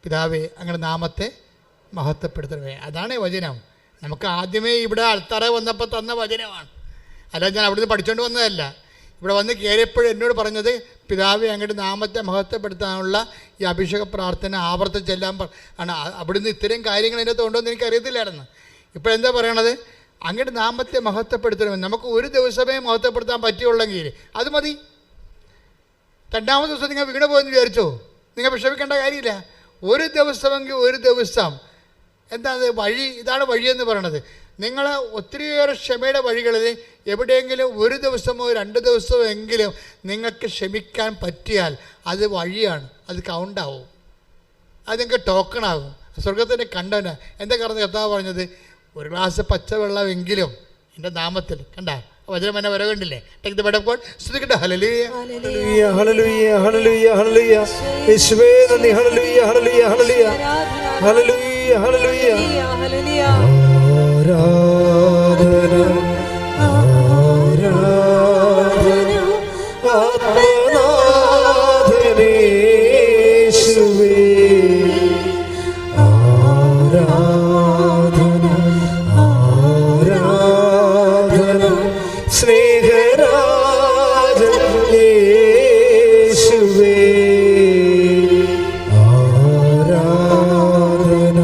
പിതാവേ അങ്ങയുടെ നാമത്തെ മഹത്വപ്പെടുത്തണമേ. അതാണ് വചനം. നമുക്ക് ആദ്യമേ ഇവിടെ അൾത്താറ വന്നപ്പോൾ തന്ന വചനമാണ്. അല്ല, ഞാൻ അവിടുന്ന് പഠിച്ചുകൊണ്ട് വന്നതല്ല. ഇവിടെ വന്ന് കയറിയപ്പോഴും എന്നോട് പറഞ്ഞത് പിതാവേ അങ്ങയുടെ നാമത്തെ മഹത്വപ്പെടുത്താനുള്ള ഈ അഭിഷേക പ്രാർത്ഥന ആവർത്തിച്ചെല്ലാം ആണ്. അവിടുന്ന് ഇത്രയും കാര്യങ്ങൾ എൻ്റെ ഉണ്ടോയെന്ന് എനിക്കറിയത്തില്ലായിരുന്നു. ഇപ്പോഴെന്താ പറയണത്? അങ്ങയുടെ നാമത്തെ മഹത്വപ്പെടുത്തണമെന്ന്. നമുക്ക് ഒരു ദിവസമേ മഹത്വപ്പെടുത്താൻ പറ്റുള്ളെങ്കിൽ അത് മതി. രണ്ടാമത്തെ ദിവസം നിങ്ങൾ വീണ് പോയെന്ന് വിചാരിച്ചോ? നിങ്ങൾ വിഷമിക്കേണ്ട കാര്യമില്ല. ഒരു ദിവസമെങ്കിൽ ഒരു ദിവസം എന്താണ് വഴി? ഇതാണ് വഴിയെന്ന് പറയണത്. നിങ്ങൾ ഒത്തിരിയേറെ ക്ഷമയുടെ വഴികളിൽ എവിടെയെങ്കിലും ഒരു ദിവസമോ 2 ദിവസമോ എങ്കിലും നിങ്ങൾക്ക് ക്ഷമിക്കാൻ പറ്റിയാൽ അത് വഴിയാണ്, അത് കൗണ്ടാവും, അത് നിങ്ങൾക്ക് ടോക്കണാകും. സ്വർഗത്തിൻ്റെ കണ്ടവന് എന്താ കാരണം കർത്താവ് പറഞ്ഞത്? ഒരു ഗ്ലാസ് പച്ചവെള്ളമെങ്കിലും എൻ്റെ നാമത്തിൽ. കണ്ട വചനം എന്നെ വരവേണ്ടില്ലേ? Take the word of God. സ്തുതിക്കട്ടെ. ഹല്ലേലൂയ ഹല്ലേലൂയ ഹല്ലേലൂയ ഹല്ലേലൂയ ഹല്ലേലൂയ. യേശുവേ നന്ദി. ഹല്ലേലൂയ ഹല്ലേലൂയ ഹല്ലേലൂയ ഹല്ലേലൂയ ഹല്ലേലൂയ. ആരാധന ആരാധന ആത്മനാഥനേ യേശുവേ. ആരാധന ആരാധന സ്നേഹരാജൻ യേശുവേ. ആരാധന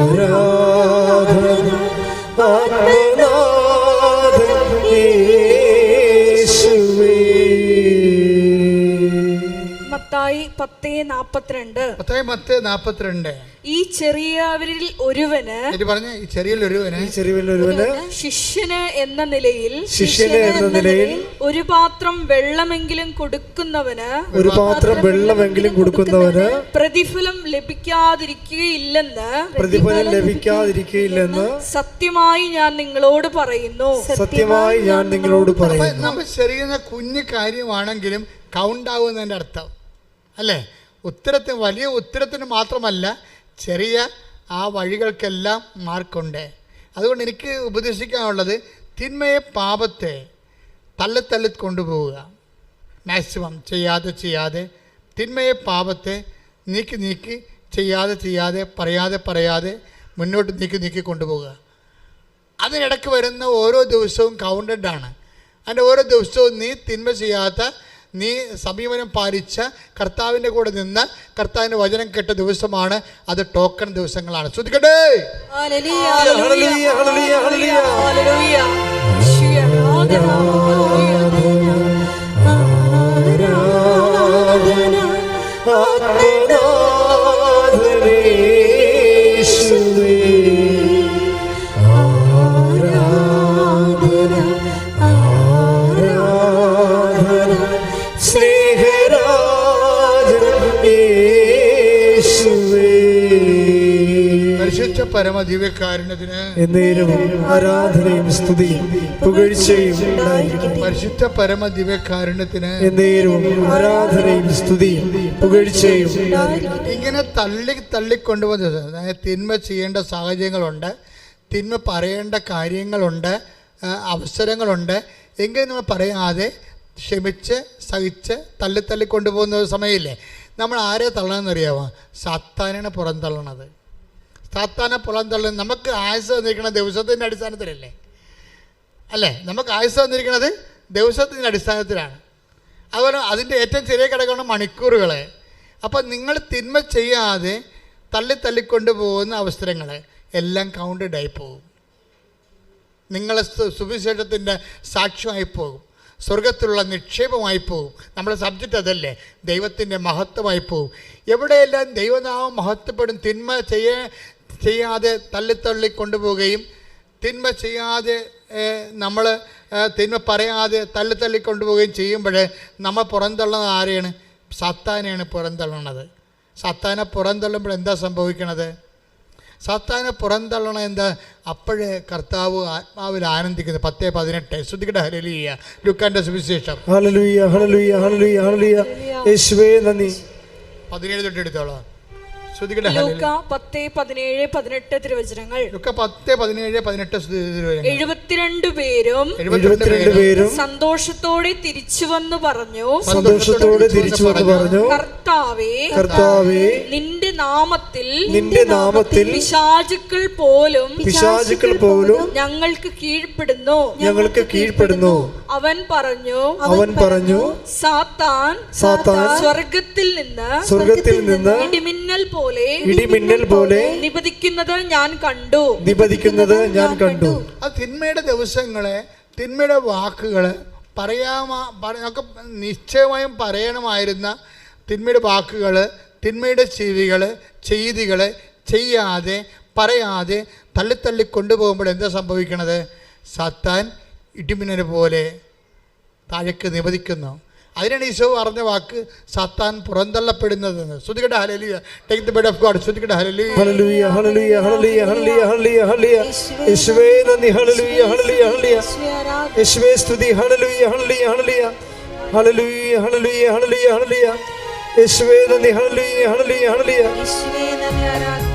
ആരാധന ആത്മനാഥൻ യേശുവേ. മത്തായി 10:42. മത്തായി 10:42. ഈ ചെറിയവരിൽ ഒരുവന് പറഞ്ഞ ഈ ചെറിയൊരുവന് ശിഷ്യന് എന്ന നിലയിൽ ഒരു പാത്രം വെള്ളമെങ്കിലും കൊടുക്കുന്നവന് പ്രതിഫലം ലഭിക്കാതിരിക്കുകയില്ലെന്ന് സത്യമായി ഞാൻ നിങ്ങളോട് പറയുന്നു. നമ്മൾ ചെറിയ കുഞ്ഞു കാര്യമാണെങ്കിലും കൗണ്ട് ആവുന്നതിൻ്റെ അർത്ഥം അല്ലേ? ഉത്തരത്തിന് വലിയ ഉത്തരത്തിന് മാത്രമല്ല, ചെറിയ ആ വഴികൾക്കെല്ലാം മാർക്കുണ്ട്. അതുകൊണ്ട് എനിക്ക് ഉപദേശിക്കാനുള്ളത് തിന്മയെ പാപത്തെ തള്ളി കൊണ്ടുപോവുക. മാക്സിമം ചെയ്യാതെ തിന്മയെ പാപത്തെ നീക്കി ചെയ്യാതെ പറയാതെ മുന്നോട്ട് നീക്കി കൊണ്ടുപോവുക. അതിനിടയ്ക്ക് വരുന്ന ഓരോ ദിവസവും കൗണ്ടഡാണ്. അതിൻ്റെ ഓരോ ദിവസവും നീ തിന്മ ചെയ്യാത്ത, നീ സമീപനം പാലിച്ച, കർത്താവിൻ്റെ കൂടെ നിന്ന് കർത്താവിൻ്റെ വചനം കേട്ട ദിവസമാണ്. അത് ടോക്കൺ ദിവസങ്ങളാണ്. ശ്രദ്ധിക്കട്ടെ. പരിശുദ്ധ പരമദിവ്യകാരുണ്യത്തിന് ആരാധനയും സ്തുതിയും പുകഴ്ചയും. പരിശുദ്ധ പരമദിവ്യകാരുണ്യത്തിന് ആരാധനയും സ്തുതിയും പുകഴ്ചയും. ഇങ്ങനെ തള്ളിക്കൊണ്ടുപോകുന്നത്, അതായത് തിന്മ ചെയ്യേണ്ട സാഹചര്യങ്ങളുണ്ട്, തിന്മ പറയേണ്ട കാര്യങ്ങളുണ്ട്, അവസരങ്ങളുണ്ട്. എങ്കിലും നമ്മൾ പറയാതെ ക്ഷമിച്ച് സഹിച്ച് തള്ളിക്കൊണ്ടുപോകുന്ന സമയമില്ലേ, നമ്മൾ ആരെ തള്ളണമെന്നറിയാമോ? സാത്താനാണ് പുറന്തള്ളണത്. സാത്താനെ പുറന്തള്ളുന്നത് നമുക്ക് ആയുസ് തന്നിരിക്കുന്ന ദിവസത്തിൻ്റെ അടിസ്ഥാനത്തിലല്ലേ? അല്ലേ? നമുക്ക് ആയുസ് തന്നിരിക്കുന്നത് ദിവസത്തിൻ്റെ അടിസ്ഥാനത്തിലാണ്. അതുപോലെ അതിൻ്റെ ഏറ്റവും ചെറിയ ഘടകമാണ് മണിക്കൂറുകൾ. അപ്പം നിങ്ങൾ തിന്മ ചെയ്യാതെ തള്ളിക്കൊണ്ട് പോകുന്ന അവസരങ്ങൾ എല്ലാം കൗണ്ടഡായി പോകും. നിങ്ങളെ സുവിശേഷത്തിൻ്റെ സാക്ഷ്യമായി പോകും, സ്വർഗത്തിലുള്ള നിക്ഷേപമായി പോകും. നമ്മുടെ സബ്ജക്റ്റ് അതല്ലേ, ദൈവത്തിൻ്റെ മഹത്വമായി പോകും. എവിടെയെല്ലാം ദൈവനാമം മഹത്വപ്പെടും. തിന്മ ചെയ്യാതെ തള്ളി കൊണ്ടുപോവുകയും, തിന്മ ചെയ്യാതെ നമ്മൾ തിന്മ പറയാതെ തള്ളി കൊണ്ടുപോവുകയും ചെയ്യുമ്പോൾ നമ്മൾ പുറന്തള്ളുന്നത് ആരെയാണ്? സാത്താനെയാണ് പുറന്തള്ളുന്നത്. സാത്താനെ പുറന്തള്ളുമ്പോൾ എന്താ സംഭവിക്കണത്? സാത്താനെ പുറന്തള്ളണം എന്താ? അപ്പോഴേ കർത്താവ് ആത്മാവിൽ ആനന്ദിക്കുന്നത്. 10:18. ശ്രദ്ധിക്കട്ടെ. ഹല്ലേലൂയ. ലൂക്കാന്റെ സുവിശേഷം. ഹല്ലേലൂയ ഹല്ലേലൂയ ഹല്ലേലൂയ ഹല്ലേലൂയ. യേശുവേ നന്ദി. 17 തൊട്ട് എടുത്തോളാം. ശ്രുതികട ലൂക്ക 10:17-18 തിരുവചനങ്ങൾ. ലൂക്ക 10:17-18 തിരുവചനങ്ങൾ. 72 പേരും സന്തോഷത്തോടെ തിരിച്ചുവന്ന് പറഞ്ഞു, കർത്താവേ, നിന്റെ നാമത്തിൽ പിശാചുക്കൾ പോലും ഞങ്ങൾക്ക് കീഴ്പ്പെടുന്നു. അവൻ പറഞ്ഞു, സാത്താൻ സ്വർഗത്തിൽ നിന്ന് ഇടിമിന്നൽ പോലെ നിപതിക്കുന്നത് ഞാൻ കണ്ടു. ആ തിന്മയുടെ ദിവസങ്ങളെ, തിന്മയുടെ വാക്കുകള് നമുക്ക് നിശ്ചയമായും പറയണമായിരുന്ന തിന്മയുടെ വാക്കുകള്, തിന്മയുടെ ചെയ്തികള് ചെയ്യാതെ പറയാതെ തള്ളി കൊണ്ടുപോകുമ്പോൾ എന്താ സംഭവിക്കണത്? സാത്താൻ ഇടിമിന്നൽ പോലെ താഴേക്ക് നിപതിക്കുന്നു. അതിനാണ് ഈശോ പറഞ്ഞ വാക്ക് സാത്താൻ പുറന്തള്ളപ്പെടുന്നതെന്ന്. ശ്രുതികട ഹല്ലേലൂയ. Take the word of God. ശ്രുതികട ഹല്ലേലൂയ. ഹല്ലേലൂയ ഹല്ലേലൂയ ഹല്ലേലൂയ ഹല്ലേലൂയ ഹല്ലേലൂയ. യേശുവേ നന്ദി. ഹല്ലേലൂയ ഹല്ലേലൂയ ഹല്ലേലൂയ. യേശുവേ സ്തുതി. ഹല്ലേലൂയ ഹല്ലേലൂയ ഹല്ലേലൂയ ഹല്ലേലൂയ ഹല്ലേലൂയ ഹല്ലേലൂയ ഹല്ലേലൂയ. യേശുവേ നന്ദി. ഹല്ലേലൂയ ഹല്ലേലൂയ ഹല്ലേലൂയ. യേശുവേ നന്ദി. ആരാധന.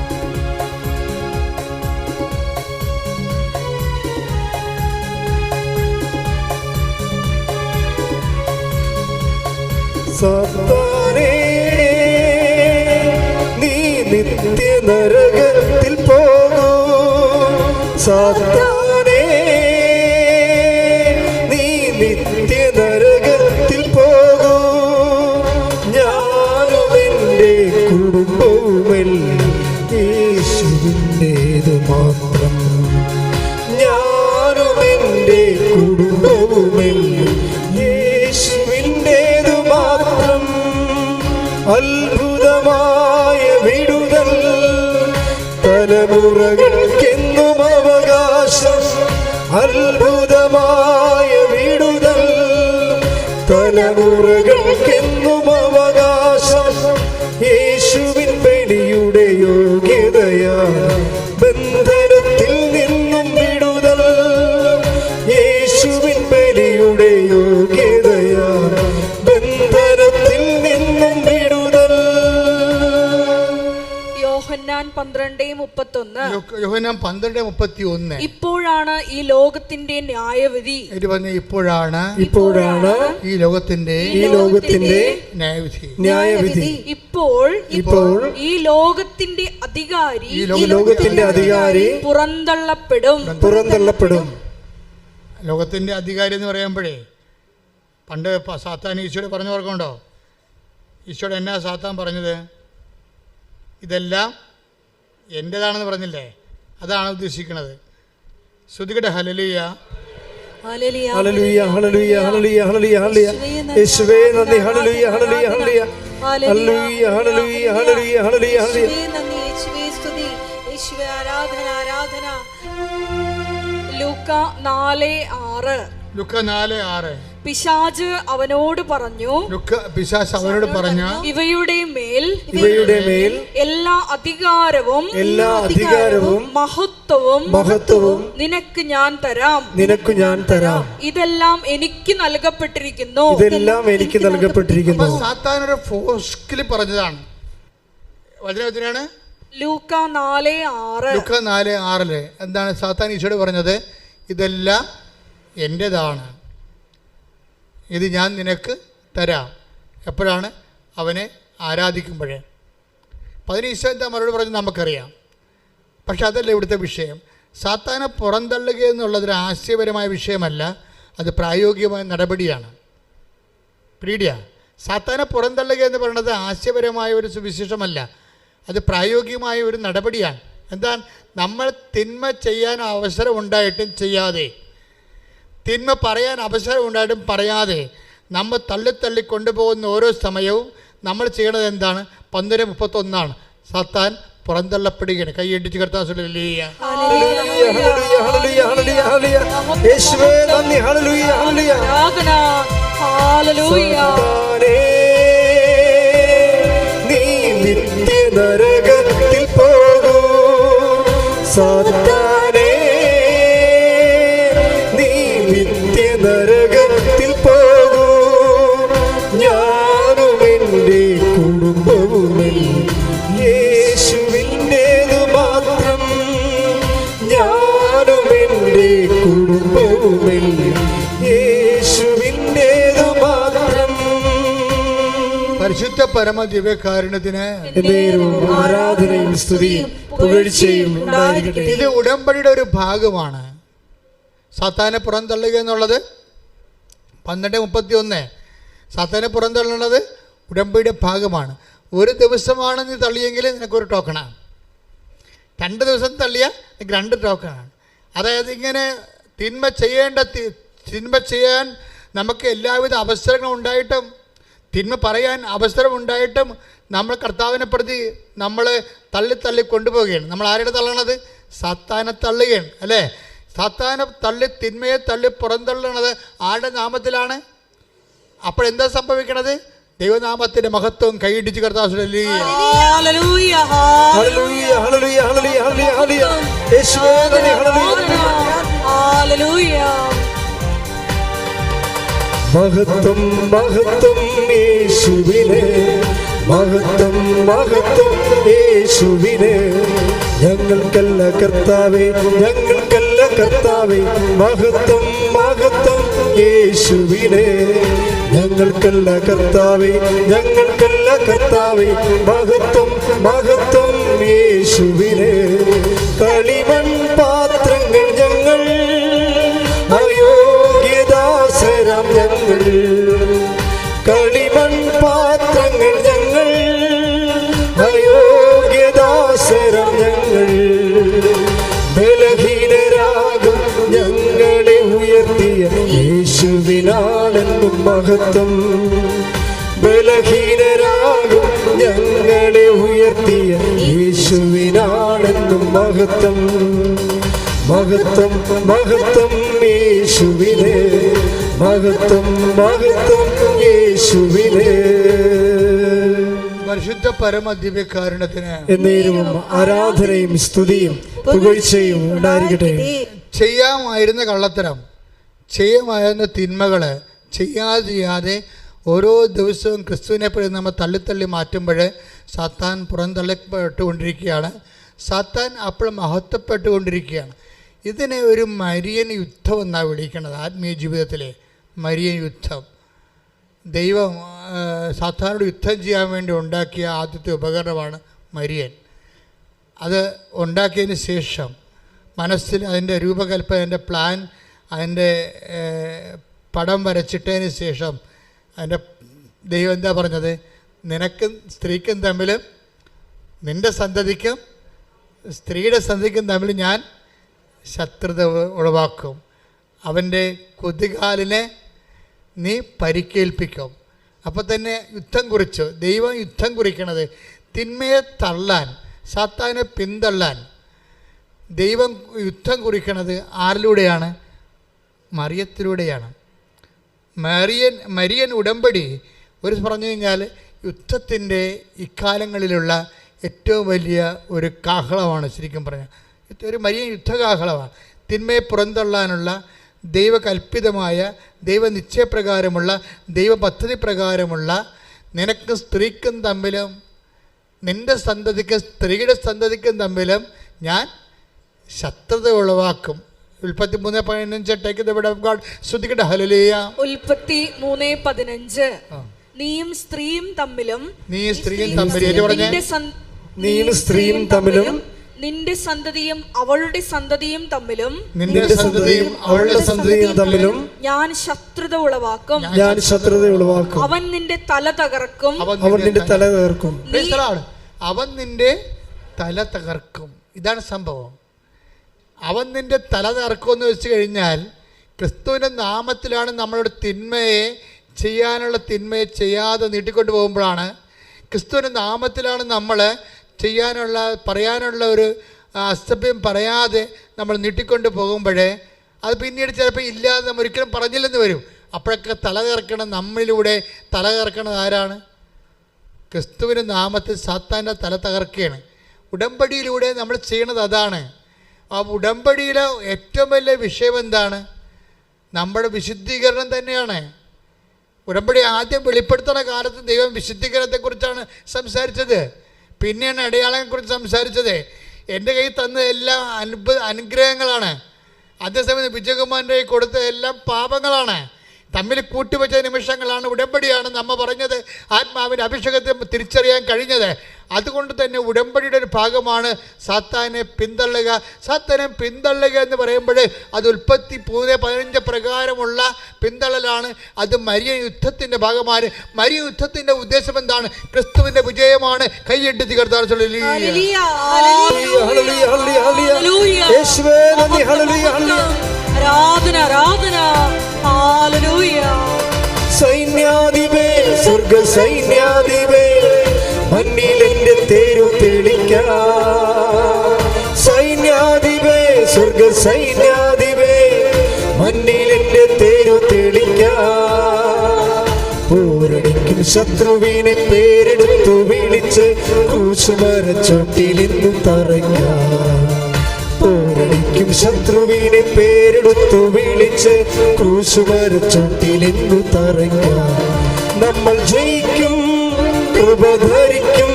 സാത്താനേ, നീ നിത്യ നരകത്തിൽ പോകൂ. സാത്താനേ, നീ നിത്യ നരകത്തിൽ പോകൂ. ഞാനും എൻ്റെ കുടുംബവുമെല്ലാം യേശുവിൻ്റേത് മാത്രം. ഞാനും എൻ്റെ കുടുംബവുമെല്ലാം യേശുവിൻ്റേത് മാത്രം. അത്ഭുതമായ വിടുതൽ തലമുറകൾക്കെന്നും അവകാശം. അത്ഭുതമായ വിടുതൽ തലമുറകൾക്കെന്നും അവകാശം. യേശുവിൻ ബലിയുടെ യോഗ്യതയാ ബന്ധനത്തിൽ നിന്നും വിടുതൽ. യേശുവിൻ ബലിയുടെ യോഗ്യതയാ ബന്ധനത്തിൽ നിന്നും വിടുതൽ. യോഹന്നാൻ 12:31. യോഹന്നാൻ 12:31. ഇപ്പോഴാണ് ഈ ലോകത്തിന്റെ ന്യായവിധി. ഇപ്പോഴാണ് ഈ ലോകത്തിന്റെ ന്യായവിധി. ഇപ്പോൾ ഈ ലോകത്തിന്റെ അധികാരി പുറന്തള്ളപ്പെടും. ലോകത്തിന്റെ അധികാരി എന്ന് പറയുമ്പോഴേ പണ്ട് സാത്താൻ ഈശോയോട് പറഞ്ഞു ഓർക്കുന്നുണ്ടോ? ഈശോയോട് എന്നാ സാത്താൻ പറഞ്ഞത്? ഇതെല്ലാം എൻ്റെതാണെന്ന് പറഞ്ഞില്ലേ? അതാണ് ഉദ്ദേശിക്കുന്നത്. ശ്രുതികട ഹല്ലേലൂയ. ഹല്ലേലൂയ ഹല്ലേലൂയ ഹല്ലേലൂയ ഹല്ലേലൂയ ഹല്ലേലൂയ. യേശുവേ നന്ദി. ഹല്ലേലൂയ ഹല്ലേലൂയ ഹല്ലേലൂയ ഹല്ലേലൂയ ഹല്ലേലൂയ ഹല്ലേലൂയ ഹല്ലേലൂയ ഹല്ലേലൂയ. യേശുവേ നന്ദി. യേശുവേ സ്തുതി. യേശുവേ ആരാധന. ആരാധന. ലൂക്ക 4:6. ലുക്ക 4:6. പിശാച് അവനോട് പറഞ്ഞു, ഇവയുടെ മേൽ എല്ലാ അധികാരവും മഹത്വവും നിനക്ക് ഞാൻ തരാം. ഇതെല്ലാം എനിക്ക് നൽകപ്പെട്ടിരിക്കുന്നു. സാത്താനൊരു ഫോസ്കിൽ പറഞ്ഞതാണ്. വചനത്തിനാണ് ലൂക്ക 4:6. എന്താണ് സാത്താൻ ഈശോയോട് പറഞ്ഞത്? ഇതെല്ലാം എൻ്റെതാണ്, ഇത് ഞാൻ നിനക്ക് തരാം. എപ്പോഴാണ്? അവനെ ആരാധിക്കുമ്പോഴേ. അപ്പം അതിന് ഈശോ എന്താ മറുപടി പറഞ്ഞ് നമുക്കറിയാം. പക്ഷെ അതല്ല ഇവിടുത്തെ വിഷയം. സാത്താനെ പുറന്തള്ളുക എന്നുള്ളതൊരു ആശയപരമായ വിഷയമല്ല, അത് പ്രായോഗികമായ നടപടിയാണ്. പീഡിയ സാത്താനെ പുറന്തള്ളുക എന്ന് പറയുന്നത് ആശയപരമായ ഒരു സുവിശേഷമല്ല, അത് പ്രായോഗികമായ ഒരു നടപടിയാണ്. എന്താ? നമ്മൾ തിന്മ ചെയ്യാൻ അവസരം ഉണ്ടായിട്ടും ചെയ്യാതെ, തിന്മ പറയാൻ അവസരം ഉണ്ടായിട്ടും പറയാതെ നമ്മൾ തള്ളി കൊണ്ടുപോകുന്ന ഓരോ സമയവും നമ്മൾ ചെയ്യണത് എന്താണ്? 12:31. സാത്താൻ പുറന്തള്ളപ്പെടുകയാണ്. കൈയടിച്ച് കർത്താവ് ഹല്ലേലൂയ. നീ നിത്യ നരകത്തിൽ പോകൂ. സാത്താനേ, നീ നിത്യ നരകത്തിൽ പോകൂ. ഞാനും എൻ്റെ കുടുംബവുമെല്ലാം യേശു എൻ്റെ കുടുംബവുമെല്ലാം യേശുവിൻ്റേതു മാത്രം. പരിശുദ്ധ പരമ ദിവ്യകാരുണ്യത്തിന് എന്നേരവും ആരാധനയും സ്തുതിയും പുകഴ്ചയും ഉണ്ടായിരിക്കട്ടെ. ഇത് ഉടമ്പടിയുടെ ഒരു ഭാഗമാണ്. സാത്താനെ പുറന്തള്ളുക എന്നുള്ളത് 12:31. സാത്താനെ പുറന്തള്ളുന്നത് ഉടമ്പടിയുടെ ഭാഗമാണ്. ഒരു ദിവസമാണ് നീ തള്ളിയെങ്കിൽ നിനക്കൊരു ടോക്കണാണ്. 2 ദിവസം തള്ളിയാൽ നിനക്ക് 2 ടോക്കണാണ്. അതായത് ഇങ്ങനെ തിന്മ ചെയ്യാൻ നമുക്ക് എല്ലാവിധ അവസരങ്ങളും ഉണ്ടായിട്ടും, തിന്മ പറയാൻ അവസരമുണ്ടായിട്ടും നമ്മൾ കർത്താവിനെ പ്രതി നമ്മൾ തള്ളി കൊണ്ടുപോവുകയാണ്. നമ്മൾ ആരുടെ തള്ളണത്? സാത്താനെ തള്ളുകയാണ് അല്ലേ? സാത്താനെ തള്ളി, തിന്മയെ തള്ളി പുറന്തള്ളണത് ആരുടെ നാമത്തിലാണ്? അപ്പോഴെന്താ സംഭവിക്കണത്? ദൈവനാമത്തിന്റെ മഹത്വം കൈയിടിച്ച് കർത്താവ് ഹല്ലേലൂയ ഹല്ലേലൂയ ഹല്ലേലൂയ ഹല്ലേലൂയ ഹല്ലേലൂയ യേശുവേ നന്ദി. ഹല്ലേലൂയ. മഹത്വം മഹത്വം യേശുവിനെ, മഹത്വം മഹത്വം യേശുവിനെ. ഞങ്ങൾക്കല്ല കർത്താവേ, ഞങ്ങൾക്കല്ല കർത്താവേ, മഹത്വം മഹത്വം യേശുവിനെ. ഞങ്ങൾക്കല്ല കർത്താവേ, ഞങ്ങൾക്കല്ല കർത്താവേ, മഹത്വം മഹത്വം യേശുവിനെ. കളിമൺ പാത്രങ്ങൾ ഞങ്ങൾ, അയോഗ്യദാസരാം ഞങ്ങൾ. കളിമൺ പാത്രങ്ങൾ ഞങ്ങൾ, അയോഗ്യദാസരാം ഞങ്ങൾ. ബലഹീനരാകും ഞങ്ങളെ ഉയർത്തിയ യേശുവിനാണെന്നും മഹത്വം. ബലഹീനരാകും ഞങ്ങളെ ഉയർത്തിയ യേശുവിനാണെന്നും മഹത്വം. മഹത്വം മഹത്വം യേശുവിനെ, മഹത്വം മഹത്വം യേശുവിനെ. പരിശുദ്ധ പരമ ദിവ്യകാരുണ്യത്തിന് എന്നേരവും ആരാധനയും സ്തുതിയും പുകഴ്ചയും ഉണ്ടായിരിക്കട്ടെ. ചെയ്യാമായിരുന്ന കള്ളത്തരം, ചെയ്യാമായിരുന്ന തിന്മകൾ ചെയ്യാതെ ഓരോ ദിവസവും ക്രിസ്തുവിനെ പോലെ നമ്മൾ തള്ളി മാറ്റുമ്പോൾ സാത്താൻ പുറന്തള്ളപ്പെട്ടുകൊണ്ടിരിക്കുകയാണ്. സാത്താൻ അപ്പോൾ മഹത്വപ്പെട്ടുകൊണ്ടിരിക്കുകയാണ്. ഇതിനെ ഒരു മരിയൻ യുദ്ധം എന്നാണ് വിളിക്കുന്നത്. ആത്മീയ ജീവിതത്തിലെ മരിയൻ യുദ്ധം. ദൈവം സാത്താനോട് യുദ്ധം ചെയ്യാൻ വേണ്ടി ഉണ്ടാക്കിയ ആദ്യത്തെ ഉപകരണമാണ് മരിയൻ. അത് ഉണ്ടാക്കിയതിന് ശേഷം മനസ്സിൽ അതിൻ്റെ രൂപകൽപ്പന, അതിൻ്റെ പ്ലാൻ, അതിൻ്റെ പടം വരച്ചിട്ടതിന് ശേഷം അതിൻ്റെ ദൈവം എന്താ പറഞ്ഞത്? നിനക്കും സ്ത്രീക്കും തമ്മിലും നിൻ്റെ സന്തതിക്കും സ്ത്രീയുടെ സന്തതിക്കും തമ്മിൽ ഞാൻ ശത്രുത ഉളവാക്കും. അവൻ്റെ കുതികാലിനെ നീ പരിക്കേൽപ്പിക്കും. അപ്പോൾ തന്നെ യുദ്ധം കുറിച്ചു. ദൈവം യുദ്ധം കുറിക്കണത് തിന്മയെ തള്ളാൻ, സാത്താനെ പിന്തള്ളാൻ ദൈവം യുദ്ധം കുറിക്കണത് ആരിലൂടെയാണ്? മറിയത്തിലൂടെയാണ്. മരിയൻ ഉടമ്പടി ഒരു പറഞ്ഞു കഴിഞ്ഞാൽ യുദ്ധത്തിൻ്റെ ഇക്കാലങ്ങളിലുള്ള ഏറ്റവും വലിയ ഒരു കാഹളമാണ്. ശരിക്കും പറഞ്ഞാൽ ഒരു മരിയൻ യുദ്ധകാഹളമാണ്. തിന്മയെ പുറന്തള്ളാനുള്ള ദൈവകൽപ്പിതമായ, ദൈവനിശ്ചയപ്രകാരമുള്ള, ദൈവ പദ്ധതി പ്രകാരമുള്ള നിനക്കും സ്ത്രീക്കും തമ്മിലും നിൻ്റെ സന്തതിക്കും സ്ത്രീയുടെ സന്തതിക്കും തമ്മിലും ഞാൻ ശത്രുത ഉളവാക്കും. ഉൽപ്പത്തി 3:15 ശ്രദ്ധിക്കട്ടെ. ഹല്ലേലൂയ. ഉൽപ്പത്തി 3:15 നീയും സ്ത്രീയും തമ്മിലും നീയും സ്ത്രീയും തമ്മിലും നിന്റെ സന്തതിയും അവളുടെ സന്തതിയും തമ്മിലും ഞാൻ ശത്രുത ഉളവാക്കും. അവൻ നിന്റെ തല തകർക്കും. അവൻ നിന്റെ തല തകർക്കും. ഇതാണ് സംഭവം. അവൻ നിന്റെ തല തകർക്കുമെന്ന് വെച്ച് കഴിഞ്ഞാൽ ക്രിസ്തുവിൻ്റെ നാമത്തിലാണ് നമ്മളോട് തിന്മയെ ചെയ്യാതെ നീട്ടിക്കൊണ്ട് പോകുമ്പോഴാണ്. ക്രിസ്തുവിൻ്റെ നാമത്തിലാണ് നമ്മൾ പറയാനുള്ള ഒരു അസഭ്യം പറയാതെ നമ്മൾ നീട്ടിക്കൊണ്ട് പോകുമ്പോഴേ അത് പിന്നീട് ചിലപ്പോൾ ഇല്ലാതെ നമ്മൾ ഒരിക്കലും പറഞ്ഞില്ലെന്ന് വരും. അപ്പോഴൊക്കെ തല കറക്കണം, നമ്മളിലൂടെ തല കറക്കണത് ആരാണ്? ക്രിസ്തുവിൻ്റെ നാമത്തിൽ സാത്താൻ്റെ തല തകർക്കുകയാണ്. ഉടമ്പടിയിലൂടെ നമ്മൾ ചെയ്യണത് അതാണ്. ആ ഉടമ്പടിയിലെ ഏറ്റവും വലിയ വിഷയം എന്താണ്? നമ്മുടെ വിശുദ്ധീകരണം തന്നെയാണ്. ഉടമ്പടി ആദ്യം വെളിപ്പെടുത്തുന്ന കാലത്ത് ദൈവം വിശുദ്ധീകരണത്തെക്കുറിച്ചാണ് സംസാരിച്ചത്. പിന്നെയാണ് അടയാളങ്ങളെക്കുറിച്ച് സംസാരിച്ചത്. എൻ്റെ കയ്യിൽ തന്ന എല്ലാ അനുഗ്രഹങ്ങളാണ്. അതേസമയം വിജയകുമാരൻ്റെ കൊടുത്ത എല്ലാം പാപങ്ങളാണ്, തമ്മിൽ കൂട്ടിവെച്ച നിമിഷങ്ങളാണ്. ഉടമ്പടിയാണ് നമ്മ പറഞ്ഞത്, ആത്മാവിൻ്റെ അഭിഷേകത്തെ തിരിച്ചറിയാൻ കഴിഞ്ഞത്. അതുകൊണ്ട് തന്നെ ഉടമ്പടിയുടെ ഒരു ഭാഗമാണ് സാത്താനെ പിന്തള്ളുക. സാത്താനെ പിന്തള്ളുക എന്ന് പറയുമ്പോൾ അത് ഉൽപ്പത്തി 3:15 പ്രകാരമുള്ള പിന്തള്ളലാണ്. അത് മരിയ യുദ്ധത്തിൻ്റെ ഭാഗമാണ്. മരിയ യുദ്ധത്തിൻ്റെ ഉദ്ദേശം എന്താണ്? ക്രിസ്തുവിൻ്റെ വിജയമാണ്. കൈയ്യട്ടി തീർത്താൽ ആരാധന ആരാധന. ഹല്ലേലൂയ. സൈന്യാധിപേ, സ്വർഗ സൈന്യാധിപേ, മണ്ണിൽ എന്റെ തേരു തെളിക്കാം. സൈന്യാധിപേ, സ്വർഗ സൈന്യാധിപേ, മണ്ണിൽ എന്റെ തേരു തെളിക്കാം. പോരടിക്കും ശത്രുവിനെ പേരെടുത്തു വിളിച്ച് ക്രൂശുമരച്ചോട്ടിലിന്നു തറയ്ക്കാം. പോരടിക്കും ശത്രുവിനെ പേരെടുത്തു വിളിച്ച് ക്രൂശുമരച്ചോട്ടിലിന്നു തറയ്ക്കാം. നമ്മൾ ജയിക്കും, കൃപ ധരിക്കും,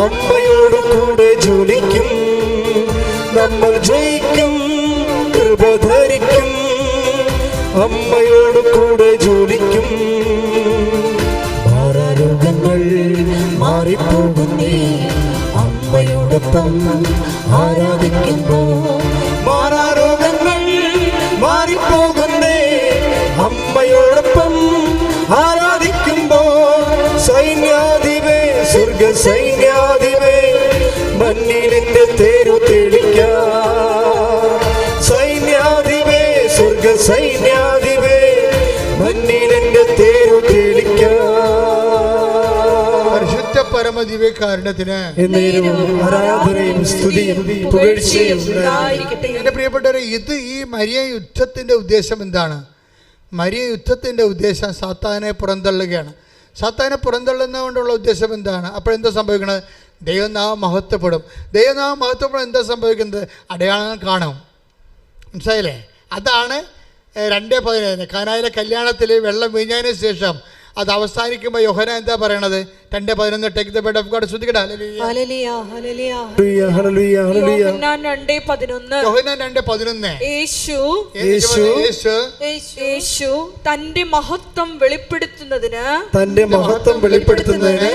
അമ്മയോട് കൂടെ ജോലിക്കും. നമ്മൾ ജയിക്കും, കൃപ ധരിക്കും, അമ്മയോട് കൂടെ ജോലിക്കും. മാറാരോഗങ്ങൾ മാറിപ്പോകുന്നേ, അമ്മയോടൊപ്പം ആരാധിക്കുമ്പോൾ. മാറാരോഗങ്ങൾ മാറിപ്പോകുന്നേ, അമ്മയോടൊപ്പം ആരാധിക്കുമ്പോൾ. സൈന്യാധിപേ, സ്വർഗ സൈന്യാധിപേ, മണ്ണിലെന്റെ തേരു തെളിക്കാം. സൈന്യാധിപേ, സ്വർഗ സൈന്യാധിപേ, മണ്ണിലെന്റെ തേരു തെളിക്കാം. പരിശുദ്ധ പരമദിവ്യകാരുണ്യത്തിന് ആരാധനയും സ്തുതിയും പുകഴ്ചയും ഉണ്ടായിരിക്കട്ടെ. എൻ്റെ പ്രിയപ്പെട്ടവരെ, ഈ മരിയ യുദ്ധത്തിൻ്റെ ഉദ്ദേശം എന്താണ്? മരിയ യുദ്ധത്തിൻ്റെ ഉദ്ദേശം സാത്താനെ പുറന്തള്ളുകയാണ്. സാത്താനെ പുറന്തള്ളുന്നതുകൊണ്ടുള്ള ഉദ്ദേശം എന്താണ്? അപ്പോഴെന്താ സംഭവിക്കുന്നത്? ദൈവനാമം മഹത്വപ്പെടും. ദൈവനാമം മഹത്വപ്പെടും. എന്താ സംഭവിക്കുന്നത്? അടയാളങ്ങൾ കാണും. മനസ്സിലായില്ലേ? അതാണ് 2:15 കാനായിലെ കല്യാണത്തിൽ വെള്ളം വീഞ്ഞതിന് ശേഷം അത് അവസാനിക്കുമ്പോൾ യോഹന്നാൻ എന്താ പറയണത്? 2:11 take the word of God. ശ്രദ്ധിക്കട്ടെ. ഹല്ലേലൂയ ഹല്ലേലൂയ. യോഹന്നാൻ 2:11 യേശു തന്റെ മഹത്വം വെളിപ്പെടുത്തുന്നതിന്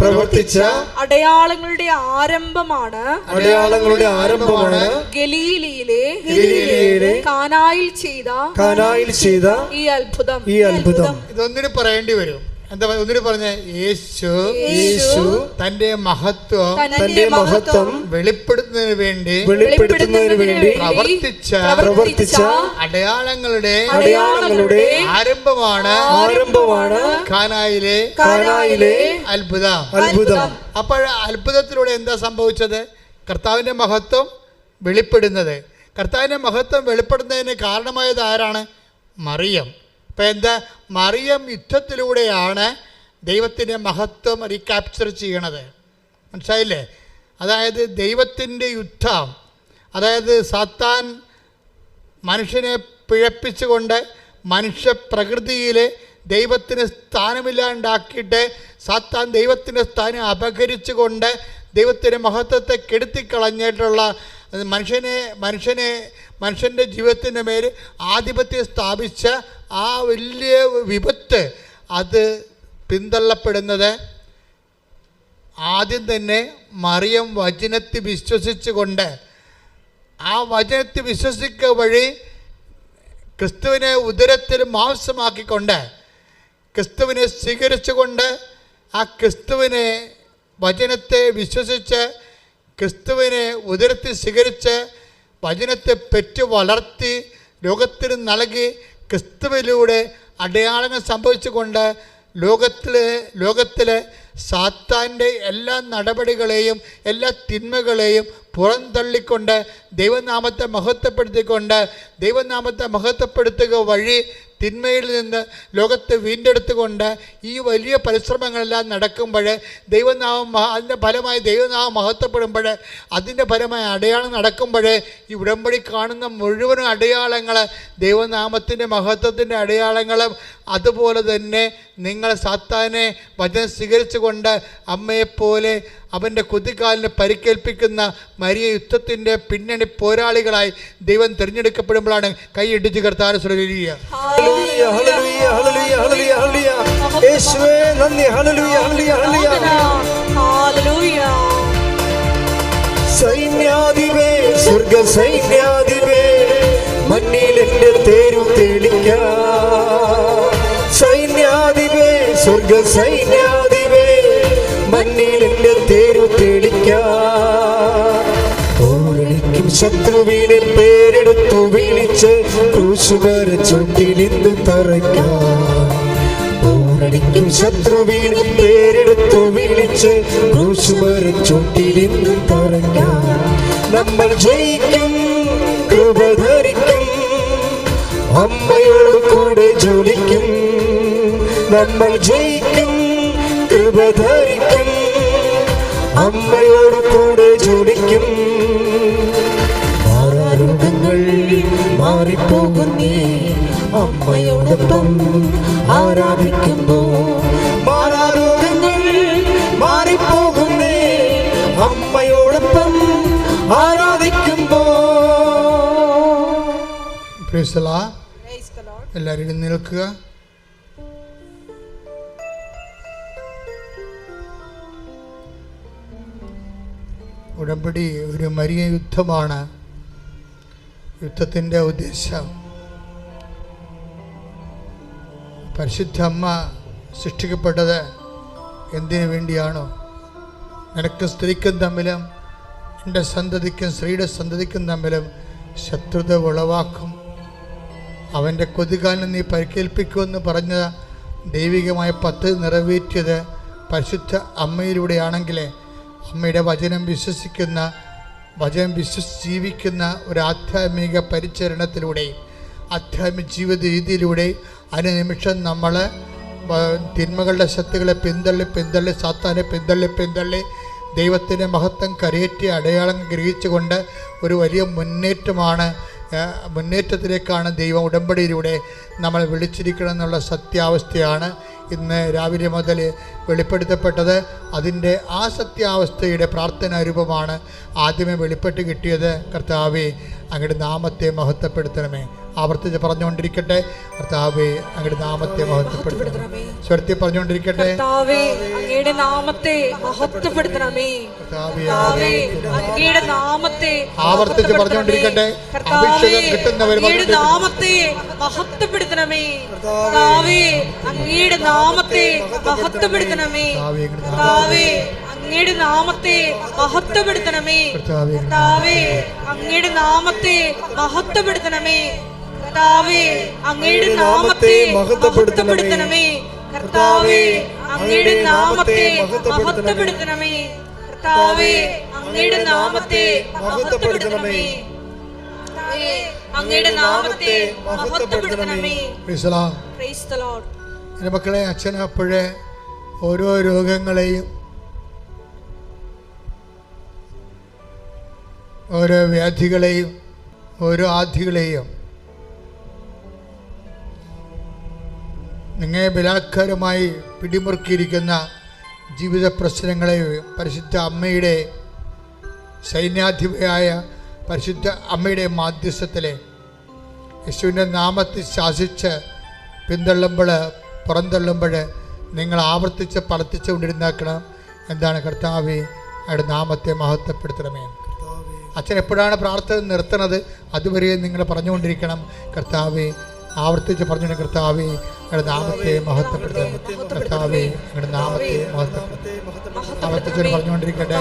പ്രവർത്തിച്ച അടയാളങ്ങളുടെ ആരംഭമാണ് ഗലീലയിലെ കാനായിൽ ചെയ്ത ഈ അത്ഭുതം. ഇതൊന്നിന് പറയേണ്ടി വരും. എന്താ ഒന്നിന് പറഞ്ഞ? യേശു തന്റെ മഹത്വം വെളിപ്പെടുത്തുന്നതിന് വേണ്ടി പ്രവർത്തിച്ച അടയാളങ്ങളുടെ ആരംഭമാണ് കാനായിലെ അത്ഭുതം. അപ്പോൾ അത്ഭുതത്തിലൂടെ എന്താ സംഭവിച്ചത്? കർത്താവിന്റെ മഹത്വം വെളിപ്പെടുന്നത്. കർത്താവിന്റെ മഹത്വം വെളിപ്പെടുന്നതിന് കാരണമായത് ആരാണ്? മറിയം. ഇപ്പം എന്താ? മറിയം യുദ്ധത്തിലൂടെയാണ് ദൈവത്തിൻ്റെ മഹത്വം റീക്യാപ്ചർ ചെയ്യണത്. മനസ്സിലായില്ലേ? അതായത് ദൈവത്തിൻ്റെ യുദ്ധം, അതായത് സാത്താൻ മനുഷ്യനെ പിഴപ്പിച്ചുകൊണ്ട് മനുഷ്യപ്രകൃതിയിൽ ദൈവത്തിന് സ്ഥാനമില്ലാണ്ടാക്കിയിട്ട് സാത്താൻ ദൈവത്തിൻ്റെ സ്ഥാനം അപഹരിച്ചുകൊണ്ട് ദൈവത്തിൻ്റെ മഹത്വത്തെ കെടുത്തിക്കളഞ്ഞിട്ടുള്ള മനുഷ്യൻ്റെ ജീവിതത്തിൻ്റെ മേൽ ആധിപത്യം സ്ഥാപിച്ച ആ വലിയ വിപത്ത്, അത് പിന്തള്ളപ്പെടുന്നത് ആദ്യം തന്നെ മറിയം വചനത്തിൽ വിശ്വസിച്ചുകൊണ്ട്, ആ വചനത്തിൽ വിശ്വസിക്കുക വഴി ക്രിസ്തുവിനെ ഉദരത്തിൽ മാംസമാക്കിക്കൊണ്ട് ക്രിസ്തുവിനെ സ്വീകരിച്ചുകൊണ്ട് ആ ക്രിസ്തുവിനെ വചനത്തെ വിശ്വസിച്ച് ക്രിസ്തുവിനെ ഉദരത്തിൽ സ്വീകരിച്ച് വചനത്തെ പെറ്റു വളർത്തി ലോകത്തിന് നൽകി ക്രിസ്തുവിലൂടെ അടയാളങ്ങൾ സംഭവിച്ചുകൊണ്ട് ലോകത്തിലെ സാത്താൻ്റെ എല്ലാ നടപടികളെയും എല്ലാ തിന്മകളെയും പുറന്തള്ളിക്കൊണ്ട് ദൈവനാമത്തെ മഹത്വപ്പെടുത്തുക വഴി തിന്മയിൽ നിന്ന് ലോകത്തെ വീണ്ടെടുത്തുകൊണ്ട് ഈ വലിയ പരിശ്രമങ്ങളെല്ലാം നടക്കുമ്പോൾ അതിൻ്റെ ഫലമായി ദൈവനാമം മഹത്വപ്പെടുമ്പോൾ, അതിൻ്റെ ഫലമായി അടയാളം നടക്കുമ്പോൾ ഈ ഉടമ്പടി കാണുന്ന മുഴുവനും അടയാളങ്ങൾ ദൈവനാമത്തിൻ്റെ മഹത്വത്തിൻ്റെ അടയാളങ്ങളും അതുപോലെ തന്നെ നിങ്ങൾ സാത്താനെ വചനം സ്വീകരിച്ചുകൊണ്ട് അമ്മയെപ്പോലെ അവൻ്റെ കുതികാലിന് പരിക്കേൽപ്പിക്കുന്ന മരിയ യുദ്ധത്തിൻ്റെ പിന്നണി പോരാളികളായി ദൈവം തിരഞ്ഞെടുക്കപ്പെടുമ്പോഴാണ് കൈയിടിച്ച് കർത്താവിനെ ശ്രദ്ധിക്കുക. ഹല്ലേലൂയ, ഹല്ലേലൂയ, ഹല്ലേലൂയ, ഹല്ലേലൂയ, ഹല്ലേലൂയ. യേശുവേ നന്ദി. ഹല്ലേലൂയ, ഹല്ലേലൂയ, ഹല്ലേലൂയ. ഹല്ലേലൂയ. സൈന്യാധിപേ, സ്വർഗ സൈന്യാധിപേ, മണ്ണിൽ എന്റെ തേരു തെളിക്കാം. സൈന്യാധിപേ, സ്വർഗ സൈന്യാധിപേ, മണ്ണിൽ എന്റെ തേരു തെളിക്കാം. ഓരണിക്കും ശത്രുവിനെ പേരെടുത്തു വിളിച്ച് ക്രൂശുവര ചുണ്ടിലിന്ന് തറയ്ക്കാം. ഓരണിക്കും ശത്രുവിനെ പേരെടുത്തു വിളിച്ച് ക്രൂശുവര ചുണ്ടിലിന്ന് തറയ്ക്കാം. നമ്മൾ ജയിക്കും, കൃപ ധരിക്കും, അമ്മയോട് കൂടെ ജോലിക്കും. നമ്മൾ ജയിക്കും, കൃപ ധരിക്കും, അമ്മയോട് കൂടെ ജോലിക്കും. മാറാരോഗങ്ങൾ മാറിപ്പോകുന്നേ അമ്മയോടൊപ്പം ആരാധിക്കുമ്പോ. മാറാരോഗങ്ങൾ മാറിപ്പോകുന്നേ അമ്മയോടൊപ്പം ആരാധിക്കുമ്പോ. Praise the Lord. എല്ലാവരും എഴുന്നേൽക്കുക. ഉടമ്പടി ഒരു മരിയ യുദ്ധമാണ്. യുദ്ധത്തിൻ്റെ ഉദ്ദേശം പരിശുദ്ധ അമ്മ സൃഷ്ടിക്കപ്പെട്ടത് എന്തിനു വേണ്ടിയാണോ? നിനക്കും സ്ത്രീക്കും തമ്മിലും എൻ്റെ സന്തതിക്കും സ്ത്രീയുടെ സന്തതിക്കും തമ്മിലും ശത്രുത ഉളവാക്കും, അവൻ്റെ കൊതുകാലിന് നീ പരിക്കേൽപ്പിക്കുമെന്ന് പറഞ്ഞ ദൈവികമായ പദ്ധതി നിറവേറ്റിയത് പരിശുദ്ധ അമ്മയിലൂടെയാണെങ്കിൽ അമ്മയുടെ വചനം വിശ്വസിക്കുന്ന, വചനം ജീവിക്കുന്ന ഒരു ആധ്യാത്മിക പരിചരണത്തിലൂടെ, ആധ്യാത്മിക ജീവിത രീതിയിലൂടെ അനുനിമിഷം നമ്മൾ തിന്മകളുടെ ശക്തികളെ പിന്തള്ളി സാത്താനെ പിന്തള്ളി ദൈവത്തിൻ്റെ മഹത്വം കരയേറ്റി അടയാളം ഗ്രഹിച്ചുകൊണ്ട് ഒരു വലിയ മുന്നേറ്റത്തിലേക്കാണ് ദൈവം ഉടമ്പടിയിലൂടെ നമ്മൾ വിളിച്ചിരിക്കണം എന്നുള്ള സത്യാവസ്ഥയാണ് ഇന്ന് രാവിലെ മുതൽ വെളിപ്പെടുത്തപ്പെട്ടത്. അതിൻ്റെ ആ സത്യാവസ്ഥയുടെ പ്രാർത്ഥനാ രൂപമാണ് ആദ്യമേ വെളിപ്പെട്ട് കിട്ടിയത്. കർത്താവേ, അങ്ങയുടെ നാമത്തെ മഹത്വപ്പെടുത്തണമേ. ആവർത്തിച്ച് പറഞ്ഞുകൊണ്ടിരിക്കട്ടെ, കർത്താവേ, അങ്ങയുടെ നാമത്തെ മഹത്വപ്പെടുത്തണമേ. സ്വരത്തിൽ പറഞ്ഞുകൊണ്ടിരിക്കട്ടെ, കർത്താവേ, അങ്ങയുടെ നാമത്തെ മഹത്വപ്പെടുത്തണമേ. കർത്താവേ, അങ്ങയുടെ നാമത്തെ ആവർത്തിച്ച് പറഞ്ഞുകൊണ്ടിരിക്കട്ടെ. അഭിഷേകം കിട്ടുന്നവർ അങ്ങയുടെ നാമത്തെ മഹത്വപ്പെടുത്തണമേ. കർത്താവേ, അങ്ങയുടെ നാമത്തെ മഹത്വപ്പെടുത്തണമേ. കർത്താവേ, അങ്ങയുടെ നാമത്തെ മഹത്വപ്പെടുത്തണമേ. കർത്താവേ, അങ്ങയുടെ നാമത്തെ മഹത്വപ്പെടുത്തണമേ. കർത്താവേ, അങ്ങയുടെ നാമത്തെ മഹത്വപ്പെടുത്തണമേ. കർത്താവേ, അങ്ങയുടെ നാമത്തെ മഹത്വപ്പെടുത്തണമേ. കർത്താവേ, അങ്ങയുടെ നാമത്തെ മഹത്വപ്പെടുത്തണമേ. അങ്ങയുടെ നാമത്തെ മഹത്വപ്പെടുത്തണമേ. Praise the Lord. എൻ്റെ മക്കളെ, അച്ഛൻ അപ്പോഴേ ഓരോ രോഗങ്ങളെയും ഓരോ വ്യാധികളെയും ഓരോ ആധികളെയും നിങ്ങളെ ബലാത്കാരമായി പിടിമുറുക്കിയിരിക്കുന്ന ജീവിത പ്രശ്നങ്ങളെ പരിശുദ്ധ അമ്മയുടെ സൈന്യാധിപയായ പരിശുദ്ധ അമ്മയുടെ മാധ്യസ്ഥത്തിലെ യേശുവിൻ്റെ നാമത്തിൽ ശാസിച്ച് പിന്തള്ളുമ്പോൾ പുറന്തള്ളുമ്പോൾ നിങ്ങൾ ആവർത്തിച്ച് പളത്തിച്ച് കൊണ്ടിരുന്നാക്കണം. എന്താണ്? കർത്താവേ, അയാളുടെ നാമത്തെ മഹത്വപ്പെടുത്തണമേ. അച്ഛൻ എപ്പോഴാണ് പ്രാർത്ഥന നിർത്തുന്നത് അതുവരെ നിങ്ങൾ പറഞ്ഞുകൊണ്ടിരിക്കണം. കർത്താവേ, ആവർത്തിച്ച് പറഞ്ഞു, കർത്താവേ, അയാളുടെ നാമത്തെ മഹത്വപ്പെടുത്തണം. കർത്താവേ, അയാളുടെ നാമത്തെ മഹത്വപ്പെടുത്തണം. ആവർത്തിച്ച് പറഞ്ഞുകൊണ്ടിരിക്കട്ടെ.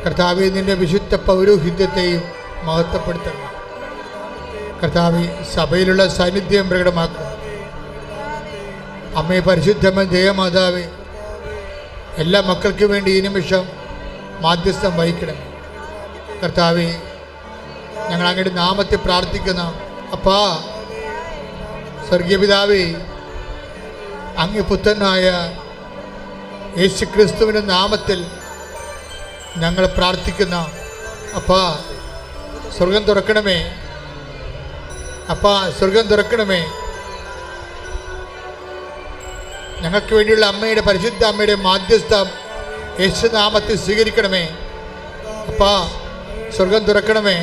കർത്താവേ, നിന്റെ വിശുദ്ധ പൗരോഹിത്യത്തെയും മഹത്വപ്പെടുത്തണം. കർത്താവേ, സഭയിലുള്ള സാന്നിധ്യം പ്രകടമാക്കും. അമ്മയെ പരിശുദ്ധമ ജയമാതാവേ, എല്ലാ മക്കൾക്കും വേണ്ടി ഈ നിമിഷം മാധ്യസ്ഥം വഹിക്കണം. കർത്താവേ, ഞങ്ങൾ അങ്ങയുടെ നാമത്തെ പ്രാർത്ഥിക്കുന്ന അപ്പാ, സ്വർഗീയ പിതാവേ, അങ്ങ് പുത്രനായ യേശു ക്രിസ്തുവിൻ്റെ നാമത്തിൽ ഞങ്ങൾ പ്രാർത്ഥിക്കുന്ന അപ്പാ, സ്വർഗം തുറക്കണമേ. അപ്പാ, സ്വർഗം തുറക്കണമേ. ഞങ്ങൾക്ക് വേണ്ടിയുള്ള അമ്മയുടെ പരിശുദ്ധ അമ്മയുടെ മാധ്യസ്ഥം യേശുനാമത്തിൽ സ്വീകരിക്കണമേ. അപ്പാ, സ്വർഗം തുറക്കണമേ.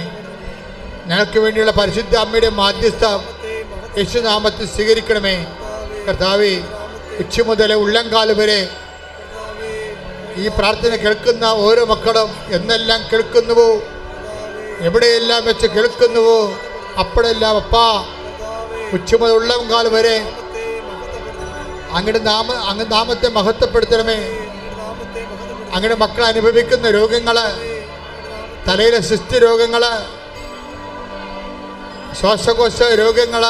ഞങ്ങൾക്ക് വേണ്ടിയുള്ള പരിശുദ്ധ അമ്മയുടെ മാധ്യസ്ഥം യേശുനാമത്തിൽ സ്വീകരിക്കണമേ. കർത്താവേ, ഉച്ച മുതൽ ഉള്ളംകാല് വരെ ഈ പ്രാർത്ഥന കേൾക്കുന്ന ഓരോ മക്കളും എന്നെല്ലാം കേൾക്കുന്നുവോ, എവിടെയെല്ലാം വെച്ച് കേൾക്കുന്നുവോ അപ്പോഴെല്ലാം അപ്പാ ഉച്ച മുതൽ ഉള്ളംകാല് വരെ അങ്ങയുടെ നാമത്തെ മഹത്വപ്പെടുത്തണമേ. അങ്ങയുടെ മക്കൾ അനുഭവിക്കുന്ന രോഗങ്ങൾ, തലയിലെ സിസ്റ്റ് രോഗങ്ങൾ, ശ്വാസകോശ രോഗങ്ങൾ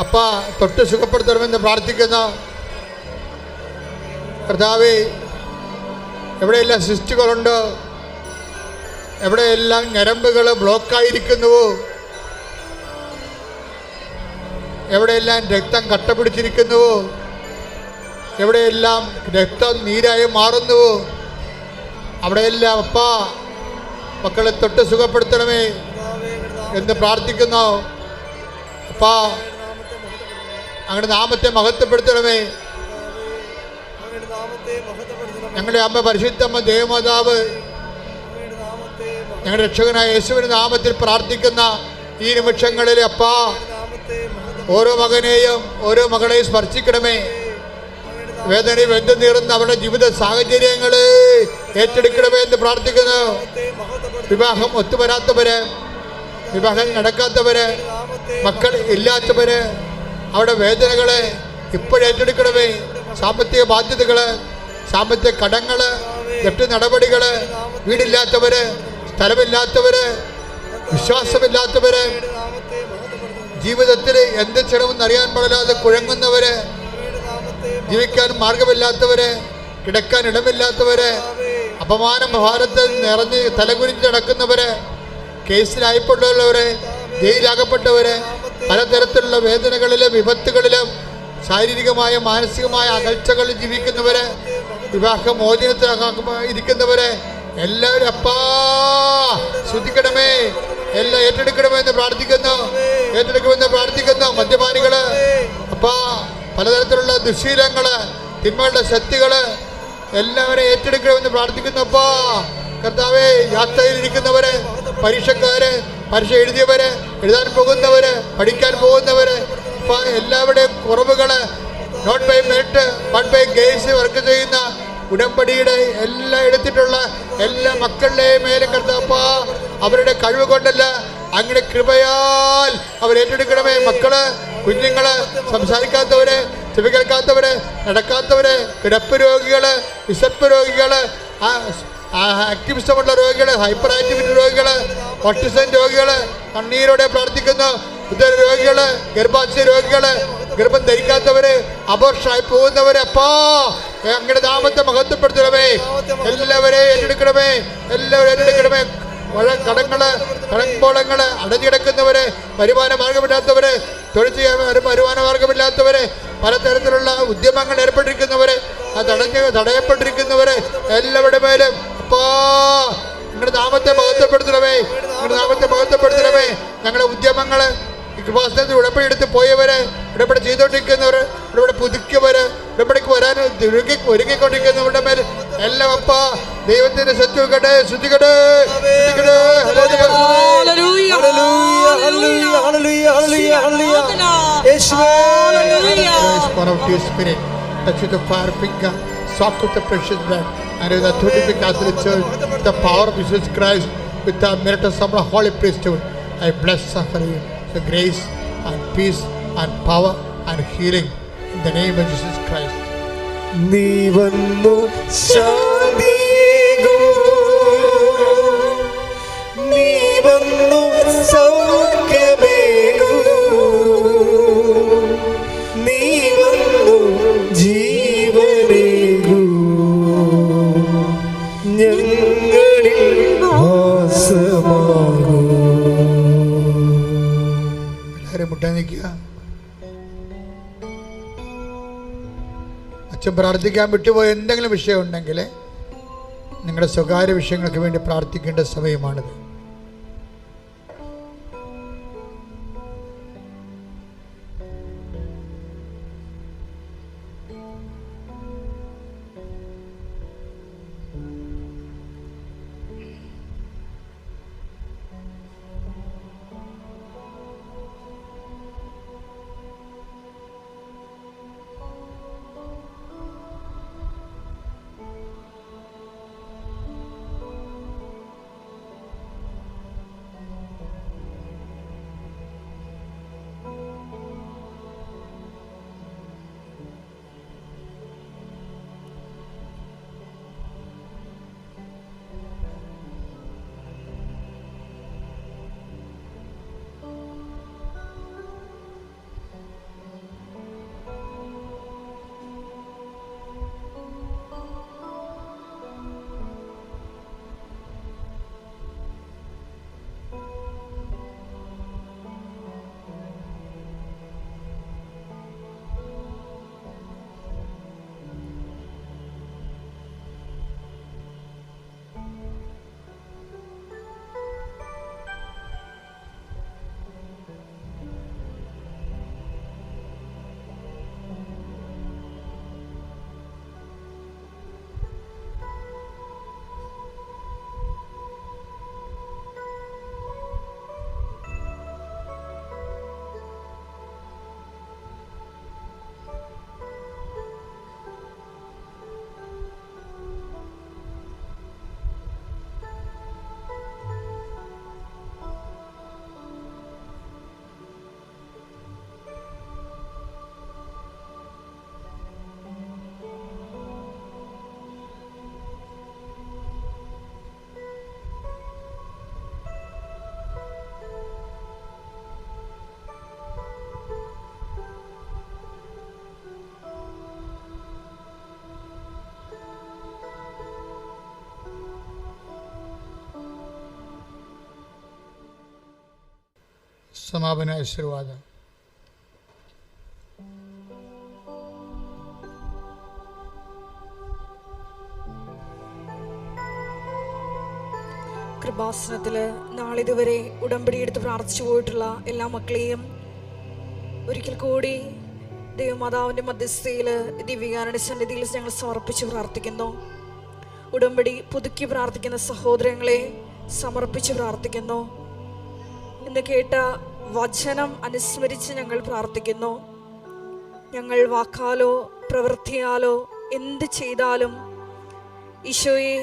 അപ്പാ തൊട്ട് സുഖപ്പെടുത്തണമെന്ന് പ്രാർത്ഥിക്കുന്നു. കർത്താവേ, എവിടെയെല്ലാം സിസ്റ്റുകളുണ്ട്, എവിടെയെല്ലാം ഞരമ്പുകൾ ബ്ലോക്കായിരിക്കുന്നുവോ, എവിടെയെല്ലാം രക്തം കട്ട പിടിച്ചിരിക്കുന്നുവോ, എവിടെയെല്ലാം രക്തം നീരായി മാറുന്നുവോ അവിടെയെല്ലാം അപ്പാ മക്കളെ തൊട്ട് സുഖപ്പെടുത്തണമേ എന്ന് പ്രാർത്ഥിക്കുന്നു. അപ്പാ, അങ്ങയുടെ നാമത്തെ മഹത്വപ്പെടുത്തണമേ. ഞങ്ങളുടെ അമ്മ പരിശുദ്ധമ്മ ദേവമാതാവ്, ഞങ്ങളുടെ രക്ഷകനായ യേശുവിന്റെ നാമത്തിൽ പ്രാർത്ഥിക്കുന്ന ഈ നിമിഷങ്ങളിൽ അപ്പാ ഓരോ മകനെയും ഓരോ മകളെയും സ്പർശിക്കണമേ. വേദനയും വെന്തു നീറുന്ന അവരുടെ ജീവിത സാഹചര്യങ്ങളെ ഏറ്റെടുക്കണമേ എന്ന് പ്രാർത്ഥിക്കുന്നു. വിവാഹം ഒത്തുവരാത്തവര്, വിവാഹം നടക്കാത്തവര്, മക്കൾ ഇല്ലാത്തവര്, അവരുടെ വേദനകളെ ഇപ്പോഴേറ്റെടുക്കണമേ. സാമ്പത്തിക ബാധ്യതകള്, സാമ്പത്തിക കടങ്ങള്, ജപ്തി നടപടികള്, വീടില്ലാത്തവര്, സ്ഥലമില്ലാത്തവര്, വിശ്വാസമില്ലാത്തവര്, ജീവിതത്തിൽ എന്ത് ചെയ്യണമെന്ന് അറിയാൻ പാടില്ലാതെ കുഴങ്ങുന്നവര്, ജീവിക്കാൻ മാർഗമില്ലാത്തവര്, കിടക്കാൻ ഇടമില്ലാത്തവര്, അപമാനം ഭാരത്തിൽ നിറഞ്ഞ് തലകുനിച്ച് നടക്കുന്നവര്, കേസിലായിപ്പെട്ടുള്ളവര്, ജയിലാകപ്പെട്ടവര്, പലതരത്തിലുള്ള വേദനകളിലും വിപത്തുകളിലും ശാരീരികമായ മാനസികമായ അകൽച്ചകളിൽ ജീവിക്കുന്നവര്, വിവാഹമോചനത്തിൽ ഇരിക്കുന്നവര് എല്ലാവരും അപ്പാ ശ്രദ്ധിക്കണമേ, എല്ലാം ഏറ്റെടുക്കണമെന്ന് പ്രാർത്ഥിക്കുന്നു. ഏറ്റെടുക്കുമെന്ന് പ്രാർത്ഥിക്കുന്നു. മദ്യപാനികള് അപ്പാ, പലതരത്തിലുള്ള ദുശ്ശീലങ്ങള്, തിന്മകളുടെ ശക്തികള് എല്ലാവരെയും ഏറ്റെടുക്കണമെന്ന് പ്രാർത്ഥിക്കുന്നു. അപ്പാ കർത്താവേ, യാത്രയിലിരിക്കുന്നവര്, പരീക്ഷക്കാര്, പരീക്ഷ എഴുതിയവര്, എഴുതാൻ പോകുന്നവര്, പഠിക്കാൻ പോകുന്നവര്, അപ്പാ എല്ലാവരുടെയും കുറവുകള് not by merit but by grace work ചെയ്യുന്ന ഉടമ്പടിയുടെ എല്ലാം എടുത്തിട്ടുള്ള എല്ലാ മക്കളുടെയും മേലെ കർത്താവപ്പാ അവരുടെ കഴിവ് കൊണ്ടല്ല അങ്ങയുടെ കൃപയാൽ അവരേറ്റെടുക്കണമേ. മക്കള്, കുഞ്ഞുങ്ങള്, സംസാരിക്കാത്തവര്, ചെവി കേൾക്കാത്തവര്, നടക്കാത്തവര്, കിടപ്പ് രോഗികള്, വിശപ്പ് രോഗികള്, ആക്ടിവിസമുള്ള രോഗികള്, ഹൈപ്പർ ആക്ടിവിറ്റി രോഗികള്, ഓട്ടിസം രോഗികള് കണ്ണീരോടെ പ്രാർത്ഥിക്കുന്നു. ഉദര രോഗികള്, ഗർഭാശയ രോഗികള്, ഗർഭം ധരിക്കാത്തവര്, അബോർഷനായി പോകുന്നവര് അപ്പാ അങ്ങയുടെ നാമത്തെ മഹത്വപ്പെടുത്തണമേ. എല്ലാവരെയും ഏറ്റെടുക്കണമേ, എല്ലാവരും ഏറ്റെടുക്കണമേ. കടങ്ങള്, കടമ്പോളങ്ങള് അടഞ്ഞിടക്കുന്നവര്, വരുമാന മാർഗമില്ലാത്തവര്, തൊഴിൽ ചെയ്യാൻ വരുമാന മാർഗമില്ലാത്തവര്, പലതരത്തിലുള്ള ഉദ്യമങ്ങൾ ഏർപ്പെട്ടിരിക്കുന്നവര്, തടയപ്പെട്ടിരിക്കുന്നവര് എല്ലാവരുടെ മേലും അപ്പാ നിങ്ങളുടെ നാമത്തെ മഹത്വപ്പെടുത്തണമേ. നിങ്ങളുടെ നാമത്തെ മഹത്വപ്പെടുത്തണമേ. ഞങ്ങളുടെ ഉദ്യമങ്ങള്, കൃപാസനത്തിൽ ഉടമ്പടി എടുത്ത് പോയവര്, ഉടമ്പടി ചെയ്തോണ്ടിരിക്കുന്നവര്, ഉടമ്പടി പുതുക്കിയവര്, ഉടമ്പടിക്ക് വരാൻ ഒരുങ്ങിക്കൊണ്ടിരിക്കുന്നവരുടെ മേൽ എല്ലാം അപ്പാ ദൈവത്തിന്റെ ശത്രുക്കട്ടെ, ശുദ്ധിക്കട്ടെ, touch with the fire finger, soak with the precious blood, and with the authority of the Catholic Church, with the power of Jesus Christ, with the merit of some holy priesthood, I bless for you the grace and peace and power and healing in the name of Jesus Christ. നീ വന്നു ശാന്തിയേകൂ, നീ വന്നു സൗഖ്യമേകൂ, നീ വന്നു ജീവനേകൂ, ഞങ്ങളിൽ വാസമാകൂ. എല്ലാവരും മുട്ടാൻ നിൽക്കുക. അച്ഛൻ പ്രാർത്ഥിക്കാൻ വിട്ടുപോയ എന്തെങ്കിലും വിഷയം ഉണ്ടെങ്കിൽ നിങ്ങളുടെ സ്വകാര്യ വിഷയങ്ങൾക്ക് വേണ്ടി പ്രാർത്ഥിക്കേണ്ട സമയമാണിത്. സമാപന ആശീർവാദം. കൃപാസനത്തില് നാളിതുവരെ ഉടമ്പടി എടുത്ത് പ്രാർത്ഥിച്ചു പോയിട്ടുള്ള എല്ലാ മക്കളെയും ഒരിക്കൽ കൂടി ദൈവമാതാവിൻ്റെ മധ്യസ്ഥയില് ദിവ്യകാരുണ്യ സന്നിധിയിൽ ഞങ്ങൾ സമർപ്പിച്ച് പ്രാർത്ഥിക്കുന്നു. ഉടമ്പടി പുതുക്കി പ്രാർത്ഥിക്കുന്ന സഹോദരങ്ങളെ സമർപ്പിച്ച് പ്രാർത്ഥിക്കുന്നു. ഇന്ന് കേട്ട വചനം അനുസ്മരിച്ച് ഞങ്ങൾ പ്രാർത്ഥിക്കുന്നു. ഞങ്ങൾ വാക്കാലോ പ്രവൃത്തിയാലോ എന്ത് ചെയ്താലും ഈശോയെ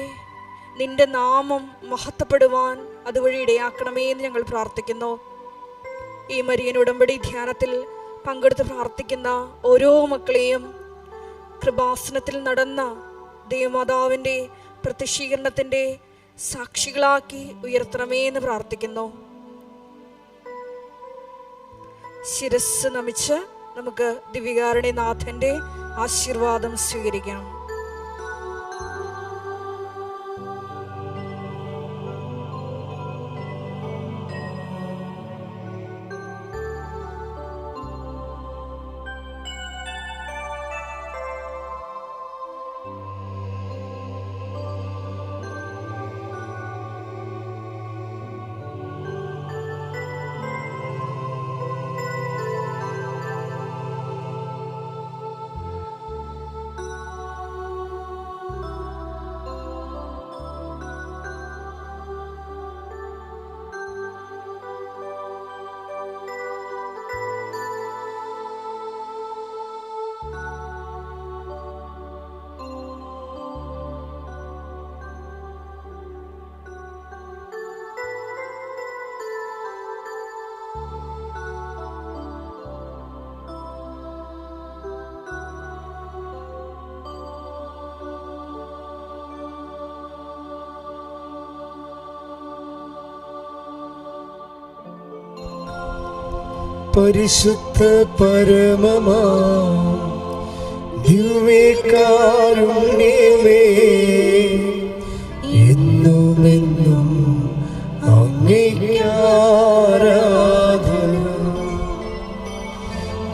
നിന്റെ നാമം മഹത്വപ്പെടുവാൻ അതുവഴി ഇടയാക്കണമേ എന്ന് ഞങ്ങൾ പ്രാർത്ഥിക്കുന്നു. ഈ മരിയൻ ഉടമ്പടി ധ്യാനത്തിൽ പങ്കെടുത്ത് പ്രാർത്ഥിക്കുന്ന ഓരോ മക്കളെയും കൃപാസനത്തിൽ നടന്ന ദൈവമാതാവിൻ്റെ പ്രത്യക്ഷീകരണത്തിൻ്റെ സാക്ഷികളാക്കി ഉയർത്തണമേ എന്ന് പ്രാർത്ഥിക്കുന്നു. ശിരസ് നമിച്ച് നമുക്ക് ദിവ്യകാരുണ്യനാഥൻ്റെ ആശീർവാദം സ്വീകരിക്കാം. പരിശുദ്ധ പരമമാ ദിവ്യകാരുണ്യമേ, എന്നുമെന്നും അങ്ങേക്ക് ആരാധന.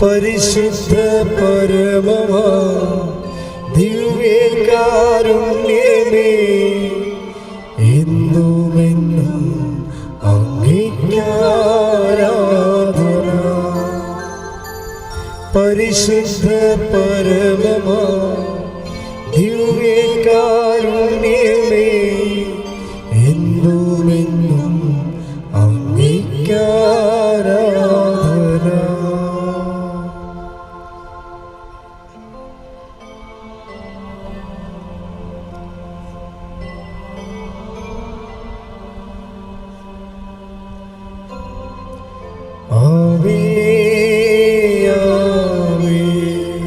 പരിശുദ്ധ പരമമാ ദിവ്യകാരുണ്യമേ, എന്നുമെന്നും അങ്ങേക്ക് ആരാധന. പരിശുദ്ധ പരമമാ ദിവ്യകാരുണ്യമേ, എന്നുമെന്നും അങ്ങേക്ക് ആരാധന. ആമേൻ ആമേൻ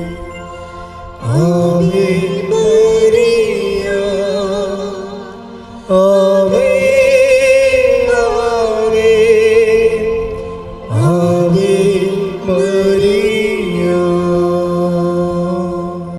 ആമേൻ.